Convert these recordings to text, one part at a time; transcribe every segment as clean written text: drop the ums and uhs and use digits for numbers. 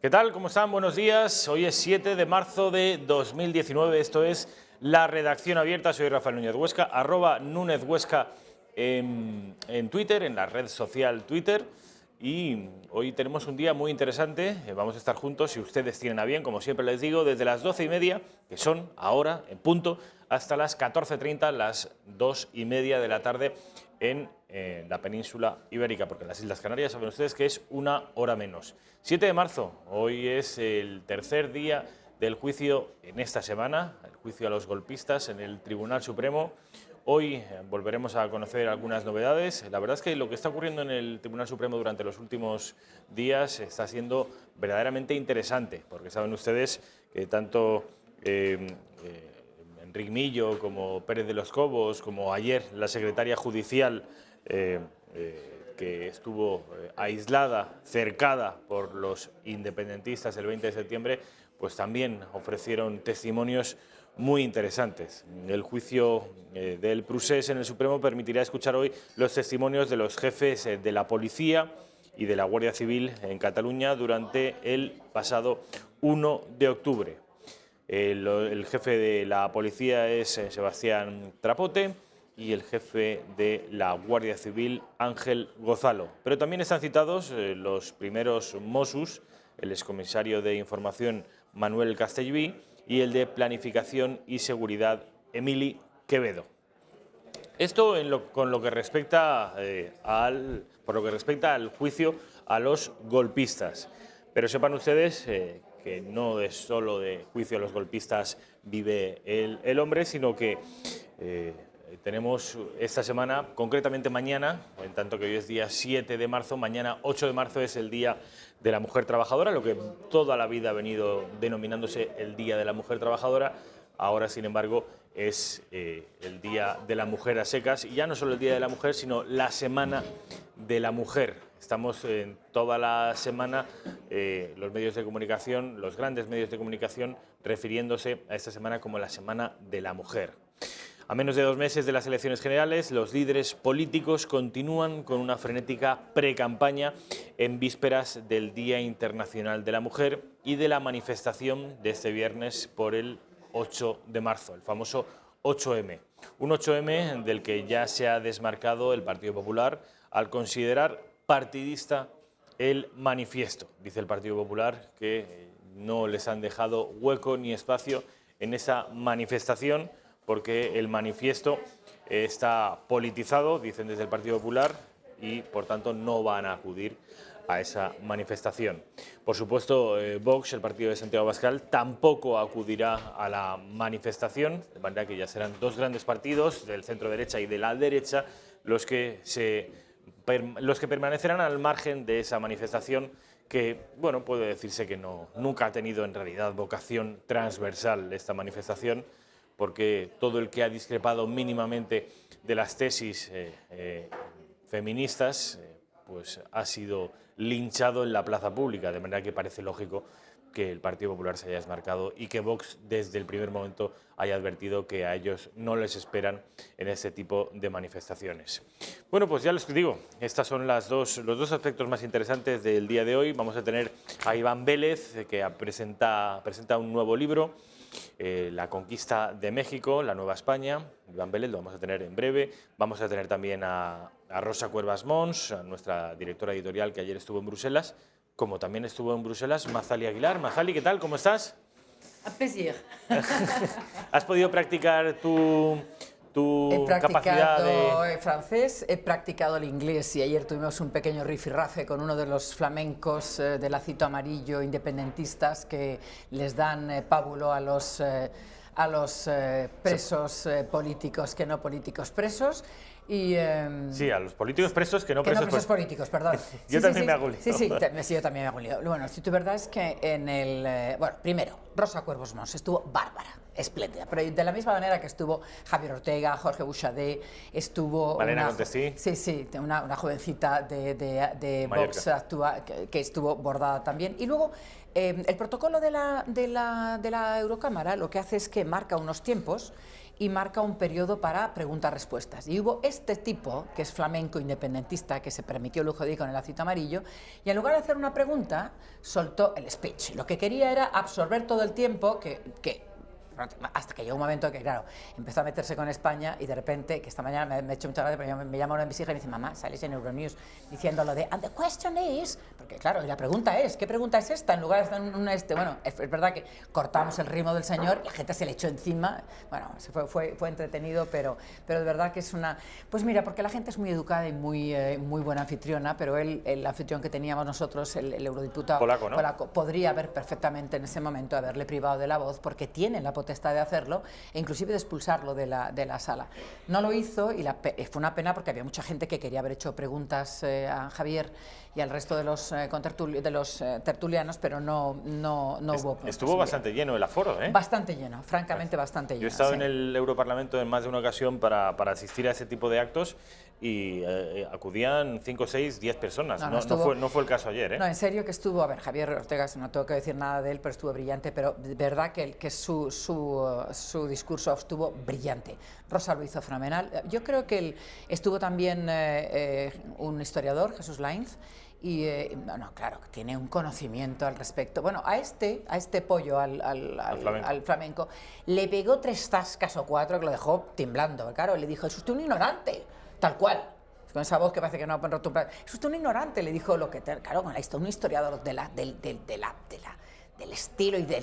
¿Qué tal? ¿Cómo están? Buenos días. Hoy es 7 de marzo de 2019. Esto es La Redacción Abierta. Soy Rafael Núñez Huesca, @Núñez Huesca en Twitter, en la red social Twitter. Y hoy tenemos un día muy interesante. Vamos a estar juntos, si ustedes tienen a bien, como siempre les digo, desde las 12:30, que son ahora, en punto, hasta las 14:30, las 2:30 de la tarde en la península ibérica, porque en las Islas Canarias saben ustedes que es una hora menos. 7 de marzo, hoy es el tercer día del juicio en esta semana, el juicio a los golpistas en el Tribunal Supremo. Hoy volveremos a conocer algunas novedades. La verdad es que lo que está ocurriendo en el Tribunal Supremo durante los últimos días está siendo verdaderamente interesante, porque saben ustedes que tanto Enrique Millo como Pérez de los Cobos, como ayer la secretaria judicial que estuvo aislada, cercada por los independentistas el 20 de septiembre, pues también ofrecieron testimonios muy interesantes. El juicio del procés en el Supremo permitirá escuchar hoy los testimonios de los jefes de la policía y de la Guardia Civil en Cataluña durante el pasado 1 de octubre. El jefe de la policía es Sebastián Trapote y el jefe de la Guardia Civil, Ángel Gozalo. Pero también están citados los primeros Mossos, el excomisario de Información Manuel Castellví y el de Planificación y Seguridad, Emili Quevedo. Esto con lo que respecta por lo que respecta al juicio a los golpistas. Pero sepan ustedes que no es solo de juicio a los golpistas vive el hombre, sino que tenemos esta semana, concretamente mañana, en tanto que hoy es día 7 de marzo, mañana 8 de marzo es el Día de la Mujer Trabajadora, lo que toda la vida ha venido denominándose el Día de la Mujer Trabajadora. Ahora, sin embargo, es el Día de la Mujer a secas, y ya no solo el Día de la Mujer, sino la Semana de la Mujer. Estamos en toda la semana, los medios de comunicación, los grandes medios de comunicación, refiriéndose a esta semana como la Semana de la Mujer. A menos de 2 meses de las elecciones generales, los líderes políticos continúan con una frenética precampaña en vísperas del Día Internacional de la Mujer y de la manifestación de este viernes por el 8 de marzo, el famoso 8M. Un 8M del que ya se ha desmarcado el Partido Popular al considerar partidista el manifiesto. Dice el Partido Popular que no les han dejado hueco ni espacio en esa manifestación, porque el manifiesto está politizado, dicen desde el Partido Popular, y por tanto no van a acudir a esa manifestación. Por supuesto, Vox, el partido de Santiago Abascal, tampoco acudirá a la manifestación, de manera que ya serán 2 grandes partidos, del centro derecha y de la derecha, los que permanecerán al margen de esa manifestación que, bueno, puede decirse que nunca ha tenido en realidad vocación transversal esta manifestación, porque todo el que ha discrepado mínimamente de las tesis feministas pues ha sido linchado en la plaza pública, de manera que parece lógico que el Partido Popular se haya desmarcado y que Vox desde el primer momento haya advertido que a ellos no les esperan en este tipo de manifestaciones. Bueno, pues ya les digo, estos son los dos aspectos más interesantes del día de hoy. Vamos a tener a Iván Vélez, que presenta un nuevo libro, La conquista de México, la Nueva España. Iván Vélez lo vamos a tener en breve. Vamos a tener también a Rosa Cuervas Mons, a nuestra directora editorial, que ayer estuvo en Bruselas, como también estuvo en Bruselas Mazali Aguilar. Mazali, ¿qué tal? ¿Cómo estás? A plaisir. ¿Has podido practicar tu capacidad de...? He practicado el francés, he practicado el inglés, y ayer tuvimos un pequeño rifirrafe con uno de los flamencos de lacito amarillo independentistas que les dan pábulo a los presos políticos que no políticos presos. Y, sí, a los políticos presos que no presos presos políticos, perdón. Yo también me hago un lío. Sí, yo también me hago un lío. Bueno, si tu verdad es que en el... bueno, primero, Rosa Cuervos Mons estuvo bárbara, espléndida, pero de la misma manera que estuvo Javier Ortega, Jorge Buxadé, estuvo... Malena Contestí. Sí, una jovencita de Vox que estuvo bordada también. Y luego El protocolo de la Eurocámara lo que hace es que marca unos tiempos y marca un periodo para preguntas-respuestas. Y hubo este tipo, que es flamenco independentista, que se permitió el lujo de ir con el lacito amarillo, y en lugar de hacer una pregunta, soltó el speech. Lo que quería era absorber todo el tiempo hasta que llegó un momento que, claro, empezó a meterse con España y de repente, que esta mañana me he hecho mucha gracia, pero me llama una de mis hijas y me dice, mamá, sales en Euronews diciendo lo de, and the question is, porque claro, y la pregunta es, ¿qué pregunta es esta? En lugar de estar en una, bueno, es verdad que cortamos el ritmo del señor, la gente se le echó encima, bueno, fue entretenido, pero de verdad que es una, pues mira, porque la gente es muy educada y muy buena anfitriona, pero el anfitrión que teníamos nosotros, el eurodiputado polaco, ¿no? podría haber perfectamente en ese momento haberle privado de la voz, porque tiene la potestad de hacerlo e inclusive de expulsarlo de la sala. No lo hizo y fue una pena porque había mucha gente que quería haber hecho preguntas a Javier y al resto de los tertulianos, pero no hubo. Estuvo bastante lleno el aforo, ¿eh? Bastante lleno, francamente bastante lleno. Yo he estado en el Europarlamento en más de una ocasión para asistir a ese tipo de actos y acudían 5, 6, 10 personas. No fue el caso ayer, ¿eh? No, en serio que estuvo, a ver, Javier Ortega, no tengo que decir nada de él, pero estuvo brillante, pero de verdad que su discurso estuvo brillante. Rosa lo hizo fenomenal. Yo creo que estuvo también un historiador, Jesús Lainz, y claro, tiene un conocimiento al respecto. Bueno, a este pollo, al flamenco, le pegó 3 tascas o 4 que lo dejó temblando. Claro, le dijo, es usted un ignorante, tal cual. Con esa voz que parece que no puede rotular. Es usted un ignorante, le dijo lo que... Claro, con un historiador del estilo y de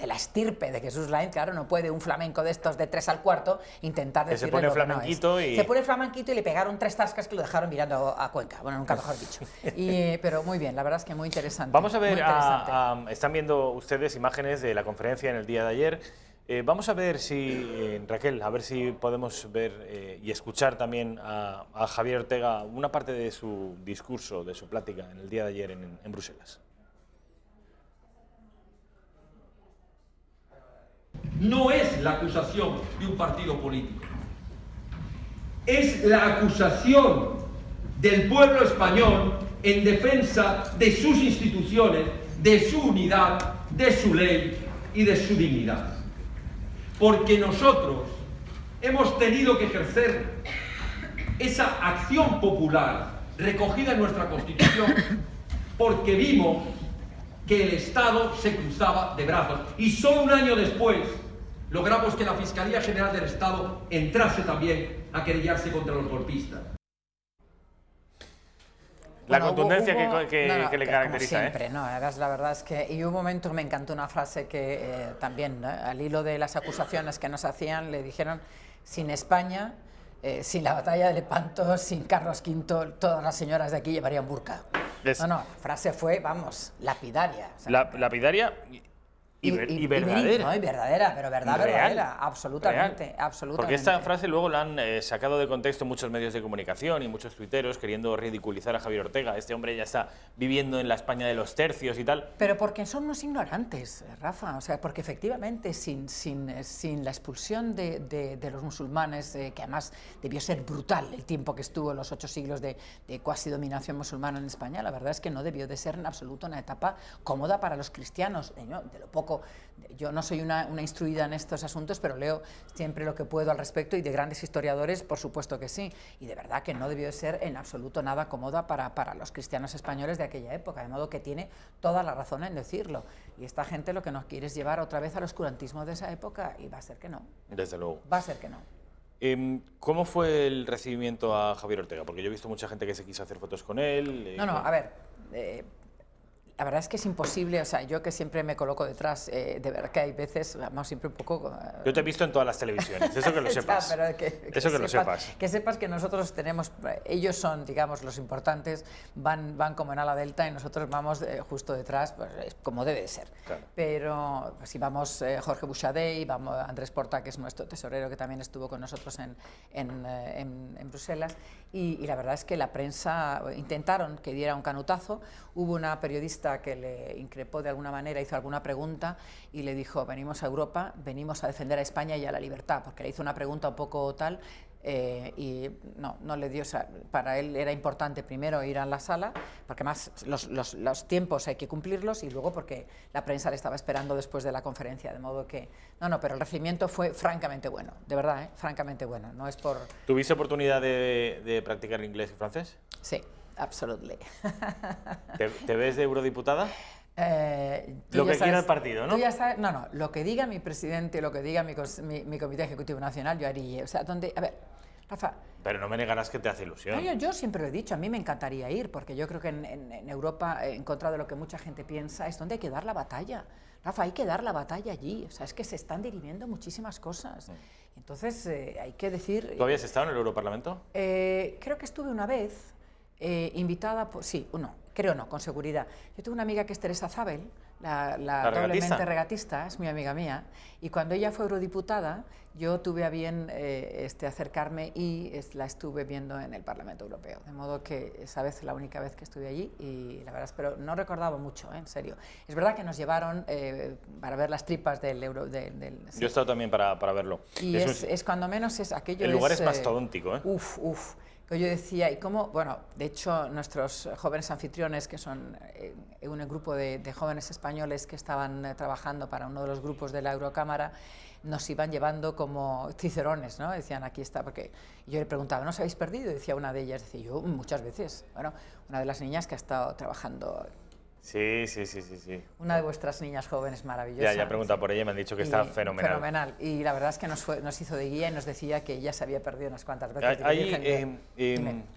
la estirpe de Jesús Lainz, claro, no puede un flamenco de estos de 3 al cuarto intentar decirle se pone lo que flamenquito no es. y... Se pone flamenquito y le pegaron 3 tascas que lo dejaron mirando a Cuenca. Bueno, nunca mejor dicho. Pero muy bien, la verdad es que muy interesante. Vamos a ver, están viendo ustedes imágenes de la conferencia en el día de ayer. Vamos a ver si, Raquel, a ver si podemos ver y escuchar también a Javier Ortega una parte de su discurso, de su plática en el día de ayer en Bruselas. No es la acusación de un partido político, es la acusación del pueblo español en defensa de sus instituciones, de su unidad, de su ley y de su dignidad. Porque nosotros hemos tenido que ejercer esa acción popular recogida en nuestra Constitución porque vimos que el Estado se cruzaba de brazos. Y solo un año después logramos que la Fiscalía General del Estado entrase también a querellarse contra los golpistas. La contundencia que le caracteriza, como siempre, ¿no? La verdad es que, y un momento me encantó una frase que también, ¿no? Al hilo de las acusaciones que nos hacían, le dijeron, sin España, sin la batalla de Lepanto, sin Carlos V, todas las señoras de aquí llevarían burka. La frase fue, vamos, lapidaria. O sea, lapidaria y verdadera. No, y verdadera, pero verdadera, absolutamente. Porque esta frase luego la han sacado de contexto muchos medios de comunicación y muchos tuiteros queriendo ridiculizar a Javier Ortega. Este hombre ya está viviendo en la España de los tercios y tal. Pero porque son unos ignorantes, Rafa. O sea, porque efectivamente sin la expulsión de los musulmanes, que además debió ser brutal el tiempo que estuvo los 8 siglos de cuasi dominación musulmana en España, la verdad es que no debió de ser en absoluto una etapa cómoda para los cristianos. De lo poco. Yo no soy una instruida en estos asuntos, pero leo siempre lo que puedo al respecto y de grandes historiadores, por supuesto que sí. Y de verdad que no debió de ser en absoluto nada cómoda para los cristianos españoles de aquella época, de modo que tiene toda la razón en decirlo. Y esta gente lo que nos quiere es llevar otra vez al oscurantismo de esa época y va a ser que no. Desde luego. Va a ser que no. ¿Cómo fue el recibimiento a Javier Ortega? Porque yo he visto mucha gente que se quiso hacer fotos con él. A ver... La verdad es que es imposible, o sea, yo que siempre me coloco detrás, de verdad que hay veces, vamos, siempre un poco... Yo te he visto en todas las televisiones, eso que lo sepas. Que sepas que nosotros tenemos, ellos son, digamos, los importantes, van como en ala delta y nosotros vamos justo detrás, pues, como debe de ser. Claro. Pero si vamos Jorge Buixadé y vamos Andrés Porta, que es nuestro tesorero, que también estuvo con nosotros en Bruselas, y la verdad es que la prensa intentaron que diera un canutazo, hubo una periodista que le increpó de alguna manera, hizo alguna pregunta y le dijo, venimos a Europa, venimos a defender a España y a la libertad, porque le hizo una pregunta un poco tal, y no le dio, o sea, para él era importante primero ir a la sala, porque más los tiempos hay que cumplirlos y luego porque la prensa le estaba esperando después de la conferencia, de modo que, pero el recibimiento fue francamente bueno, de verdad, francamente bueno, no es por... ¿Tuviste oportunidad de practicar inglés y francés? Sí, absolutely. ¿Te ves de eurodiputada? Lo que quiera el partido, ¿no? Tú ya sabes, lo que diga mi presidente, lo que diga mi Comité Ejecutivo Nacional, yo haría. O sea, a ver, Rafa... Pero no me negarás que te hace ilusión. Yo siempre lo he dicho, a mí me encantaría ir, porque yo creo que en Europa, en contra de lo que mucha gente piensa, es donde hay que dar la batalla. Rafa, hay que dar la batalla allí. O sea, es que se están dirimiendo muchísimas cosas. Entonces, hay que decir... ¿Tú habías estado en el Europarlamento? Creo que estuve una vez invitada por... Sí, creo no, con seguridad. Yo tengo una amiga que es Teresa Zabel, la doblemente regatista, es mi amiga mía, y cuando ella fue eurodiputada, yo tuve a bien acercarme y la estuve viendo en el Parlamento Europeo, de modo que esa vez la única vez que estuve allí, y la verdad, pero no recordaba mucho, en serio. Es verdad que nos llevaron para ver las tripas del euro... Sí. Yo he estado también para verlo. Y es cuando menos es aquello... El lugar es mastodóntico, ¿eh? Uf. Yo decía, y cómo, de hecho, nuestros jóvenes anfitriones, que son un grupo de jóvenes españoles que estaban trabajando para uno de los grupos de la Eurocámara, nos iban llevando como cicerones, ¿no? Decían, aquí está, porque yo le preguntaba, ¿no os habéis perdido? Y decía una de ellas, decía yo, muchas veces. Bueno, una de las niñas que ha estado trabajando... Sí. Una de vuestras niñas jóvenes maravillosa. Ya he preguntado por ella y me han dicho que está fenomenal. Fenomenal. Y la verdad es que nos hizo de guía y nos decía que ella se había perdido unas cuantas veces.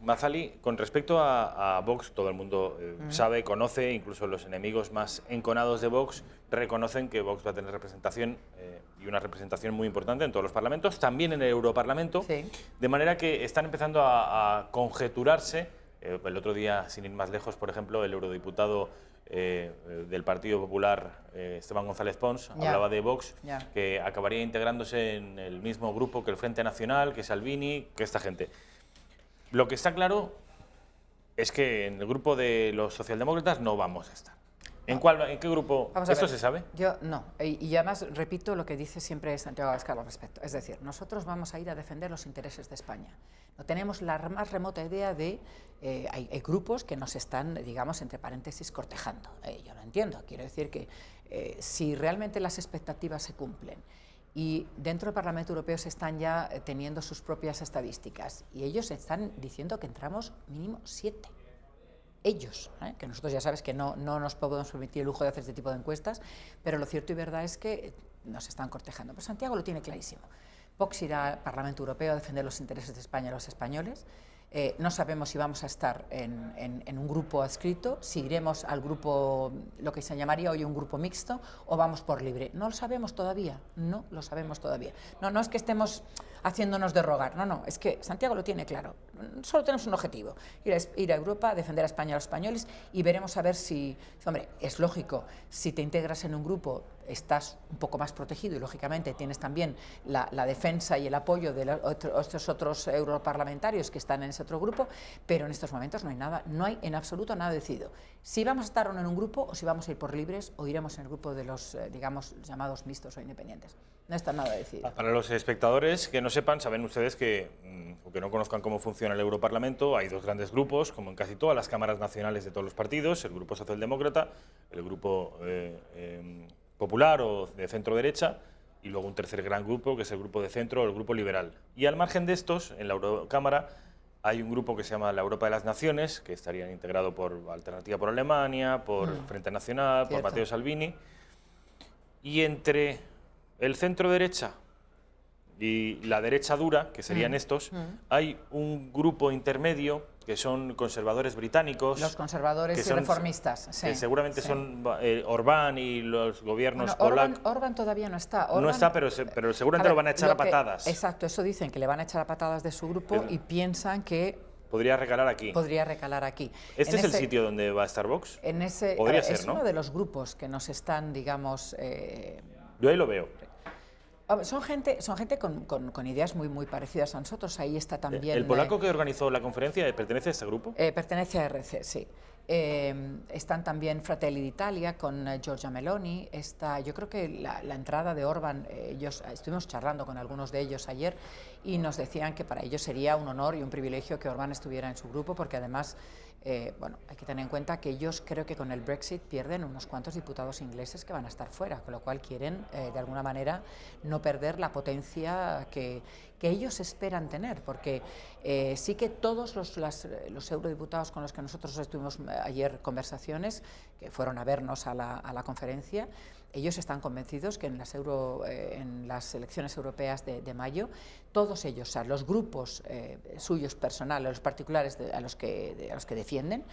Mazzali, con respecto a Vox, todo el mundo sabe, conoce, incluso los enemigos más enconados de Vox reconocen que Vox va a tener representación y una representación muy importante en todos los parlamentos, también en el Europarlamento, de manera que están empezando a conjeturarse. El otro día, sin ir más lejos, por ejemplo, el eurodiputado del Partido Popular, Esteban González Pons, hablaba de Vox, que acabaría integrándose en el mismo grupo que el Frente Nacional, que Salvini, que esta gente. Lo que está claro es que en el grupo de los socialdemócratas no vamos a estar. ¿En qué grupo? ¿Esto se sabe? Yo no. Y además repito lo que dice siempre Santiago Abascal al respecto. Es decir, nosotros vamos a ir a defender los intereses de España. No tenemos la más remota idea de... hay grupos que nos están, digamos, entre paréntesis, cortejando. Yo lo entiendo. Quiero decir que si realmente las expectativas se cumplen y dentro del Parlamento Europeo se están ya teniendo sus propias estadísticas y ellos están diciendo que entramos mínimo 7. Ellos, que nosotros ya sabes que no nos podemos permitir el lujo de hacer este tipo de encuestas, pero lo cierto y verdad es que nos están cortejando. Pero Santiago lo tiene clarísimo. Vox irá al Parlamento Europeo a defender los intereses de España y los españoles. No sabemos si vamos a estar en un grupo adscrito, si iremos al grupo, lo que se llamaría hoy un grupo mixto, o vamos por libre. No lo sabemos todavía, no lo sabemos todavía. No es que estemos haciéndonos de rogar, no, es que Santiago lo tiene claro. Solo tenemos un objetivo, ir a Europa, defender a España y a los españoles, y veremos a ver si, hombre, es lógico, si te integras en un grupo estás un poco más protegido y lógicamente tienes también la defensa y el apoyo de estos otros europarlamentarios que están en ese otro grupo, pero en estos momentos no hay en absoluto nada decidido. Si vamos a estar o no en un grupo o si vamos a ir por libres o iremos en el grupo de los, digamos, llamados mixtos o independientes. No está nada decidido. Para los espectadores que no sepan, saben ustedes que, o que no conozcan cómo funciona el Europarlamento, hay dos grandes grupos, como en casi todas las cámaras nacionales de todos los partidos, el grupo socialdemócrata, el grupo popular o de centro-derecha, y luego un tercer gran grupo, que es el grupo de centro o el grupo liberal. Y al margen de estos, en la Eurocámara, hay un grupo que se llama la Europa de las Naciones, que estarían integrado por Alternativa por Alemania, por Frente Nacional, por Matteo Salvini, y entre el centro-derecha y la derecha dura, que serían estos, hay un grupo intermedio que son conservadores británicos. Los conservadores y reformistas, sí. Que seguramente son Orbán y los gobiernos Orbán todavía no está. No está, pero seguramente lo van a echar a patadas. Exacto, eso dicen, que le van a echar a patadas de su grupo y piensan que... Podría recalar aquí. ¿Este es el sitio donde va a estar Vox? Podría ser, ¿no? Es uno de los grupos que nos están, digamos... Yo ahí lo veo. Son gente con ideas muy parecidas a nosotros. Ahí está también... ¿El polaco que organizó la conferencia pertenece a este grupo? Pertenece a RC, sí. Están también Fratelli d'Italia con Giorgia Meloni. Yo creo que la entrada de Orbán, estuvimos charlando con algunos de ellos ayer y nos decían que para ellos sería un honor y un privilegio que Orbán estuviera en su grupo, porque además, bueno, hay que tener en cuenta que ellos creo que con el Brexit pierden unos cuantos diputados ingleses que van a estar fuera, con lo cual quieren de alguna manera no perder la potencia que ellos esperan tener, porque sí que todos los eurodiputados con los que nosotros estuvimos ayer conversaciones, que fueron a vernos a la conferencia, ellos están convencidos que en las elecciones europeas de mayo, todos ellos, o sea, los grupos suyos personales, los particulares a los que defienden,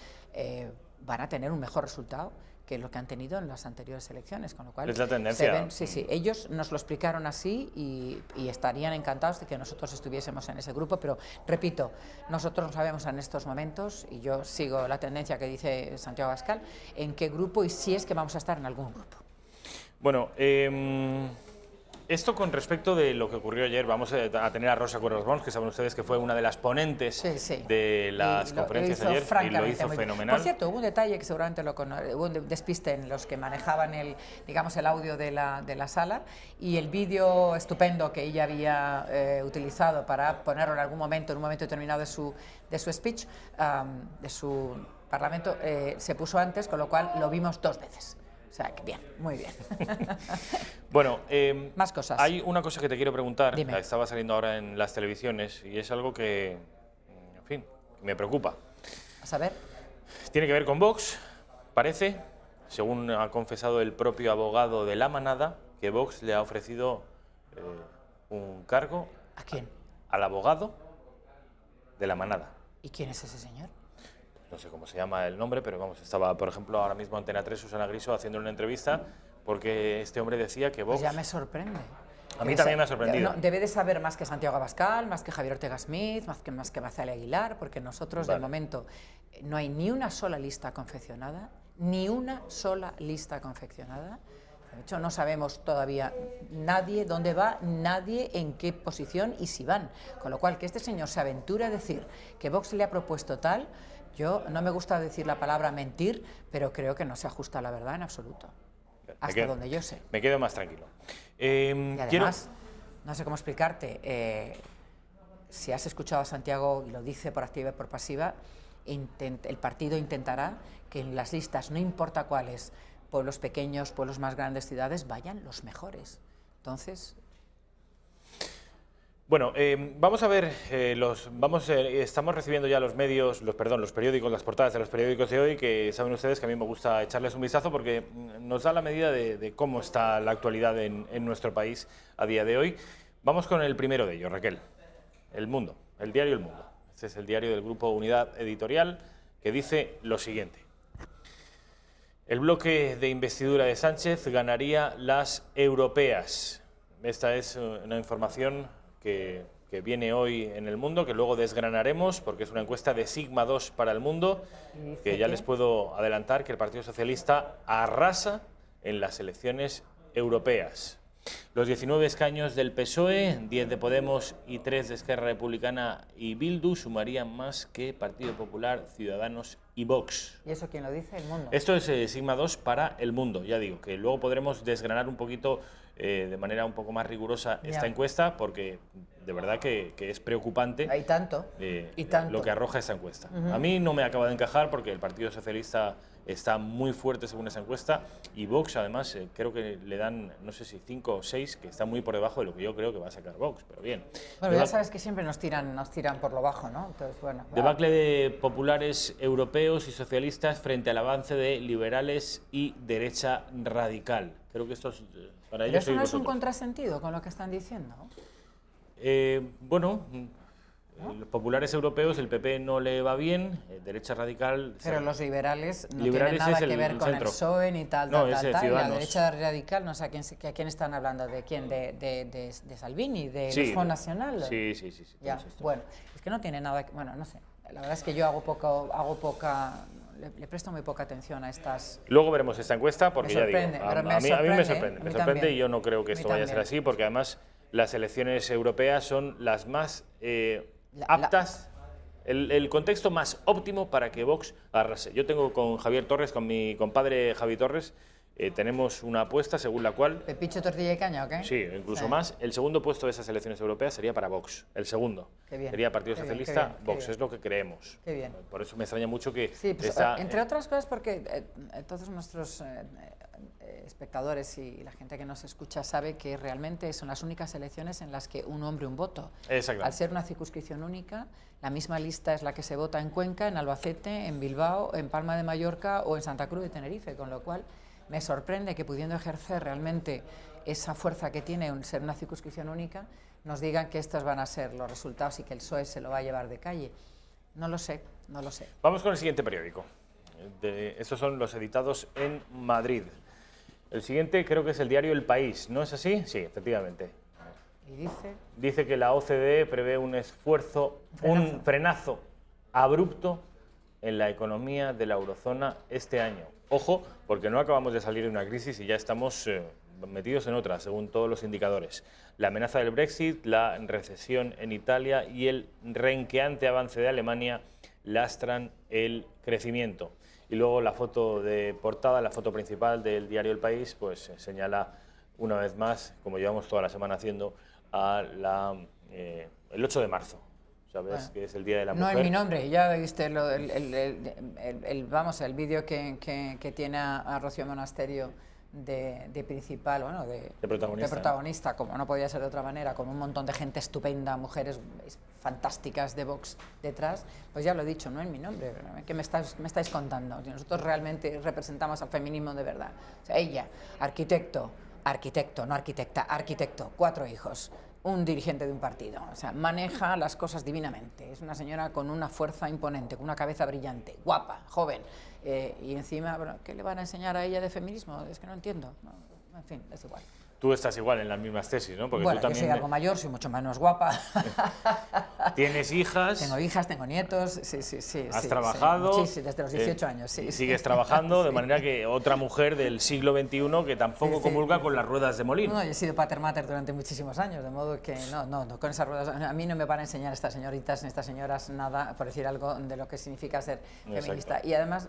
van a tener un mejor resultado que lo que han tenido en las anteriores elecciones, con lo cual... Es la tendencia. Sí, ellos nos lo explicaron así y estarían encantados de que nosotros estuviésemos en ese grupo, pero repito, nosotros no sabemos en estos momentos, y yo sigo la tendencia que dice Santiago Abascal, en qué grupo y si es que vamos a estar en algún grupo. Bueno, esto con respecto de lo que ocurrió ayer, vamos a tener a Rosa Cuervas Pons, que saben ustedes que fue una de las ponentes de las conferencias ayer y lo hizo fenomenal. Por cierto, hubo un detalle que seguramente hubo un despiste en los que manejaban el audio de la sala, y el vídeo estupendo que ella había utilizado para ponerlo en algún momento, en un momento determinado de su speech, de su parlamento, se puso antes, con lo cual lo vimos 2 veces. O sea, que bien, muy bien. Bueno, más cosas. Hay una cosa que te quiero preguntar. Dime. Estaba saliendo ahora en las televisiones y es algo que, en fin, me preocupa. A saber. Tiene que ver con Vox. Parece, según ha confesado el propio abogado de La Manada, que Vox le ha ofrecido un cargo. ¿A quién? Al abogado de La Manada. ¿Y quién es ese señor? No sé cómo se llama el nombre, pero vamos, estaba, por ejemplo, ahora mismo Antena 3, Susana Griso, haciendo una entrevista, porque este hombre decía que Vox... Pues ya me sorprende. A mí también me ha sorprendido. Debe de saber más que Santiago Abascal, más que Javier Ortega Smith, más que Maciel Aguilar, porque nosotros, de momento, no hay ni una sola lista confeccionada, ni una sola lista confeccionada. De hecho, no sabemos todavía nadie dónde va, nadie en qué posición y si van. Con lo cual, que este señor se aventure a decir que Vox le ha propuesto tal... Yo no me gusta decir la palabra mentir, pero creo que no se ajusta a la verdad en absoluto, hasta donde yo sé. Me quedo más tranquilo. Y además, no sé cómo explicarte, si has escuchado a Santiago, y lo dice por activa y por pasiva, el partido intentará que en las listas, no importa cuáles, pueblos pequeños, pueblos más grandes, ciudades, vayan los mejores. Entonces... Bueno, vamos a ver, estamos recibiendo ya los periódicos, las portadas de los periódicos de hoy, que saben ustedes que a mí me gusta echarles un vistazo porque nos da la medida de cómo está la actualidad en nuestro país a día de hoy. Vamos con el primero de ellos, Raquel, El Mundo, el diario El Mundo. Este es el diario del Grupo Unidad Editorial, que dice lo siguiente. El bloque de investidura de Sánchez ganaría las europeas. Esta es una información que viene hoy en El Mundo, que luego desgranaremos, porque es una encuesta de Sigma 2 para El Mundo, que ya les puedo adelantar que el Partido Socialista arrasa en las elecciones europeas. Los 19 escaños del PSOE, 10 de Podemos y 3 de Esquerra Republicana y Bildu sumarían más que Partido Popular, Ciudadanos y Vox. ¿Y eso quién lo dice? El Mundo. Esto es Sigma 2 para El Mundo, ya digo, que luego podremos desgranar un poquito de manera un poco más rigurosa esta encuesta, porque de verdad que es preocupante lo que arroja esta encuesta. A mí no me acaba de encajar porque el Partido Socialista está muy fuerte según esa encuesta y Vox además creo que le dan, no sé si 5 o 6, que está muy por debajo de lo que yo creo que va a sacar Vox, pero bien. Bueno, ya sabes que siempre nos tiran por lo bajo, ¿no? Entonces, bueno. Debacle de populares europeos y socialistas frente al avance de liberales y derecha radical. Creo que esto es para ellos. ¿Pero eso no es un contrasentido con lo que están diciendo? Bueno, los populares europeos, el PP no le va bien, derecha radical... Pero los liberales no tienen nada que ver con el PSOE ni tal. Y la derecha radical, no sé a quién están hablando, ¿de quién? ¿De Salvini? ¿De Front Nacional? Sí. Ya, bueno, es que no tiene nada que... Bueno, no sé, la verdad es que yo le presto muy poca atención a estas... Luego veremos esta encuesta porque ya digo, a mí me sorprende y yo no creo que esto vaya a ser así porque además las elecciones europeas son las más aptas el contexto más óptimo para que Vox arrase. Yo tengo con Javier Torres, con mi compadre Javi Torres, tenemos una apuesta según la cual... ¿Pepicho, tortilla y caña o qué? Sí, incluso más. El segundo puesto de esas elecciones europeas sería para Vox. El segundo. Qué bien. Sería Partido Qué bien, Socialista, qué bien, Vox. qué bien. Es lo que creemos. Qué bien. Por eso me extraña mucho que... Sí, pues, esta, entre otras cosas porque todos nuestros espectadores y la gente que nos escucha sabe que realmente son las únicas elecciones en las que un hombre un voto. Exactamente. Al ser una circunscripción única, la misma lista es la que se vota en Cuenca, en Albacete, en Bilbao, en Palma de Mallorca o en Santa Cruz de Tenerife, con lo cual me sorprende que pudiendo ejercer realmente esa fuerza que tiene ser una circunscripción única, nos digan que estos van a ser los resultados y que el PSOE se lo va a llevar de calle. No lo sé, no lo sé. Vamos con el siguiente periódico. Estos son los editados en Madrid. El siguiente creo que es el diario El País, ¿no es así? Sí, efectivamente. Y dice... Dice que la OCDE prevé un frenazo abrupto en la economía de la eurozona este año. Ojo, porque no acabamos de salir de una crisis y ya estamos metidos en otra, según todos los indicadores. La amenaza del Brexit, la recesión en Italia y el renqueante avance de Alemania lastran el crecimiento. Y luego la foto de portada, la foto principal del diario El País, pues señala una vez más, como llevamos toda la semana haciendo, a el 8 de marzo. ¿Sabes? Bueno, que es el Día de la Mujer. No en mi nombre, ya viste el vídeo que tiene a Rocío Monasterio de principal, bueno, de protagonista, como no podía ser de otra manera, con un montón de gente estupenda, mujeres fantásticas de Vox detrás, pues ya lo he dicho, no en mi nombre. ¿Qué me estáis contando? Si nosotros realmente representamos al feminismo de verdad. O sea, ella, arquitecto, no arquitecta, arquitecto, 4 hijos, un dirigente de un partido, o sea, maneja las cosas divinamente, es una señora con una fuerza imponente, con una cabeza brillante, guapa, joven, y encima, bueno, ¿qué le van a enseñar a ella de feminismo? Es que no entiendo, no, en fin, es igual. Tú estás igual en las mismas tesis, ¿no? Porque bueno, tú también yo soy algo mayor, soy mucho menos guapa. ¿Tienes hijas? Tengo hijas, tengo nietos, sí. ¿Has trabajado? Sí, desde los 18 años, sí. Y sigues trabajando, de manera que otra mujer del siglo XXI que tampoco comulga con las ruedas de molino. No, yo he sido pater mater durante muchísimos años, de modo que no, con esas ruedas, a mí no me van a enseñar estas señoritas ni estas señoras nada, por decir algo, de lo que significa ser feminista. Exacto. Y además,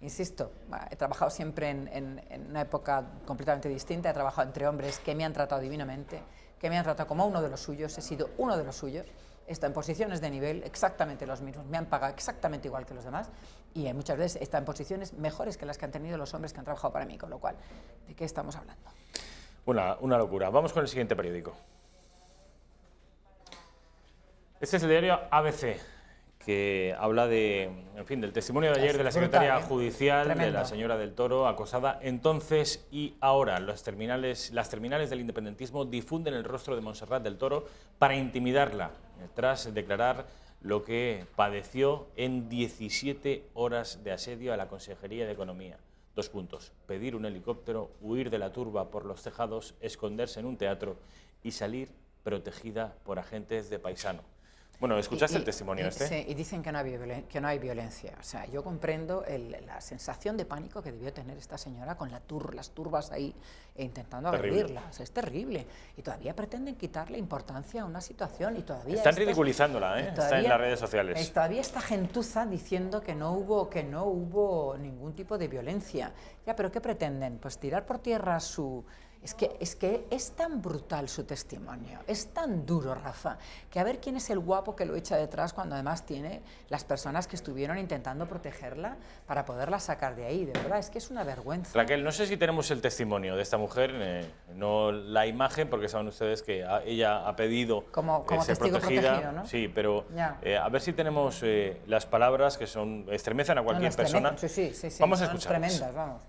insisto, he trabajado siempre en una época completamente distinta, he trabajado entre hombres que me han tratado divinamente, que me han tratado como uno de los suyos, he sido uno de los suyos, he estado en posiciones de nivel exactamente los mismos, me han pagado exactamente igual que los demás y muchas veces he estado en posiciones mejores que las que han tenido los hombres que han trabajado para mí, con lo cual, ¿de qué estamos hablando? Una locura. Vamos con el siguiente periódico. Este es el diario ABC, que habla del testimonio de ayer de la secretaria judicial, Tremendo. de la señora del Toro, acosada entonces y ahora. Las terminales del independentismo difunden el rostro de Montserrat del Toro para intimidarla, tras declarar lo que padeció en 17 horas de asedio a la Consejería de Economía. 2 puntos: pedir un helicóptero, huir de la turba por los tejados, esconderse en un teatro y salir protegida por agentes de Paisano. Bueno, ¿escuchaste el testimonio este? Sí, y dicen que no hay violencia. O sea, yo comprendo la sensación de pánico que debió tener esta señora con las turbas ahí intentando agredirla. O sea, es terrible. Y todavía pretenden quitarle importancia a una situación y todavía... Están ridiculizándola, ¿eh? Está en las redes sociales. Todavía esta gentuza diciendo que no hubo ningún tipo de violencia. Ya, ¿pero qué pretenden? Pues tirar por tierra su... Es que es tan brutal su testimonio, es tan duro, Rafa, que a ver quién es el guapo que lo echa detrás cuando además tiene las personas que estuvieron intentando protegerla para poderla sacar de ahí. De verdad, es que es una vergüenza. Raquel, no sé si tenemos el testimonio de esta mujer, no la imagen, porque saben ustedes que ella ha pedido como ser testigo protegida, protegido, ¿no? Sí, pero a ver si tenemos las palabras que estremecen a cualquier persona. Sí. Vamos a son escucharlas. Tremendas, vamos.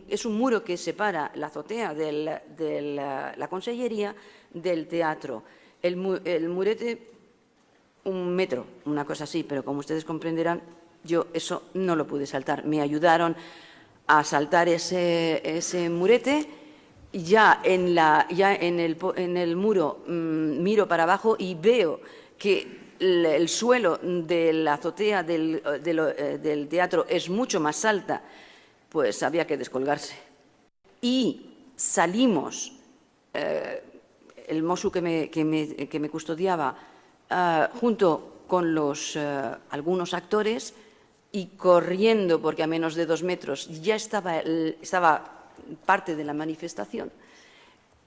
Es un muro que separa la azotea de la consellería del teatro. El murete, 1 metro, una cosa así, pero como ustedes comprenderán, yo eso no lo pude saltar. Me ayudaron a saltar ese murete. Ya en el muro miro para abajo y veo que el suelo de la azotea del teatro es mucho más alta. Pues había que descolgarse. Y salimos, el Mosu que me custodiaba junto con algunos actores y corriendo, porque a menos de 2 metros ya estaba parte de la manifestación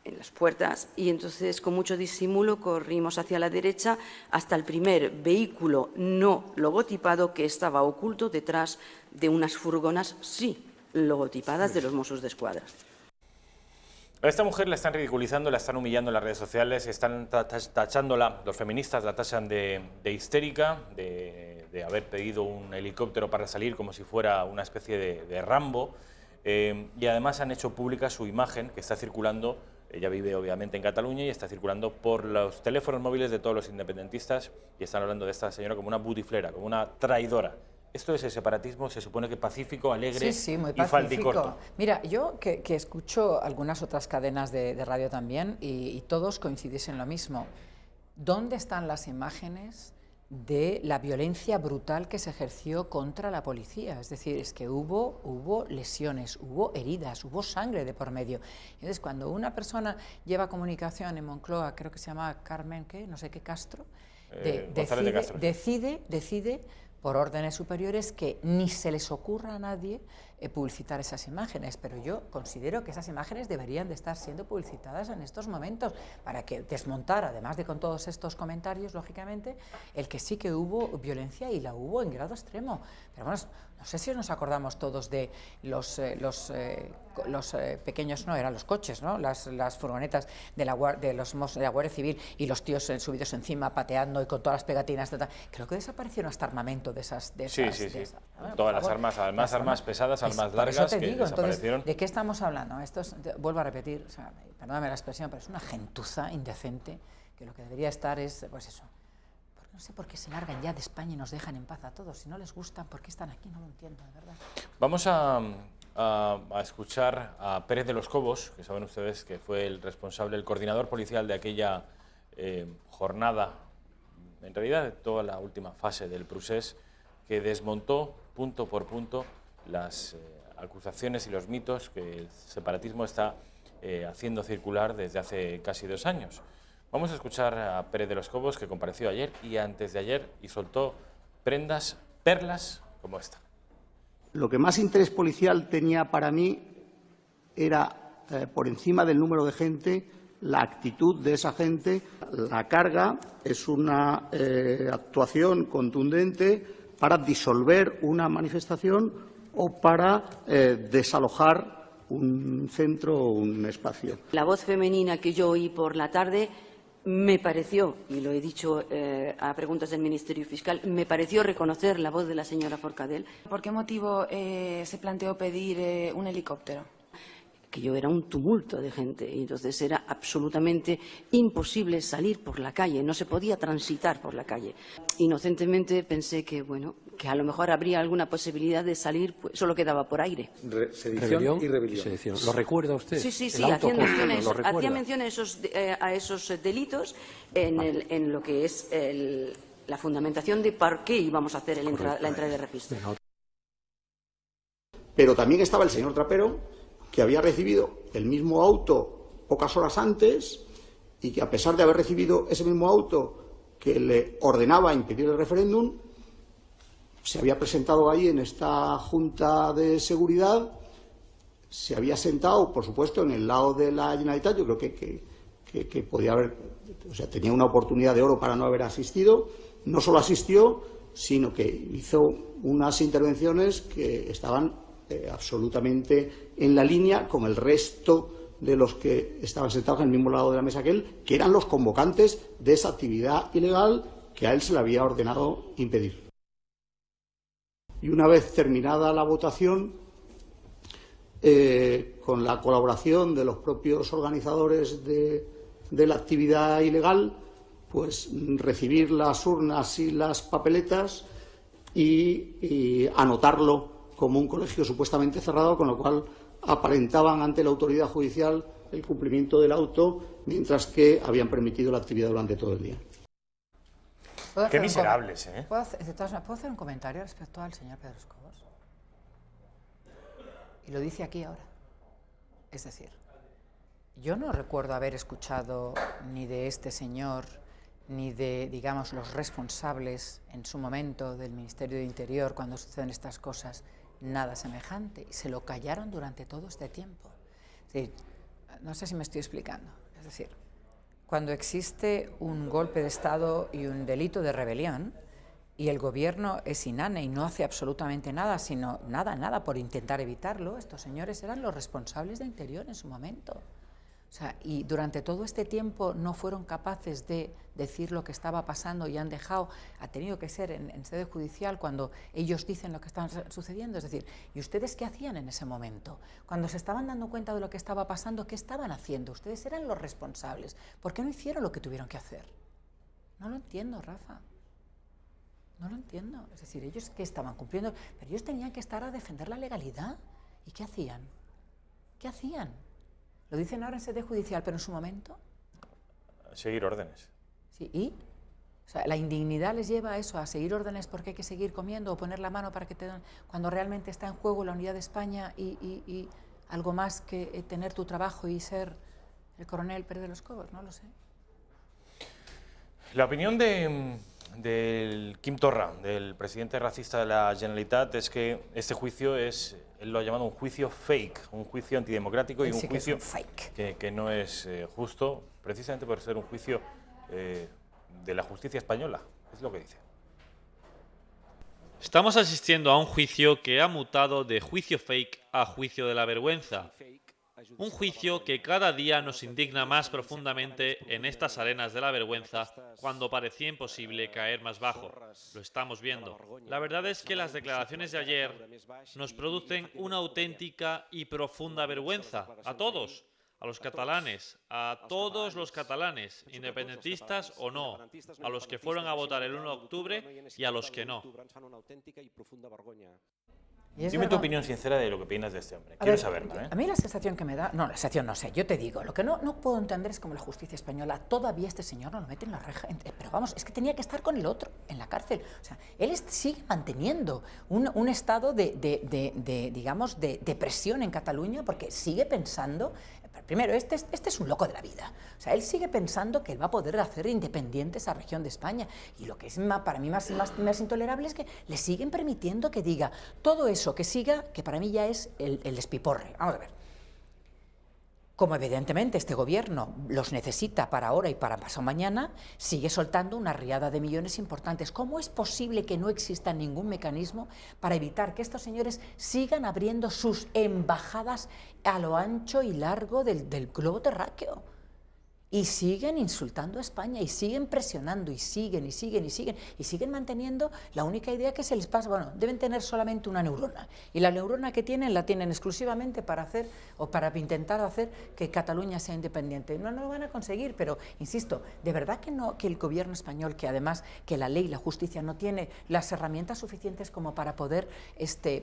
en las puertas, y entonces con mucho disimulo corrimos hacia la derecha hasta el primer vehículo no logotipado que estaba oculto detrás de unas furgonas sí logotipadas de los Mossos d'Esquadra. A esta mujer la están ridiculizando, la están humillando en las redes sociales, están tachándola, los feministas la tachan de histérica, de haber pedido un helicóptero para salir como si fuera una especie de Rambo, y además han hecho pública su imagen que está circulando. Ella vive obviamente en Cataluña y está circulando por los teléfonos móviles de todos los independentistas y están hablando de esta señora como una butiflera, como una traidora. Esto es el separatismo, se supone que pacífico, alegre muy y falticorto. Mira, yo que escucho algunas otras cadenas de radio también y todos coincidís en lo mismo. ¿Dónde están las imágenes de la violencia brutal que se ejerció contra la policía? Es decir, es que hubo lesiones, hubo heridas, hubo sangre de por medio. Entonces, cuando una persona lleva comunicación en Moncloa, creo que se llama Carmen, no sé qué Castro, decide por órdenes superiores que ni se les ocurra a nadie publicitar esas imágenes, pero yo considero que esas imágenes deberían de estar siendo publicitadas en estos momentos para que desmontar, además de con todos estos comentarios, lógicamente, el que sí que hubo violencia y la hubo en grado extremo. Pero bueno, no sé si nos acordamos todos de los pequeños, no, eran los coches, ¿no? Las furgonetas de la Guardia Civil y los tíos subidos encima, pateando y con todas las pegatinas. Creo que desaparecieron hasta armamento de esas. Sí. Todas las armas, además armas pesadas, armas largas que desaparecieron. Entonces, ¿de qué estamos hablando? Esto vuelvo a repetir, o sea, perdóname la expresión, pero es una gentuza indecente que lo que debería estar es, pues eso. No sé por qué se largan ya de España y nos dejan en paz a todos. Si no les gustan, ¿por qué están aquí? No lo entiendo, de verdad. Vamos a escuchar a Pérez de los Cobos, que saben ustedes que fue el responsable, el coordinador policial de aquella jornada, en realidad de toda la última fase del procés, que desmontó punto por punto las acusaciones y los mitos que el separatismo está haciendo circular desde hace casi 2 años. Vamos a escuchar a Pérez de los Cobos, que compareció ayer y antes de ayer y soltó perlas como esta. Lo que más interés policial tenía para mí era, por encima del número de gente, la actitud de esa gente. La carga es una actuación contundente para disolver una manifestación o para desalojar un centro o un espacio. La voz femenina que yo oí por la tarde me pareció, y lo he dicho a preguntas del Ministerio Fiscal, me pareció reconocer la voz de la señora Forcadell. ¿Por qué motivo se planteó pedir un helicóptero? Que yo era un tumulto de gente y entonces era absolutamente imposible salir por la calle, no se podía transitar por la calle. Inocentemente pensé que, bueno, que a lo mejor habría alguna posibilidad de salir, pues solo quedaba por aire. Sedición y rebelión. Sedición. ¿Lo recuerda usted? Sí, hacía mención a esos delitos en lo que es la fundamentación de por qué íbamos a hacer la entrada de registro. Pero también estaba el señor Trapero, que había recibido el mismo auto pocas horas antes y que, a pesar de haber recibido ese mismo auto que le ordenaba impedir el referéndum, se había presentado ahí en esta Junta de Seguridad, se había sentado, por supuesto, en el lado de la Generalitat. Yo creo que podía haber, o sea, tenía una oportunidad de oro para no haber asistido. No solo asistió, sino que hizo unas intervenciones que estaban absolutamente en la línea con el resto de los que estaban sentados en el mismo lado de la mesa que él, que eran los convocantes de esa actividad ilegal que a él se le había ordenado impedir. Y una vez terminada la votación, con la colaboración de los propios organizadores de la actividad ilegal, pues recibir las urnas y las papeletas y anotarlo como un colegio supuestamente cerrado, con lo cual aparentaban ante la autoridad judicial el cumplimiento del auto, mientras que habían permitido la actividad durante todo el día. Qué miserables, ¿eh? ¿Puedo hacer un comentario respecto al señor Pérez de los Cobos? Y lo dice aquí ahora. Es decir, yo no recuerdo haber escuchado ni de este señor ni de, digamos, los responsables en su momento del Ministerio de Interior cuando suceden estas cosas, nada semejante. Y se lo callaron durante todo este tiempo. Es decir, no sé si me estoy explicando. Es decir, cuando existe un golpe de Estado y un delito de rebelión y el gobierno es inane y no hace absolutamente nada, sino nada por intentar evitarlo, estos señores eran los responsables de Interior en su momento. O sea, y durante todo este tiempo no fueron capaces de decir lo que estaba pasando y han dejado, ha tenido que ser en sede judicial cuando ellos dicen lo que está sucediendo. Es decir, ¿y ustedes qué hacían en ese momento? Cuando se estaban dando cuenta de lo que estaba pasando, ¿qué estaban haciendo? Ustedes eran los responsables. ¿Por qué no hicieron lo que tuvieron que hacer? No lo entiendo, Rafa. No lo entiendo. Es decir, ellos que estaban cumpliendo, pero ellos tenían que estar a defender la legalidad. ¿Y qué hacían? ¿Qué hacían? Lo dicen ahora en sede judicial, pero en su momento... Seguir órdenes. Sí, ¿y? O sea, la indignidad les lleva a eso, a seguir órdenes porque hay que seguir comiendo o poner la mano para que te den... Cuando realmente está en juego la unidad de España y algo más que tener tu trabajo y ser el coronel Pérez de los Cobos, no lo sé. La opinión del Quim Torra, del presidente racista de la Generalitat, es que este juicio es, él lo ha llamado un juicio fake, un juicio antidemocrático y un juicio que no es justo, precisamente por ser un juicio de la justicia española, es lo que dice. Estamos asistiendo a un juicio que ha mutado de juicio fake a juicio de la vergüenza. Un juicio que cada día nos indigna más profundamente en estas arenas de la vergüenza cuando parecía imposible caer más bajo. Lo estamos viendo. La verdad es que las declaraciones de ayer nos producen una auténtica y profunda vergüenza a todos, a los catalanes, a todos los catalanes, independentistas o no, a los que fueron a votar el 1 de octubre y a los que no. Dime tu opinión sincera de lo que opinas de este hombre. Quiero saberlo, ¿eh? A mí la sensación que me da... No, la sensación no sé, yo te digo, lo que no puedo entender es cómo la justicia española todavía este señor no lo mete en la reja. Pero vamos, es que tenía que estar con el otro en la cárcel. O sea, él sigue manteniendo un estado digamos, de presión en Cataluña porque sigue pensando... Primero, este es un loco de la vida. O sea, él sigue pensando que él va a poder hacer independiente esa región de España. Y lo que es para mí más intolerable es que le siguen permitiendo que diga todo eso, que siga, que para mí ya es el despiporre. Vamos a ver. Como evidentemente este gobierno los necesita para ahora y para pasado mañana, sigue soltando una riada de millones importantes. ¿Cómo es posible que no exista ningún mecanismo para evitar que estos señores sigan abriendo sus embajadas a lo ancho y largo del globo terráqueo? Y siguen insultando a España, y siguen presionando, y siguen manteniendo la única idea que se les pasa. Bueno, deben tener solamente una neurona, y la neurona que tienen la tienen exclusivamente para hacer, o para intentar hacer que Cataluña sea independiente. No lo van a conseguir, pero, insisto, de verdad que no, que el gobierno español, que además que la ley y la justicia no tiene las herramientas suficientes como para poder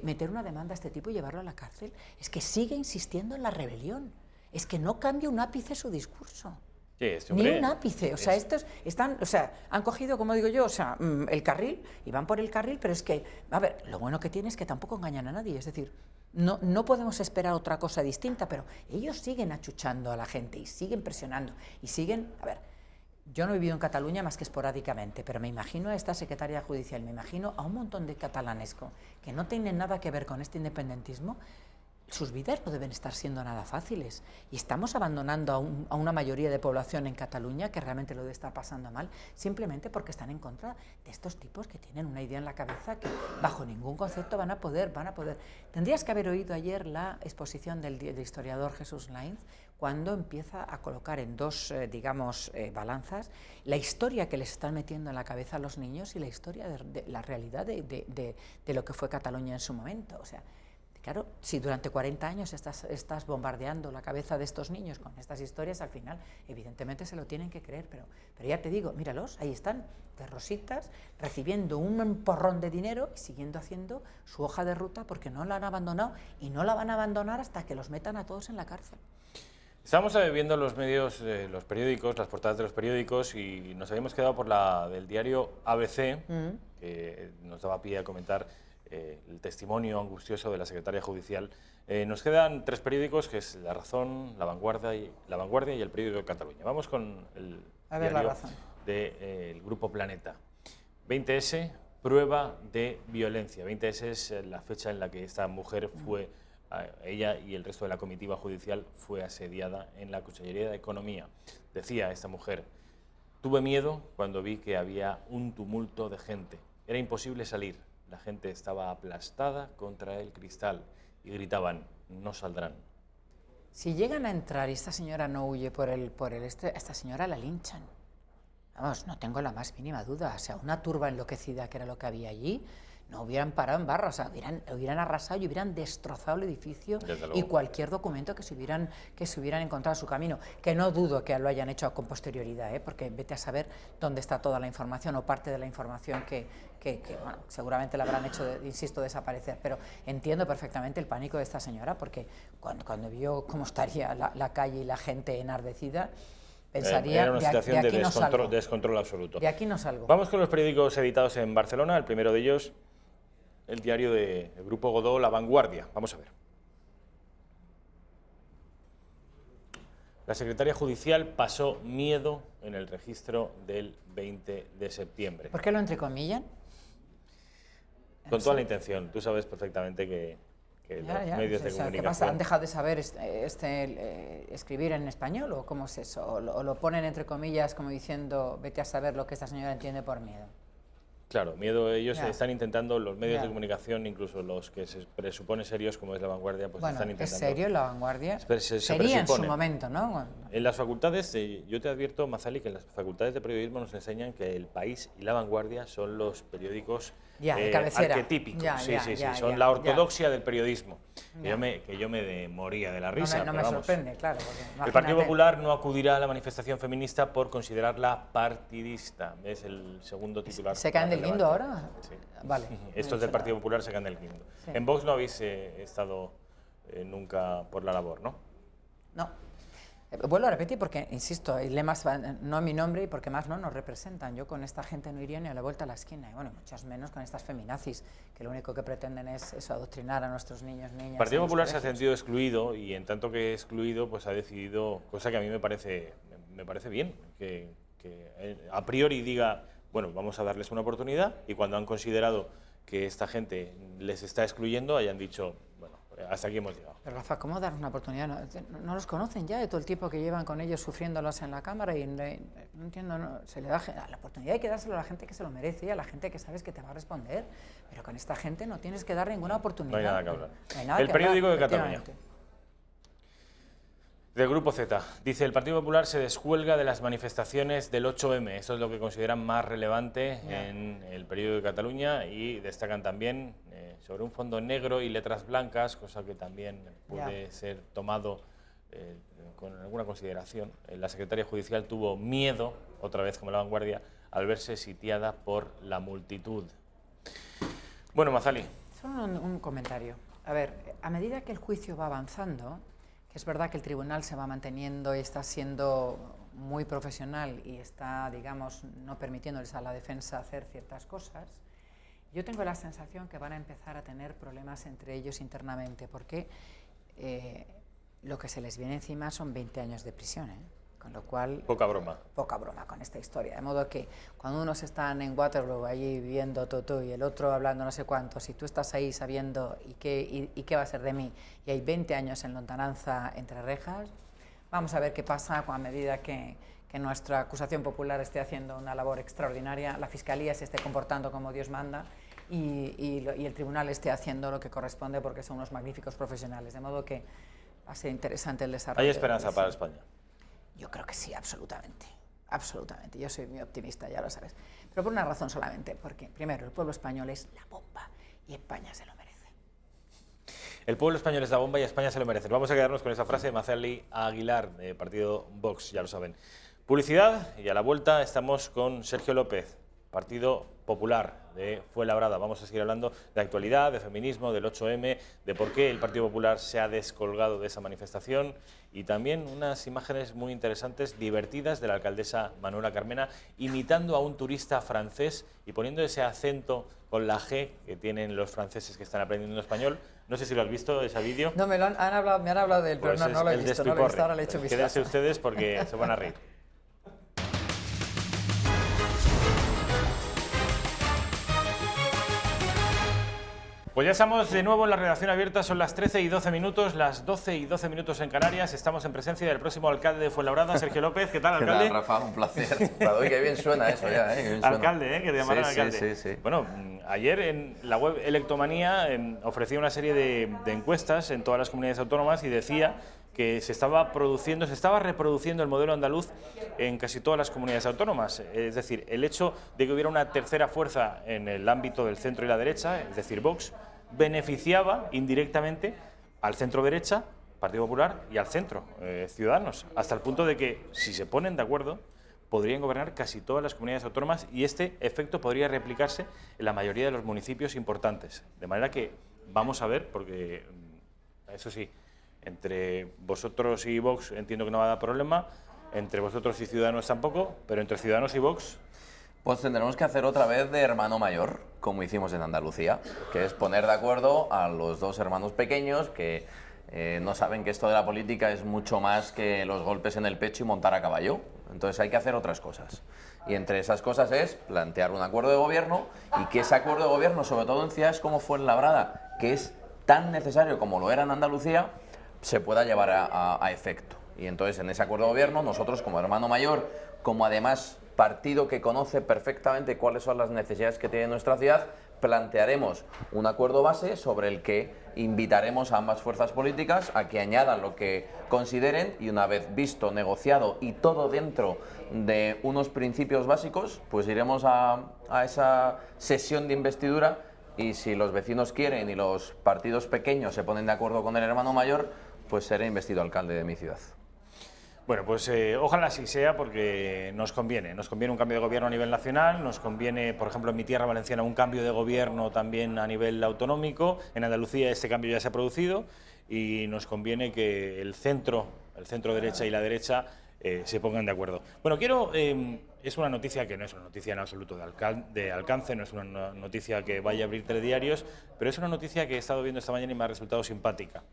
meter una demanda a este tipo y llevarlo a la cárcel, es que sigue insistiendo en la rebelión, es que no cambia un ápice su discurso. Sí, este hombre, ni un ápice, o sea, estos han cogido, como digo yo, o sea, el carril y van por el carril, pero es que, a ver, lo bueno que tiene es que tampoco engañan a nadie, es decir, no podemos esperar otra cosa distinta, pero ellos siguen achuchando a la gente y siguen presionando y siguen, a ver, yo no he vivido en Cataluña más que esporádicamente, pero me imagino a esta secretaria judicial, me imagino a un montón de catalanes que no tienen nada que ver con este independentismo. Sus vidas no deben estar siendo nada fáciles y estamos abandonando a una mayoría de población en Cataluña que realmente lo debe estar pasando mal simplemente porque están en contra de estos tipos que tienen una idea en la cabeza que bajo ningún concepto van a poder. Tendrías que haber oído ayer la exposición del historiador Jesús Lainz cuando empieza a colocar en dos, balanzas la historia que les están metiendo en la cabeza a los niños y la historia de la realidad de lo que fue Cataluña en su momento. O sea, claro, si durante 40 años estás bombardeando la cabeza de estos niños con estas historias, al final, evidentemente, se lo tienen que creer. Pero ya te digo, míralos, ahí están, de rositas, recibiendo un porrón de dinero y siguiendo haciendo su hoja de ruta porque no la han abandonado y no la van a abandonar hasta que los metan a todos en la cárcel. Estamos viendo los medios, los periódicos, las portadas de los periódicos y nos habíamos quedado por la del diario ABC, que nos daba pie a comentar el testimonio angustioso de la secretaria judicial. Nos quedan tres periódicos, que es La Razón, La Vanguardia y El Periódico de Cataluña. Vamos con el diario La Razón. del Grupo Planeta. 20S, prueba de violencia. 20S es la fecha en la que esta mujer fue, ella y el resto de la comitiva judicial, fue asediada en la Consellería de Economía. Decía esta mujer: tuve miedo cuando vi que había un tumulto de gente. Era imposible salir. La gente estaba aplastada contra el cristal y gritaban: no saldrán. Si llegan a entrar y esta señora no huye esta señora la linchan. Vamos, no tengo la más mínima duda. O sea, una turba enloquecida, que era lo que había allí, no hubieran parado en barra, o sea, hubieran arrasado y hubieran destrozado el edificio y cualquier documento que se hubieran encontrado en su camino. Que no dudo que lo hayan hecho con posterioridad, porque vete a saber dónde está toda la información o parte de la información que bueno, seguramente la habrán hecho, insisto, desaparecer. Pero entiendo perfectamente el pánico de esta señora, porque cuando vio cómo estaría la calle y la gente enardecida, pensaría, era una situación de descontrol, descontrol absoluto. De aquí no salgo. Vamos con los periódicos editados en Barcelona. El primero de ellos, el diario del Grupo Godó, La Vanguardia. Vamos a ver. La secretaria judicial pasó miedo en el registro del 20 de septiembre. ¿Por qué lo entrecomillan? Con toda la intención. Tú sabes perfectamente que los medios de comunicación... ¿Qué pasa? ¿Han dejado de saber escribir en español o cómo es eso? ¿O lo ponen entre comillas como diciendo vete a saber lo que esta señora entiende por miedo? Claro, miedo. Ellos están intentando, los medios de comunicación, incluso los que se presuponen serios, como es La Vanguardia, pues están intentando... ¿Es serio La Vanguardia? Sería en su momento, ¿no? En las facultades, yo te advierto, Mazali, que en las facultades de periodismo nos enseñan que El País y La Vanguardia son los periódicos de cabecera. arquetípicos. Son la ortodoxia del periodismo. Que yo me moría de la risa. No me sorprende, claro. El Partido Popular no acudirá a la manifestación feminista por considerarla partidista. Es el segundo titular. ¿Se caen del guindo ahora? Sí. Vale. Estos del Partido Popular se caen del guindo. Sí. En Vox no habéis estado nunca por la labor, ¿no? No. Vuelvo a repetir porque, insisto, el lema es no a mi nombre y porque más no nos representan. Yo con esta gente no iría ni a la vuelta a la esquina y bueno, muchos menos con estas feminazis que lo único que pretenden es eso, adoctrinar a nuestros niños, niñas. El Partido Popular se ha sentido excluido y en tanto que excluido pues ha decidido, cosa que a mí me parece bien, que a priori diga, bueno, vamos a darles una oportunidad y cuando han considerado que esta gente les está excluyendo hayan dicho, bueno, hasta aquí hemos llegado. Pero Rafa, ¿cómo dar una oportunidad? No los conocen ya de todo el tiempo que llevan con ellos sufriéndolos en la Cámara y no entiendo, se le da la oportunidad, hay que dárselo a la gente que se lo merece y a la gente que sabes que te va a responder, pero con esta gente no tienes que dar ninguna oportunidad. No hay nada que hablar. El periódico de Cataluña. Del Grupo Z. Dice, el Partido Popular se descuelga de las manifestaciones del 8M. Eso es lo que consideran más relevante en el periódico de Cataluña y destacan también sobre un fondo negro y letras blancas, cosa que también puede ser tomado con alguna consideración. La secretaria judicial tuvo miedo, otra vez como La Vanguardia, al verse sitiada por la multitud. Bueno, Mazali. Solo un comentario. A ver, a medida que el juicio va avanzando, que es verdad que el tribunal se va manteniendo y está siendo muy profesional y está, digamos, no permitiéndoles a la defensa hacer ciertas cosas, yo tengo la sensación que van a empezar a tener problemas entre ellos internamente, porque lo que se les viene encima son 20 años de prisión, con lo cual... Poca broma. Poca broma con esta historia, de modo que cuando unos están en Waterloo allí viendo todo y el otro hablando no sé cuánto, si tú estás ahí sabiendo y qué va a ser de mí y hay 20 años en lontananza entre rejas, vamos a ver qué pasa a medida que nuestra acusación popular esté haciendo una labor extraordinaria, la Fiscalía se esté comportando como Dios manda y el Tribunal esté haciendo lo que corresponde porque son unos magníficos profesionales, de modo que va a ser interesante el desarrollo. ¿Hay esperanza para España? Yo creo que sí, absolutamente, absolutamente. Yo soy muy optimista, ya lo sabes. Pero por una razón solamente, porque primero, el pueblo español es la bomba y España se lo merece. El pueblo español es la bomba y España se lo merece. Vamos a quedarnos con esa frase de Mazali Aguilar, de partido Vox, ya lo saben. Publicidad y a la vuelta estamos con Sergio López, Partido Popular de Fuenlabrada. Vamos a seguir hablando de actualidad, de feminismo, del 8M, de por qué el Partido Popular se ha descolgado de esa manifestación y también unas imágenes muy interesantes, divertidas, de la alcaldesa Manuela Carmena imitando a un turista francés y poniendo ese acento con la G que tienen los franceses que están aprendiendo español. No sé si lo has visto, ese vídeo. No, me han hablado de él, pero pues no lo he visto, ahora le he hecho vistazo. Quédense ustedes porque se van a reír. Pues ya estamos de nuevo en la redacción abierta, son las 13 y 12 minutos, las 12 y 12 minutos en Canarias. Estamos en presencia del próximo alcalde de Fuenlabrada, Sergio López. ¿Qué tal, alcalde? ¿Qué tal, Rafa? Un placer. Uy, qué bien suena eso ya, ¿eh? Qué bien suena. Alcalde, que te llamaron alcalde. Sí. Bueno, ayer en la web Electomanía ofrecía una serie de encuestas en todas las comunidades autónomas y decía que se estaba reproduciendo el modelo andaluz en casi todas las comunidades autónomas. Es decir, el hecho de que hubiera una tercera fuerza en el ámbito del centro y la derecha, es decir, Vox, beneficiaba indirectamente al centro derecha, Partido Popular, y al centro, Ciudadanos, hasta el punto de que, si se ponen de acuerdo, podrían gobernar casi todas las comunidades autónomas y este efecto podría replicarse en la mayoría de los municipios importantes. De manera que vamos a ver, porque eso sí, entre vosotros y Vox entiendo que no va a dar problema, entre vosotros y Ciudadanos tampoco, pero entre Ciudadanos y Vox... Pues tendremos que hacer otra vez de hermano mayor, como hicimos en Andalucía, que es poner de acuerdo a los dos hermanos pequeños que no saben que esto de la política es mucho más que los golpes en el pecho y montar a caballo. Entonces hay que hacer otras cosas. Y entre esas cosas es plantear un acuerdo de gobierno y que ese acuerdo de gobierno, sobre todo en ciudades como Fuenlabrada, que es tan necesario como lo era en Andalucía, se pueda llevar a efecto. Y entonces en ese acuerdo de gobierno nosotros como hermano mayor, como además partido que conoce perfectamente cuáles son las necesidades que tiene nuestra ciudad, plantearemos un acuerdo base sobre el que invitaremos a ambas fuerzas políticas a que añadan lo que consideren y una vez visto, negociado y todo dentro de unos principios básicos, pues iremos a esa sesión de investidura y si los vecinos quieren y los partidos pequeños se ponen de acuerdo con el hermano mayor, pues seré investido alcalde de mi ciudad. Bueno, pues ojalá así sea porque nos conviene un cambio de gobierno a nivel nacional, nos conviene, por ejemplo, en mi tierra valenciana, un cambio de gobierno también a nivel autonómico, en Andalucía este cambio ya se ha producido y nos conviene que el centro derecha y la derecha se pongan de acuerdo. Bueno, es una noticia que no es una noticia en absoluto de alcance, no es una noticia que vaya a abrir telediarios, pero es una noticia que he estado viendo esta mañana y me ha resultado simpática.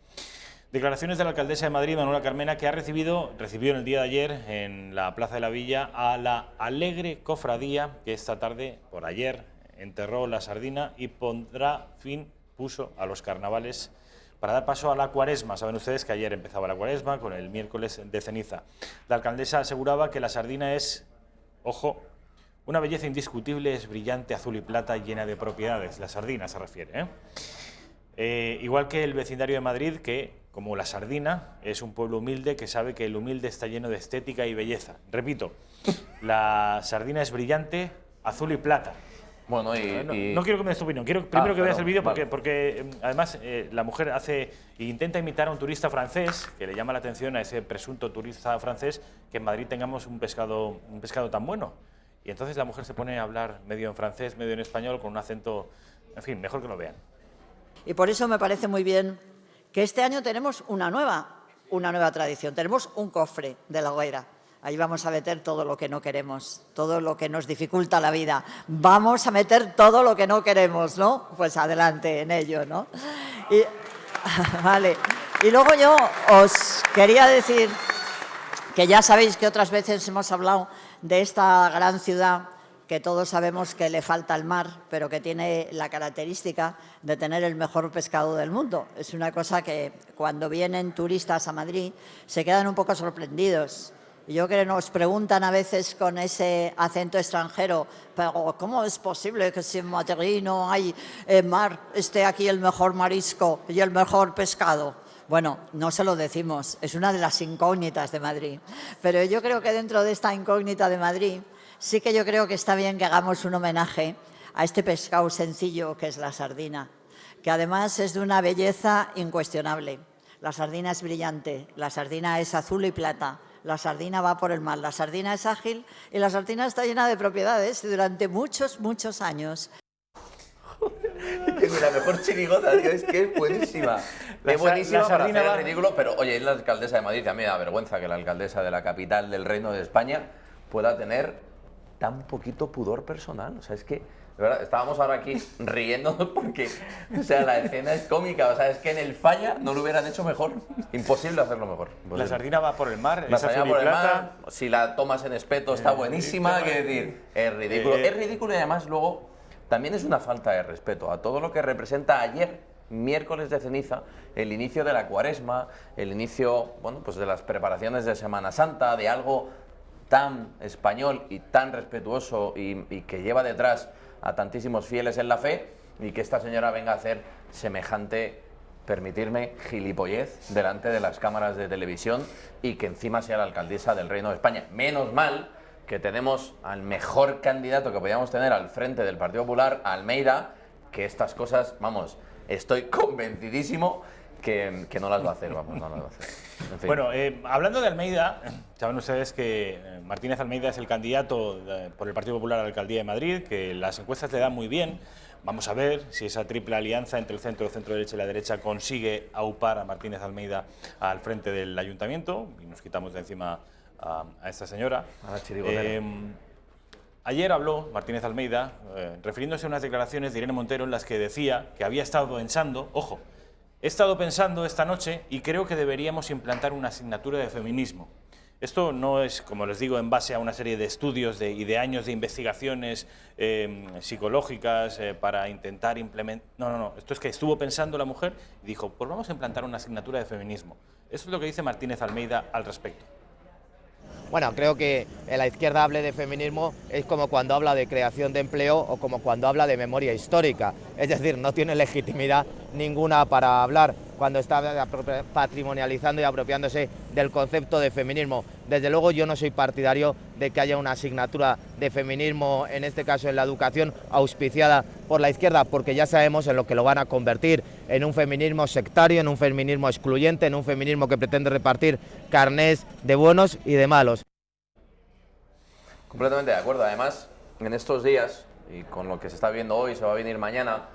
Declaraciones de la alcaldesa de Madrid, Manuela Carmena, que recibió en el día de ayer en la Plaza de la Villa a la alegre cofradía que esta tarde, por ayer, enterró la sardina y puso a los carnavales para dar paso a la Cuaresma. Saben ustedes que ayer empezaba la Cuaresma con el miércoles de ceniza. La alcaldesa aseguraba que la sardina es, ojo, una belleza indiscutible, es brillante, azul y plata, llena de propiedades. La sardina se refiere, igual que el vecindario de Madrid, que, como la sardina, es un pueblo humilde que sabe que el humilde está lleno de estética y belleza. Repito, la sardina es brillante, azul y plata. Bueno, no quiero que me des tu opinión, quiero primero que veas el vídeo porque además la mujer intenta imitar a un turista francés, que le llama la atención a ese presunto turista francés que en Madrid tengamos un pescado tan bueno. Y entonces la mujer se pone a hablar medio en francés, medio en español, con un acento, en fin, mejor que lo vean. Y por eso me parece muy bien que este año tenemos una nueva tradición. Tenemos un cofre de la hoguera. Ahí vamos a meter todo lo que no queremos, todo lo que nos dificulta la vida. Vamos a meter todo lo que no queremos, ¿no? Pues adelante en ello, ¿no? Vale. Y luego yo os quería decir que ya sabéis que otras veces hemos hablado de esta gran ciudad que todos sabemos que le falta el mar, pero que tiene la característica de tener el mejor pescado del mundo. Es una cosa que cuando vienen turistas a Madrid se quedan un poco sorprendidos. Y yo creo que nos preguntan a veces con ese acento extranjero, pero ¿cómo es posible que si en Madrid no hay mar, esté aquí el mejor marisco y el mejor pescado? Bueno, no se lo decimos, es una de las incógnitas de Madrid. Pero yo creo que dentro de esta incógnita de Madrid, sí que yo creo que está bien que hagamos un homenaje a este pescado sencillo que es la sardina, que además es de una belleza incuestionable. La sardina es brillante, la sardina es azul y plata, la sardina va por el mar, la sardina es ágil y la sardina está llena de propiedades durante muchos, muchos años. Tengo la mejor chirigota, tío, es que es buenísima. Es buenísima para hacer el ridículo, pero oye, es la alcaldesa de Madrid, a mí me da vergüenza que la alcaldesa de la capital del Reino de España pueda tener tan poquito pudor personal. O sea, es que, de verdad, estábamos ahora aquí riéndonos porque, o sea, la escena es cómica. O sea, es que en el Falla no lo hubieran hecho mejor. Imposible hacerlo mejor. Imposible. La sardina va por el mar, la sardina por el mar, si la tomas en espeto está buenísima, quiero decir, es ridículo. Es ridículo y además luego también es una falta de respeto a todo lo que representa ayer, miércoles de ceniza, el inicio de la Cuaresma, el inicio, bueno, pues de las preparaciones de Semana Santa, de algo tan español y tan respetuoso y que lleva detrás a tantísimos fieles en la fe, y que esta señora venga a hacer semejante, permitirme, gilipollez delante de las cámaras de televisión, y que encima sea la alcaldesa del Reino de España. Menos mal que tenemos al mejor candidato que podíamos tener al frente del Partido Popular, Almeida, que estas cosas, vamos, estoy convencidísimo que no las va a hacer, vamos, no las va a hacer. En fin. Bueno, hablando de Almeida, saben ustedes que Martínez Almeida es el candidato por el Partido Popular a la alcaldía de Madrid, que las encuestas le dan muy bien. Vamos a ver si esa triple alianza entre el centro-derecha y la derecha consigue aupar a Martínez Almeida al frente del ayuntamiento, y nos quitamos de encima a esta señora. Ayer habló Martínez Almeida, refiriéndose a unas declaraciones de Irene Montero en las que decía que había estado pensando, ojo, he estado pensando esta noche y creo que deberíamos implantar una asignatura de feminismo. Esto no es, como les digo, en base a una serie de estudios y de años de investigaciones psicológicas para intentar implementar... No, esto es que estuvo pensando la mujer y dijo, pues vamos a implantar una asignatura de feminismo. Eso es lo que dice Martínez Almeida al respecto. Bueno, creo que la izquierda hable de feminismo es como cuando habla de creación de empleo o como cuando habla de memoria histórica. Es decir, no tiene legitimidad ninguna para hablar cuando está patrimonializando y apropiándose del concepto de feminismo. Desde luego yo no soy partidario de que haya una asignatura de feminismo, en este caso en la educación, auspiciada por la izquierda, porque ya sabemos en lo que lo van a convertir, en un feminismo sectario, en un feminismo excluyente, en un feminismo que pretende repartir carnés de buenos y de malos. Completamente de acuerdo. Además, en estos días, y con lo que se está viendo hoy, se va a venir mañana,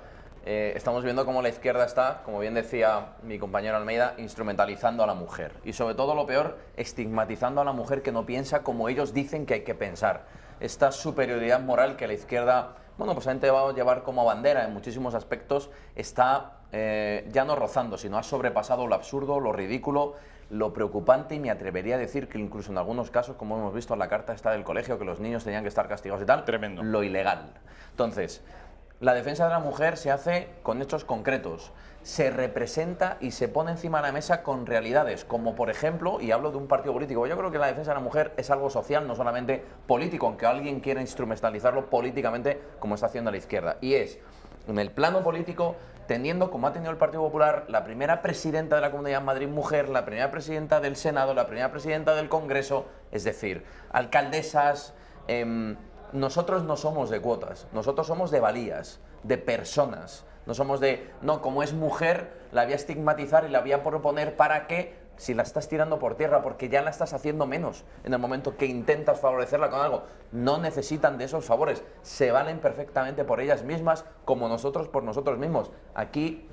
estamos viendo cómo la izquierda está, como bien decía mi compañero Almeida, instrumentalizando a la mujer. Y sobre todo, lo peor, estigmatizando a la mujer que no piensa como ellos dicen que hay que pensar. Esta superioridad moral que la izquierda, bueno, pues ha intentado llevar como bandera en muchísimos aspectos, está ya no rozando, sino ha sobrepasado lo absurdo, lo ridículo, lo preocupante, y me atrevería a decir que incluso en algunos casos, como hemos visto en la carta esta del colegio, que los niños tenían que estar castigados y tal, tremendo, lo ilegal. Entonces, la defensa de la mujer se hace con hechos concretos, se representa y se pone encima de la mesa con realidades, como por ejemplo, y hablo de un partido político, yo creo que la defensa de la mujer es algo social, no solamente político, aunque alguien quiera instrumentalizarlo políticamente como está haciendo la izquierda, y es, en el plano político, teniendo, como ha tenido el Partido Popular, la primera presidenta de la Comunidad de Madrid mujer, la primera presidenta del Senado, la primera presidenta del Congreso, es decir, alcaldesas. Nosotros no somos de cuotas, nosotros somos de valías, de personas. No somos de, no, como es mujer, la voy a estigmatizar y la voy a proponer para que, si la estás tirando por tierra, porque ya la estás haciendo menos en el momento que intentas favorecerla con algo. No necesitan de esos favores, se valen perfectamente por ellas mismas, como nosotros por nosotros mismos. Aquí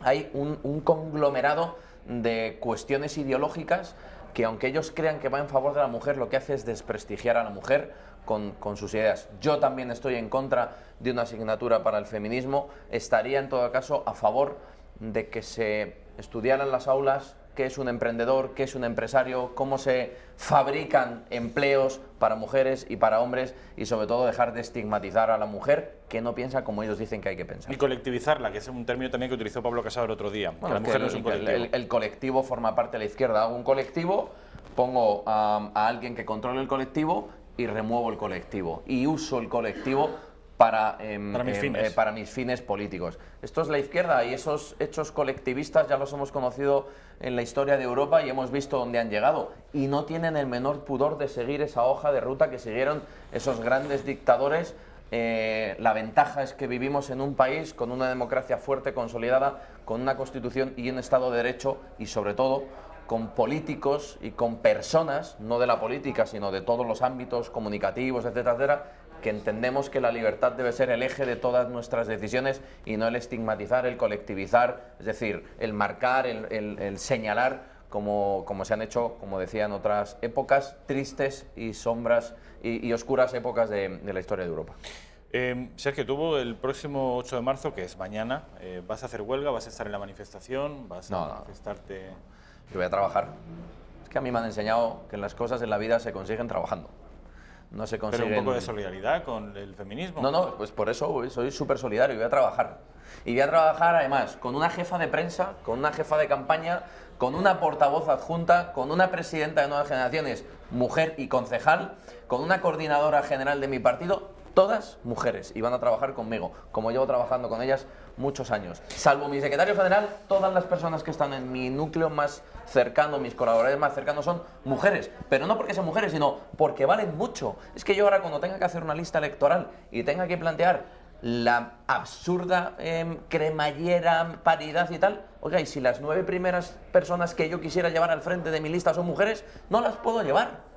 hay un conglomerado de cuestiones ideológicas que, aunque ellos crean que va en favor de la mujer, lo que hace es desprestigiar a la mujer con sus ideas. Yo también estoy en contra de una asignatura para el feminismo. Estaría en todo caso a favor de que se estudiara en las aulas qué es un emprendedor, qué es un empresario, cómo se fabrican empleos para mujeres y para hombres, y sobre todo dejar de estigmatizar a la mujer que no piensa como ellos dicen que hay que pensar. Y colectivizarla, que es un término también que utilizó Pablo Casado el otro día. Bueno, que la mujer no es un colectivo. El colectivo forma parte de la izquierda. Hago un colectivo, pongo a alguien que controle el colectivo y remuevo el colectivo. Y uso el colectivo para mis fines políticos. Esto es la izquierda, y esos hechos colectivistas ya los hemos conocido en la historia de Europa y hemos visto dónde han llegado. Y no tienen el menor pudor de seguir esa hoja de ruta que siguieron esos grandes dictadores. La ventaja es que vivimos en un país con una democracia fuerte, consolidada, con una constitución y un Estado de Derecho, y sobre todo con políticos y con personas, no de la política, sino de todos los ámbitos comunicativos, etcétera, etcétera, que entendemos que la libertad debe ser el eje de todas nuestras decisiones y no el estigmatizar, el colectivizar, es decir, el marcar, el señalar, como se han hecho, como decía, en otras épocas tristes y sombras y oscuras épocas de la historia de Europa. Sergio, tú el próximo 8 de marzo, que es mañana, ¿vas a hacer huelga? ¿Vas a estar en la manifestación? ¿Vas a manifestarte? Yo voy a trabajar. Es que a mí me han enseñado que las cosas en la vida se consiguen trabajando. no se consiguen... Pero un poco de solidaridad con el feminismo. No, pues por eso soy súper solidario y voy a trabajar. Y voy a trabajar además con una jefa de prensa, con una jefa de campaña, con una portavoz adjunta, con una presidenta de Nuevas Generaciones, mujer y concejal, con una coordinadora general de mi partido, todas mujeres, y van a trabajar conmigo, como llevo trabajando con ellas muchos años. Salvo mi secretario general, todas las personas que están en mi núcleo más cercano, mis colaboradores más cercanos son mujeres, pero no porque sean mujeres, sino porque valen mucho. Es que yo ahora cuando tenga que hacer una lista electoral y tenga que plantear la absurda cremallera paridad y tal, oiga, y si las 9 primeras personas que yo quisiera llevar al frente de mi lista son mujeres, no las puedo llevar.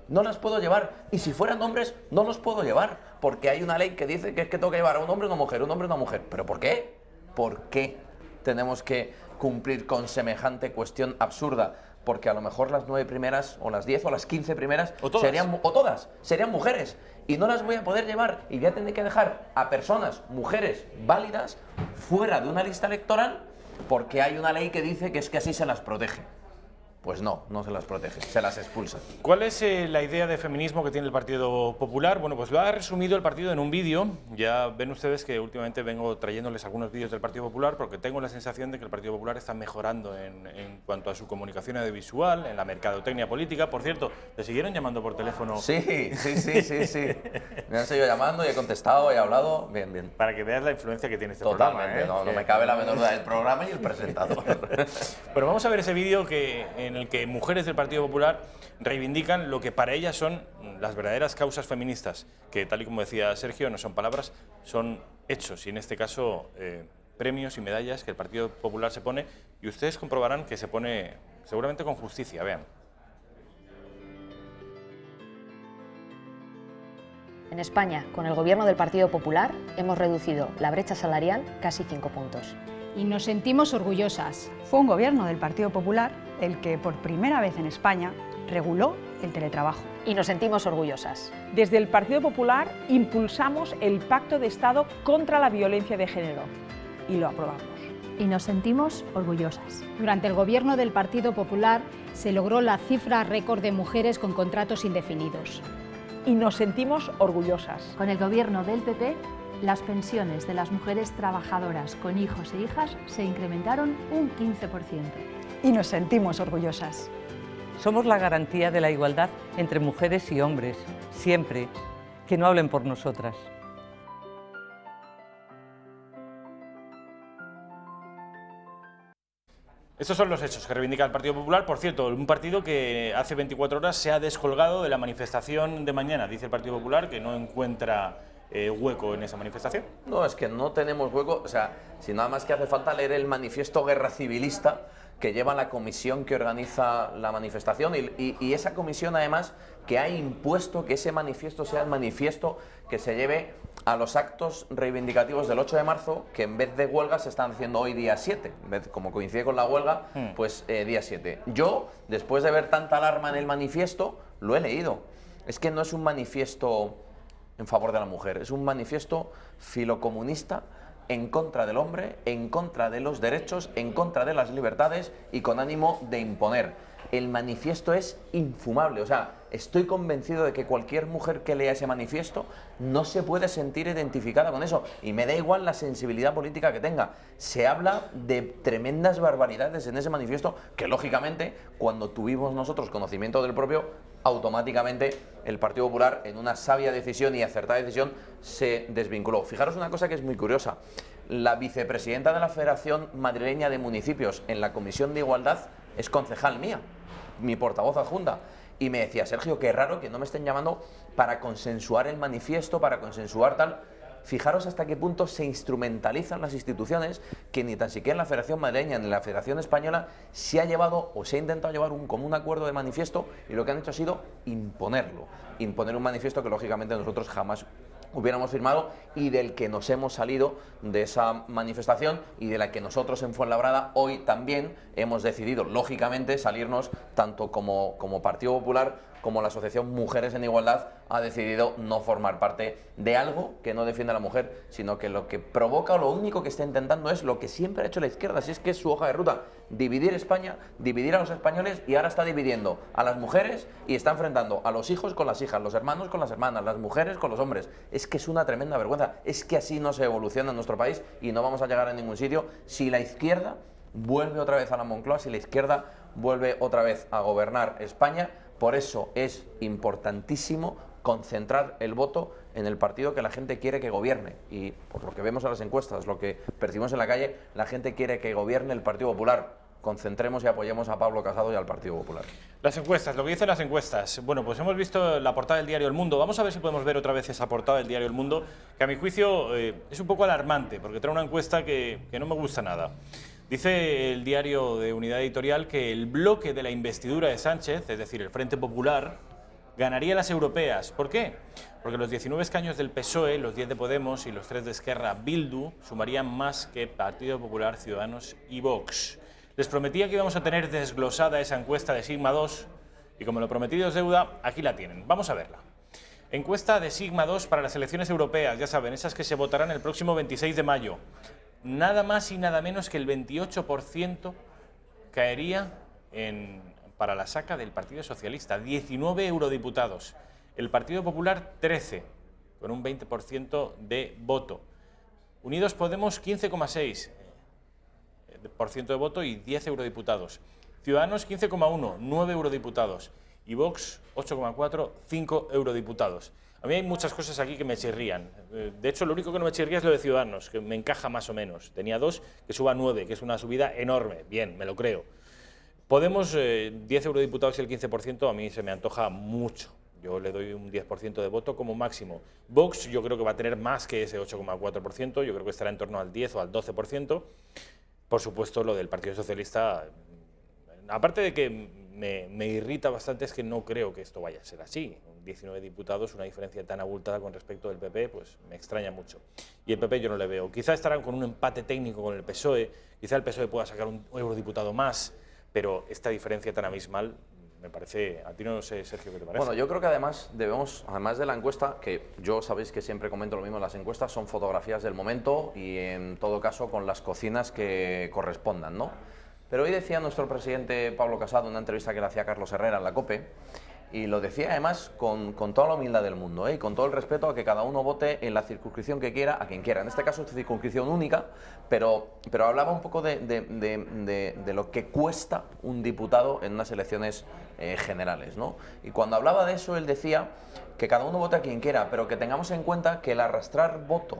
No las puedo llevar. Y si fueran hombres, no los puedo llevar. Porque hay una ley que dice que es que tengo que llevar a un hombre y una mujer, un hombre y una mujer. ¿Pero por qué? ¿Por qué tenemos que cumplir con semejante cuestión absurda? Porque a lo mejor las 9 primeras, o las 10 o las 15 primeras, serían mujeres. Y no las voy a poder llevar. Y voy a tener que dejar a personas, mujeres válidas, fuera de una lista electoral, porque hay una ley que dice que es que así se las protege. Pues no se las protege, se las expulsa. ¿Cuál es la idea de feminismo que tiene el Partido Popular? Bueno, pues lo ha resumido el partido en un vídeo. Ya ven ustedes que últimamente vengo trayéndoles algunos vídeos del Partido Popular porque tengo la sensación de que el Partido Popular está mejorando en cuanto a su comunicación audiovisual, en la mercadotecnia política. Por cierto, ¿le siguieron llamando por teléfono? Sí. Me han seguido llamando y he contestado, he hablado, bien. Para que veas la influencia que tiene este programa. Totalmente, no me cabe la menor duda del programa y el presentador. Pero vamos a ver ese vídeo en el que mujeres del Partido Popular reivindican lo que para ellas son las verdaderas causas feministas, que tal y como decía Sergio, no son palabras, son hechos, y en este caso premios y medallas que el Partido Popular se pone, y ustedes comprobarán que se pone seguramente con justicia. Vean. En España, con el gobierno del Partido Popular, hemos reducido la brecha salarial casi 5 puntos. Y nos sentimos orgullosas. Fue un gobierno del Partido Popular el que por primera vez en España reguló el teletrabajo. Y nos sentimos orgullosas. Desde el Partido Popular impulsamos el Pacto de Estado contra la violencia de género y lo aprobamos. Y nos sentimos orgullosas. Durante el gobierno del Partido Popular se logró la cifra récord de mujeres con contratos indefinidos. Y nos sentimos orgullosas. Con el gobierno del PP, las pensiones de las mujeres trabajadoras con hijos e hijas se incrementaron un 15%. Y nos sentimos orgullosas. Somos la garantía de la igualdad entre mujeres y hombres, siempre. Que no hablen por nosotras. Estos son los hechos que reivindica el Partido Popular. Por cierto, un partido que hace 24 horas se ha descolgado de la manifestación de mañana. Dice el Partido Popular que no encuentra hueco en esa manifestación. No, es que no tenemos hueco, o sea, si nada más que hace falta leer el manifiesto guerra civilista que lleva la comisión que organiza la manifestación y esa comisión además que ha impuesto que ese manifiesto sea el manifiesto que se lleve a los actos reivindicativos del 8 de marzo, que en vez de huelga se están haciendo hoy día 7, como coincide con la huelga, pues día 7. Yo, después de ver tanta alarma en el manifiesto, lo he leído. Es que no es un manifiesto en favor de la mujer, es un manifiesto filocomunista en contra del hombre, en contra de los derechos, en contra de las libertades y con ánimo de imponer. El manifiesto es infumable, o sea, estoy convencido de que cualquier mujer que lea ese manifiesto no se puede sentir identificada con eso, y me da igual la sensibilidad política que tenga. Se habla de tremendas barbaridades en ese manifiesto que, lógicamente, cuando tuvimos nosotros conocimiento del propio, automáticamente el Partido Popular, en una sabia decisión y acertada decisión, se desvinculó. Fijaros una cosa que es muy curiosa. La vicepresidenta de la Federación Madrileña de Municipios en la Comisión de Igualdad es concejal mía, mi portavoz adjunta, y me decía: Sergio, qué raro que no me estén llamando para consensuar el manifiesto, para consensuar tal. Fijaros hasta qué punto se instrumentalizan las instituciones, que ni tan siquiera en la Federación Madrileña ni en la Federación Española se ha llevado o se ha intentado llevar un común acuerdo de manifiesto, y lo que han hecho ha sido imponerlo. Imponer un manifiesto que lógicamente nosotros jamás hubiéramos firmado y del que nos hemos salido de esa manifestación y de la que nosotros en Fuenlabrada hoy también hemos decidido, lógicamente, salirnos tanto como Partido Popular como la asociación Mujeres en Igualdad ha decidido no formar parte de algo que no defiende a la mujer, sino que lo que provoca o lo único que está intentando es lo que siempre ha hecho la izquierda, si es que es su hoja de ruta, dividir España, dividir a los españoles, y ahora está dividiendo a las mujeres y está enfrentando a los hijos con las hijas, los hermanos con las hermanas, las mujeres con los hombres. Es que es una tremenda vergüenza, es que así no se evoluciona en nuestro país y no vamos a llegar a ningún sitio si la izquierda vuelve otra vez a la Moncloa, si la izquierda vuelve otra vez a gobernar España. Por eso es importantísimo concentrar el voto en el partido que la gente quiere que gobierne. Y por lo que vemos en las encuestas, lo que percibimos en la calle, la gente quiere que gobierne el Partido Popular. Concentremos y apoyemos a Pablo Casado y al Partido Popular. Las encuestas, lo que dicen las encuestas. Bueno, pues hemos visto la portada del diario El Mundo. Vamos a ver si podemos ver otra vez esa portada del diario El Mundo, que a mi juicio es un poco alarmante, porque trae una encuesta que no me gusta nada. Dice el diario de Unidad Editorial que el bloque de la investidura de Sánchez, es decir, el Frente Popular, ganaría las europeas. ¿Por qué? Porque los 19 escaños del PSOE, los 10 de Podemos y los 3 de Esquerra Bildu sumarían más que Partido Popular, Ciudadanos y Vox. Les prometía que íbamos a tener desglosada esa encuesta de Sigma 2 y como lo prometido es deuda, aquí la tienen. Vamos a verla. Encuesta de Sigma 2 para las elecciones europeas, ya saben, esas que se votarán el próximo 26 de mayo. Nada más y nada menos que el 28% caería para la saca del Partido Socialista, 19 eurodiputados. El Partido Popular, 13, con un 20% de voto. Unidos Podemos, 15,6% de voto y 10 eurodiputados. Ciudadanos, 15,1%, 9 eurodiputados. Y Vox, 8,4%, 5 eurodiputados. A mí hay muchas cosas aquí que me chirrían. De hecho, lo único que no me chirría es lo de Ciudadanos, que me encaja más o menos. Tenía 2, que suba a 9, que es una subida enorme. Bien, me lo creo. Podemos, 10 eurodiputados y el 15%, a mí se me antoja mucho. Yo le doy un 10% de voto como máximo. Vox yo creo que va a tener más que ese 8,4%, yo creo que estará en torno al 10 o al 12%. Por supuesto, lo del Partido Socialista, aparte de que me irrita bastante, es que no creo que esto vaya a ser así. 19 diputados, una diferencia tan abultada con respecto del PP, pues me extraña mucho. Y el PP yo no le veo. Quizá estarán con un empate técnico con el PSOE, quizá el PSOE pueda sacar un eurodiputado más, pero esta diferencia tan abismal me parece... A ti no sé, Sergio, ¿qué te parece? Bueno, yo creo que además debemos, además de la encuesta, que yo sabéis que siempre comento lo mismo, las encuestas son fotografías del momento y en todo caso con las cocinas que correspondan, ¿no? Pero hoy decía nuestro presidente Pablo Casado en una entrevista que le hacía a Carlos Herrera en la COPE, y lo decía además con toda la humildad del mundo, y con todo el respeto a que cada uno vote en la circunscripción que quiera, a quien quiera. En este caso es circunscripción única, pero hablaba un poco de lo que cuesta un diputado en unas elecciones generales, ¿no? Y cuando hablaba de eso, él decía que cada uno vote a quien quiera, pero que tengamos en cuenta que el arrastrar voto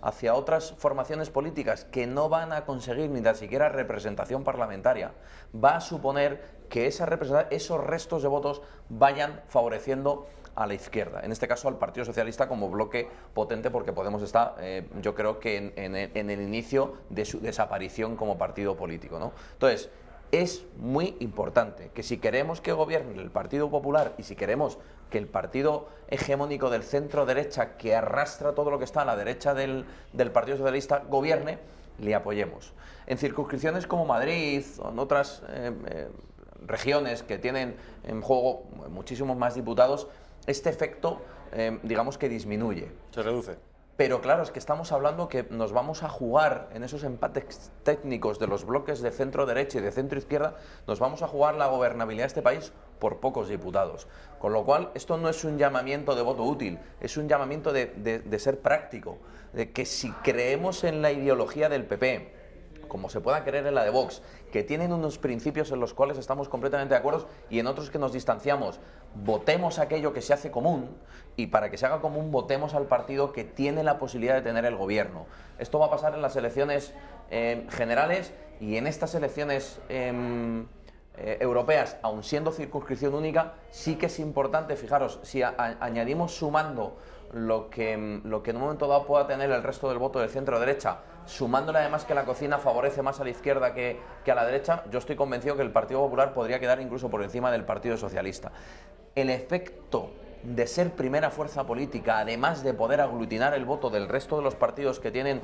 hacia otras formaciones políticas que no van a conseguir ni tan siquiera representación parlamentaria, va a suponer que esos restos de votos vayan favoreciendo a la izquierda, en este caso al Partido Socialista como bloque potente, porque Podemos está, yo creo que en el inicio de su desaparición como partido político, ¿no? Entonces, es muy importante que si queremos que gobierne el Partido Popular y si queremos que el partido hegemónico del centro derecha que arrastra todo lo que está a la derecha del Partido Socialista gobierne, le apoyemos. En circunscripciones como Madrid o en otras regiones que tienen en juego muchísimos más diputados, este efecto digamos que disminuye. Se reduce. Pero claro, es que estamos hablando que nos vamos a jugar en esos empates técnicos de los bloques de centro-derecha y de centro-izquierda, nos vamos a jugar la gobernabilidad de este país por pocos diputados. Con lo cual, esto no es un llamamiento de voto útil, es un llamamiento de ser práctico, de que si creemos en la ideología del PP, como se pueda creer en la de Vox, que tienen unos principios en los cuales estamos completamente de acuerdo y en otros que nos distanciamos, votemos aquello que se hace común y para que se haga común votemos al partido que tiene la posibilidad de tener el gobierno. Esto va a pasar en las elecciones generales y en estas elecciones europeas, aun siendo circunscripción única, sí que es importante, fijaros, si añadimos sumando lo que en un momento dado pueda tener el resto del voto del centro-derecha, sumándole además que la cocina favorece más a la izquierda que a la derecha, yo estoy convencido que el Partido Popular podría quedar incluso por encima del Partido Socialista. El efecto de ser primera fuerza política, además de poder aglutinar el voto del resto de los partidos que tienen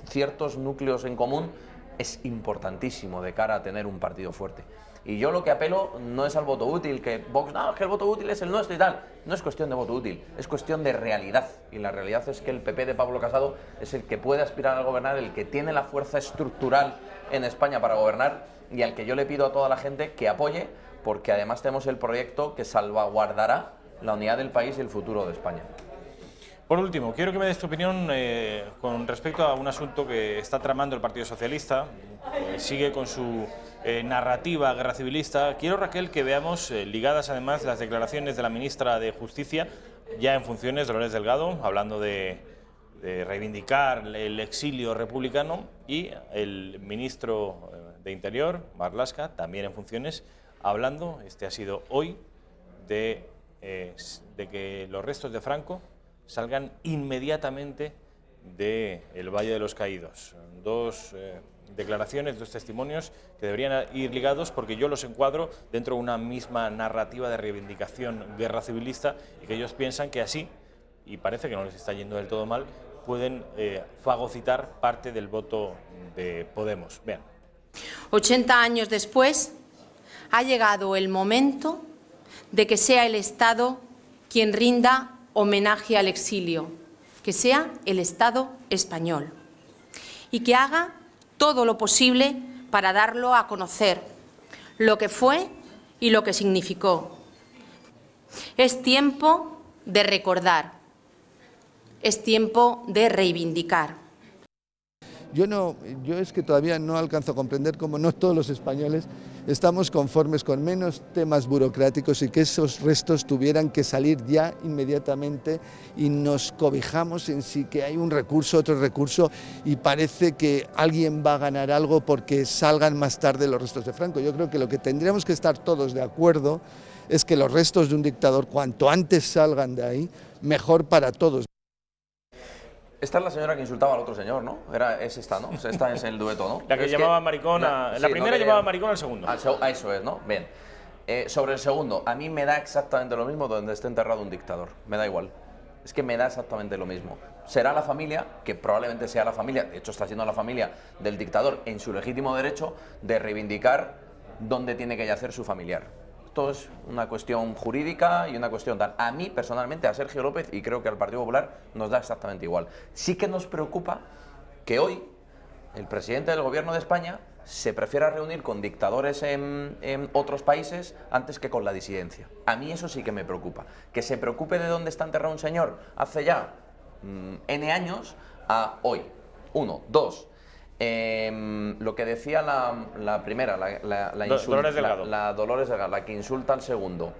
ciertos núcleos en común, es importantísimo de cara a tener un partido fuerte. Y yo lo que apelo no es al voto útil, que Vox, no, que el voto útil es el nuestro y tal. No es cuestión de voto útil, es cuestión de realidad. Y la realidad es que el PP de Pablo Casado es el que puede aspirar a gobernar, el que tiene la fuerza estructural en España para gobernar y al que yo le pido a toda la gente que apoye, porque además tenemos el proyecto que salvaguardará la unidad del país y el futuro de España. Por último, quiero que me des tu opinión con respecto a un asunto que está tramando el Partido Socialista, sigue con su narrativa guerra civilista. Quiero, Raquel, que veamos ligadas además las declaraciones de la ministra de Justicia, ya en funciones, Dolores Delgado, hablando de reivindicar el exilio republicano, y el ministro de Interior, Marlaska, también en funciones, hablando, este ha sido hoy, de que los restos de Franco salgan inmediatamente del Valle de los Caídos. Dos declaraciones, dos testimonios que deberían ir ligados, porque yo los encuadro dentro de una misma narrativa de reivindicación guerra civilista, y que ellos piensan que así, y parece que no les está yendo del todo mal, pueden fagocitar parte del voto de Podemos. Vean. 80 años después, ha llegado el momento de que sea el Estado quien rinda homenaje al exilio, que sea el Estado español, y que haga todo lo posible para darlo a conocer, lo que fue y lo que significó. Es tiempo de recordar, es tiempo de reivindicar. Yo es que todavía no alcanzo a comprender cómo no todos los españoles estamos conformes con menos temas burocráticos y que esos restos tuvieran que salir ya inmediatamente, y nos cobijamos en sí que hay un recurso, otro recurso, y parece que alguien va a ganar algo porque salgan más tarde los restos de Franco. Yo creo que lo que tendríamos que estar todos de acuerdo es que los restos de un dictador, cuanto antes salgan de ahí, mejor para todos. Esta es la señora que insultaba al otro señor, ¿no? Es esta, ¿no? Esta es el dueto, ¿no? La que llamaba maricón, la primera llamaba maricón al segundo. A eso es, ¿no? Bien. Sobre el segundo, a mí me da exactamente lo mismo donde esté enterrado un dictador. Me da igual. Es que me da exactamente lo mismo. Será la familia, que probablemente sea la familia, de hecho está siendo la familia del dictador en su legítimo derecho de reivindicar dónde tiene que yacer su familiar. Esto es una cuestión jurídica y una cuestión tal. A mí, personalmente, a Sergio López, y creo que al Partido Popular, nos da exactamente igual. Sí que nos preocupa que hoy el presidente del Gobierno de España se prefiera reunir con dictadores en otros países antes que con la disidencia. A mí eso sí que me preocupa. Que se preocupe de dónde está enterrado un señor hace ya N años a hoy. 1, 2... lo que decía la primera, Dolores Delgado. La Dolores Delgado, la que insulta al segundo.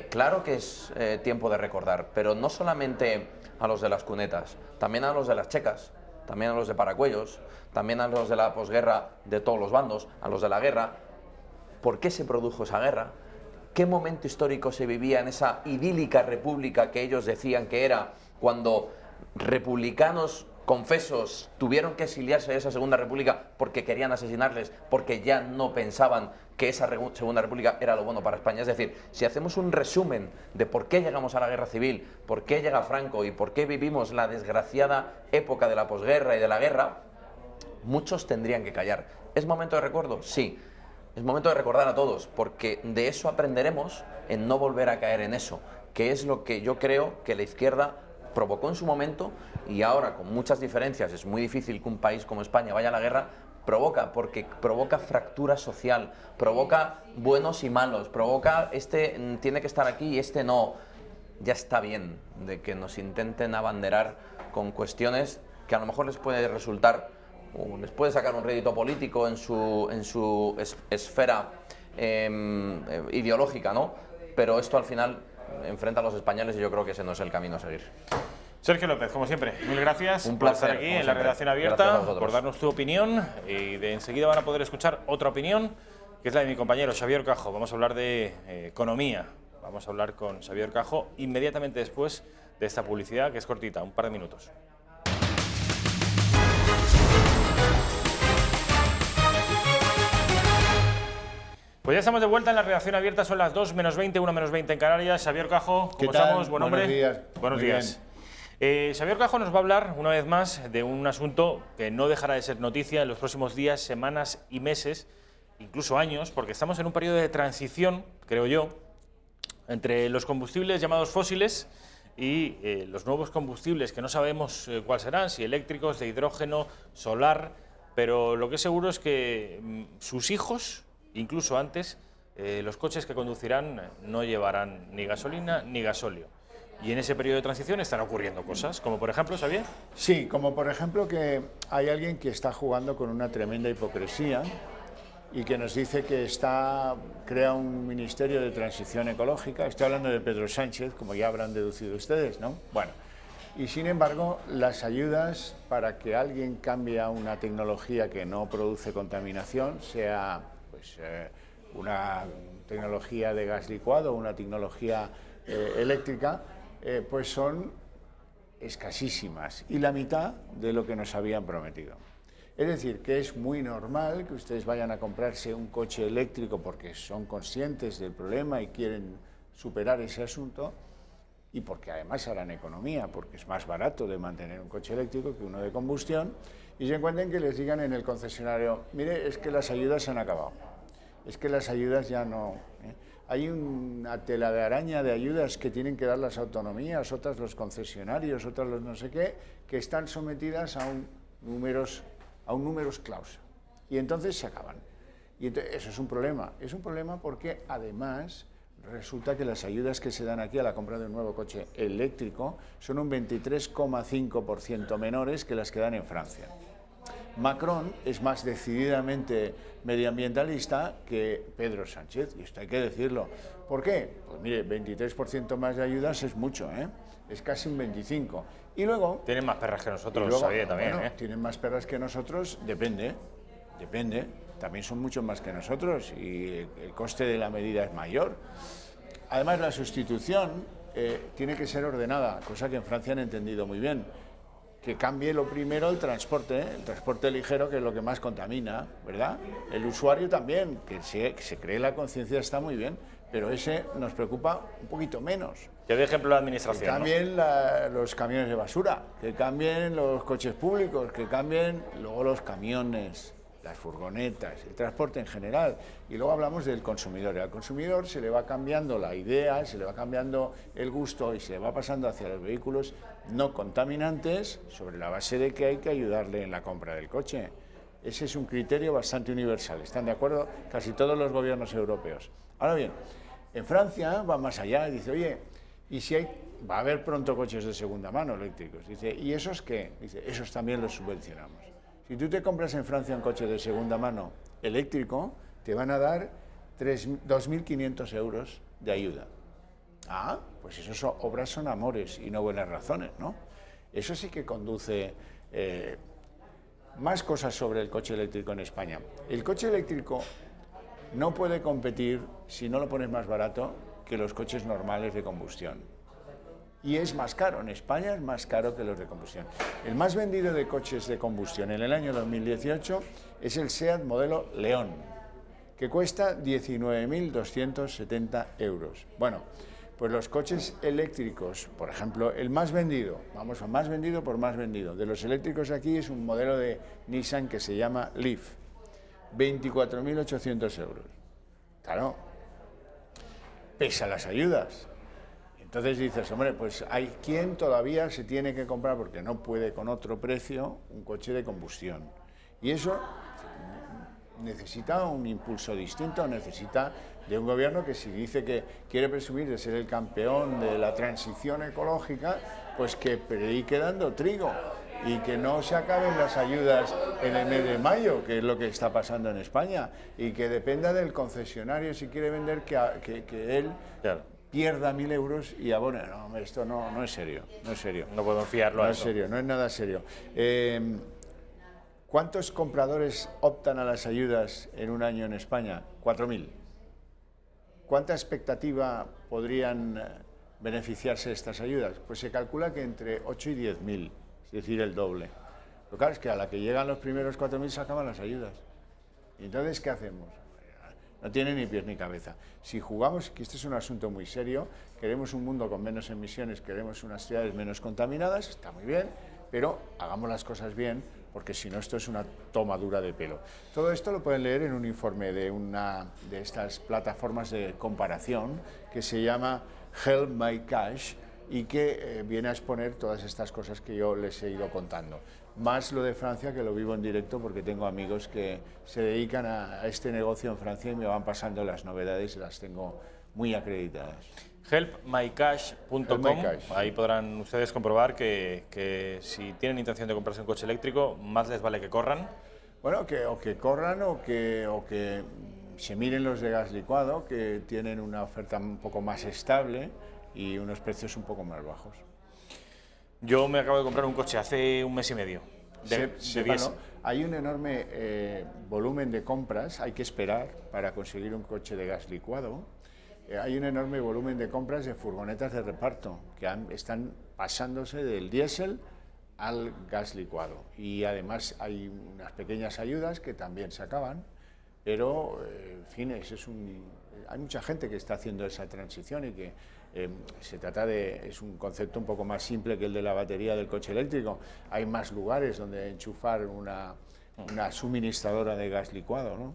Claro que es tiempo de recordar, pero no solamente a los de las cunetas, también a los de las checas, también a los de Paracuellos, también a los de la posguerra de todos los bandos, a los de la guerra. ¿Por qué se produjo esa guerra? ¿Qué momento histórico se vivía en esa idílica república que ellos decían que era, cuando republicanos confesos tuvieron que exiliarse de esa Segunda República porque querían asesinarles, porque ya no pensaban que esa Segunda República era lo bueno para España? Es decir, si hacemos un resumen de por qué llegamos a la guerra civil, por qué llega Franco y por qué vivimos la desgraciada época de la posguerra y de la guerra, muchos tendrían que callar. ¿Es momento de recuerdo? Sí. Es momento de recordar a todos, porque de eso aprenderemos en no volver a caer en eso, que es lo que yo creo que la izquierda provocó en su momento, y ahora con muchas diferencias es muy difícil que un país como España vaya a la guerra. Porque provoca fractura social, provoca buenos y malos, provoca este tiene que estar aquí y este no. Ya está bien de que nos intenten abanderar con cuestiones que a lo mejor les puede resultar, o les puede sacar un rédito político en su esfera ideológica, ¿no? Pero esto al final enfrenta a los españoles y yo creo que ese no es el camino a seguir. Sergio López, como siempre, mil gracias. Un placer, por estar aquí en la redacción abierta, por darnos tu opinión, y enseguida van a poder escuchar otra opinión, que es la de mi compañero Xavier Cajo. Vamos a hablar de economía, vamos a hablar con Xavier Cajo inmediatamente después de esta publicidad, que es cortita, un par de minutos. Pues ya estamos de vuelta en la redacción abierta, son las 2 menos 20, 1 menos 20 en Canarias. Xavier Cajo, ¿cómo estamos? Buen hombre. Buenos días. Buenos días. Xavier Cajo nos va a hablar una vez más de un asunto que no dejará de ser noticia en los próximos días, semanas y meses, incluso años, porque estamos en un periodo de transición, creo yo, entre los combustibles llamados fósiles y los nuevos combustibles que no sabemos cuáles serán, si eléctricos, de hidrógeno, solar, pero lo que es seguro es que sus hijos, incluso antes, los coches que conducirán no llevarán ni gasolina ni gasóleo. Y en ese periodo de transición están ocurriendo cosas, como por ejemplo, ¿Xavier? Sí, como por ejemplo que hay alguien que está jugando con una tremenda hipocresía y que nos dice que crea un ministerio de transición ecológica. Estoy hablando de Pedro Sánchez, como ya habrán deducido ustedes, ¿no? Bueno, y sin embargo, las ayudas para que alguien cambie a una tecnología que no produce contaminación, sea pues, una tecnología de gas licuado o una tecnología eléctrica, pues son escasísimas y la mitad de lo que nos habían prometido. Es decir, que es muy normal que ustedes vayan a comprarse un coche eléctrico porque son conscientes del problema y quieren superar ese asunto, y porque además harán economía, porque es más barato de mantener un coche eléctrico que uno de combustión, y se encuentren que les digan en el concesionario, mire, es que las ayudas se han acabado, es que las ayudas ya no... Hay una tela de araña de ayudas que tienen que dar las autonomías, otras los concesionarios, otras los no sé qué, que están sometidas a un números clausa. Y entonces se acaban. Y entonces, eso es un problema porque además resulta que las ayudas que se dan aquí a la compra de un nuevo coche eléctrico son un 23,5% menores que las que dan en Francia. Macron es más decididamente medioambientalista que Pedro Sánchez, y esto hay que decirlo. ¿Por qué? Pues mire, 23% más de ayudas es mucho, ¿eh? Es casi un 25%. Y luego... Tienen más perras que nosotros, Xavier, también, bueno, tienen más perras que nosotros, depende. También son mucho más que nosotros y el coste de la medida es mayor. Además, la sustitución tiene que ser ordenada, cosa que en Francia han entendido muy bien. Que cambie lo primero el transporte ligero, que es lo que más contamina, ¿verdad? El usuario también, que se cree la conciencia está muy bien, pero ese nos preocupa un poquito menos. Que dé ejemplo la administración. Que cambien los camiones de basura, que cambien los coches públicos, que cambien luego los camiones, las furgonetas, el transporte en general. Y luego hablamos del consumidor. Y al consumidor se le va cambiando la idea, se le va cambiando el gusto y se le va pasando hacia los vehículos no contaminantes sobre la base de que hay que ayudarle en la compra del coche. Ese es un criterio bastante universal. ¿Están de acuerdo casi todos los gobiernos europeos? Ahora bien, en Francia va más allá y dice, oye, ¿y si va a haber pronto coches de segunda mano eléctricos? Dice, ¿y esos qué? Dice, esos también los subvencionamos. Si tú te compras en Francia un coche de segunda mano eléctrico, te van a dar 2.500 euros de ayuda. Ah, pues esas obras son amores y no buenas razones, ¿no? Eso sí que conduce más cosas sobre el coche eléctrico en España. El coche eléctrico no puede competir, si no lo pones más barato, que los coches normales de combustión. Y es más caro, en España es más caro que los de combustión. El más vendido de coches de combustión en el año 2018 es el SEAT modelo León, que cuesta 19.270 euros. Bueno, pues los coches eléctricos, por ejemplo, el más vendido, vamos a más vendido por más vendido, de los eléctricos aquí es un modelo de Nissan que se llama Leaf, 24.800 euros. Claro, pese a las ayudas. Entonces dices, hombre, pues hay quien todavía se tiene que comprar porque no puede con otro precio un coche de combustión. Y eso necesita un impulso distinto, necesita de un gobierno que si dice que quiere presumir de ser el campeón de la transición ecológica, pues que predique dando trigo y que no se acaben las ayudas en el mes de mayo, que es lo que está pasando en España, y que dependa del concesionario si quiere vender que él... Claro, pierda 1.000 euros y abone. No, esto no es serio, no es serio. No podemos fiarlo a eso. No es serio, no es nada serio. ¿Cuántos compradores optan a las ayudas en un año en España? 4.000. ¿Cuánta expectativa podrían beneficiarse de estas ayudas? Pues se calcula que entre 8 y 10.000, es decir, el doble. Lo claro es que a la que llegan los primeros 4.000 se acaban las ayudas. ¿Y entonces qué hacemos? No tiene ni pies ni cabeza. Si jugamos, que este es un asunto muy serio, queremos un mundo con menos emisiones, queremos unas ciudades menos contaminadas, está muy bien, pero hagamos las cosas bien, porque si no esto es una tomadura de pelo. Todo esto lo pueden leer en un informe de una de estas plataformas de comparación que se llama Help My Cash y que viene a exponer todas estas cosas que yo les he ido contando. Más lo de Francia, que lo vivo en directo porque tengo amigos que se dedican a este negocio en Francia y me van pasando las novedades y las tengo muy acreditadas. Helpmycash.com, ahí podrán ustedes comprobar que si tienen intención de comprarse un coche eléctrico, más les vale que corran. Bueno, o que corran o que se miren los de gas licuado, que tienen una oferta un poco más estable y unos precios un poco más bajos. Yo me acabo de comprar un coche hace un mes y medio. Hay un enorme volumen de compras, hay que esperar para conseguir un coche de gas licuado. Hay un enorme volumen de compras de furgonetas de reparto que están pasándose del diésel al gas licuado. Y además hay unas pequeñas ayudas que también se acaban, pero en fin, hay mucha gente que está haciendo esa transición y que se trata es un concepto un poco más simple que el de la batería del coche eléctrico. Hay más lugares donde enchufar una suministradora de gas licuado, ¿no?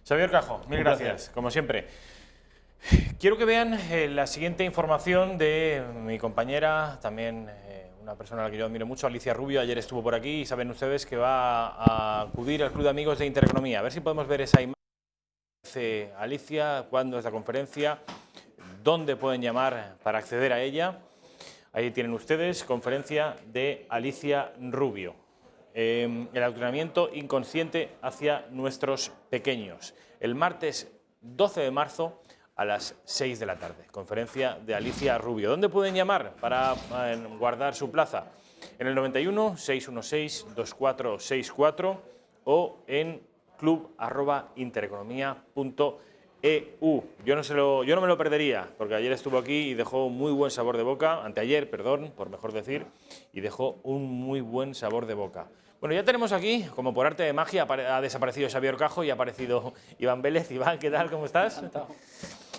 Xavier Cajo, mil gracias, como siempre. Quiero que vean la siguiente información de mi compañera, también una persona a la que yo admiro mucho, Alicia Rubio. Ayer estuvo por aquí y saben ustedes que va a acudir al Club de Amigos de Intereconomía. A ver si podemos ver esa imagen. Alicia, cuándo es la conferencia, dónde pueden llamar para acceder a ella. Ahí tienen ustedes, conferencia de Alicia Rubio. El adoctrinamiento inconsciente hacia nuestros pequeños. El martes 12 de marzo a las 6 de la tarde. Conferencia de Alicia Rubio. ¿Dónde pueden llamar para guardar su plaza? En el 91 616 2464 o en club@intereconomia.eu. Yo no me lo perdería, porque ayer estuvo aquí y dejó muy buen sabor de boca, anteayer, perdón, por mejor decir, y dejó un muy buen sabor de boca. Bueno, ya tenemos aquí, como por arte de magia, ha desaparecido Xavier Cajo y ha aparecido Iván Vélez. Iván, ¿qué tal? ¿Cómo estás?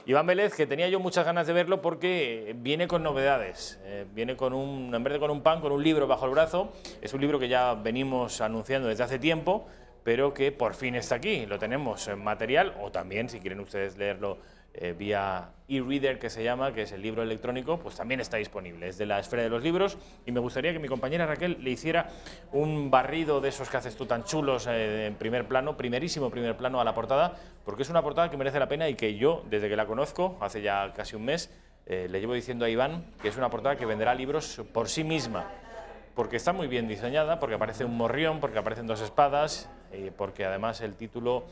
Iván Vélez, que tenía yo muchas ganas de verlo porque viene con novedades. Viene con en vez de con un pan, con un libro bajo el brazo. Es un libro que ya venimos anunciando desde hace tiempo, pero que por fin está aquí. Lo tenemos en material, o también, si quieren ustedes leerlo vía e-reader, que se llama, que es el libro electrónico, pues también está disponible. Es de la esfera de los libros y me gustaría que mi compañera Raquel le hiciera un barrido de esos que haces tú tan chulos en primer plano, primerísimo primer plano a la portada, porque es una portada que merece la pena y que yo, desde que la conozco, hace ya casi un mes, le llevo diciendo a Iván que es una portada que venderá libros por sí misma, porque está muy bien diseñada, porque aparece un morrión, porque aparecen dos espadas, porque además el título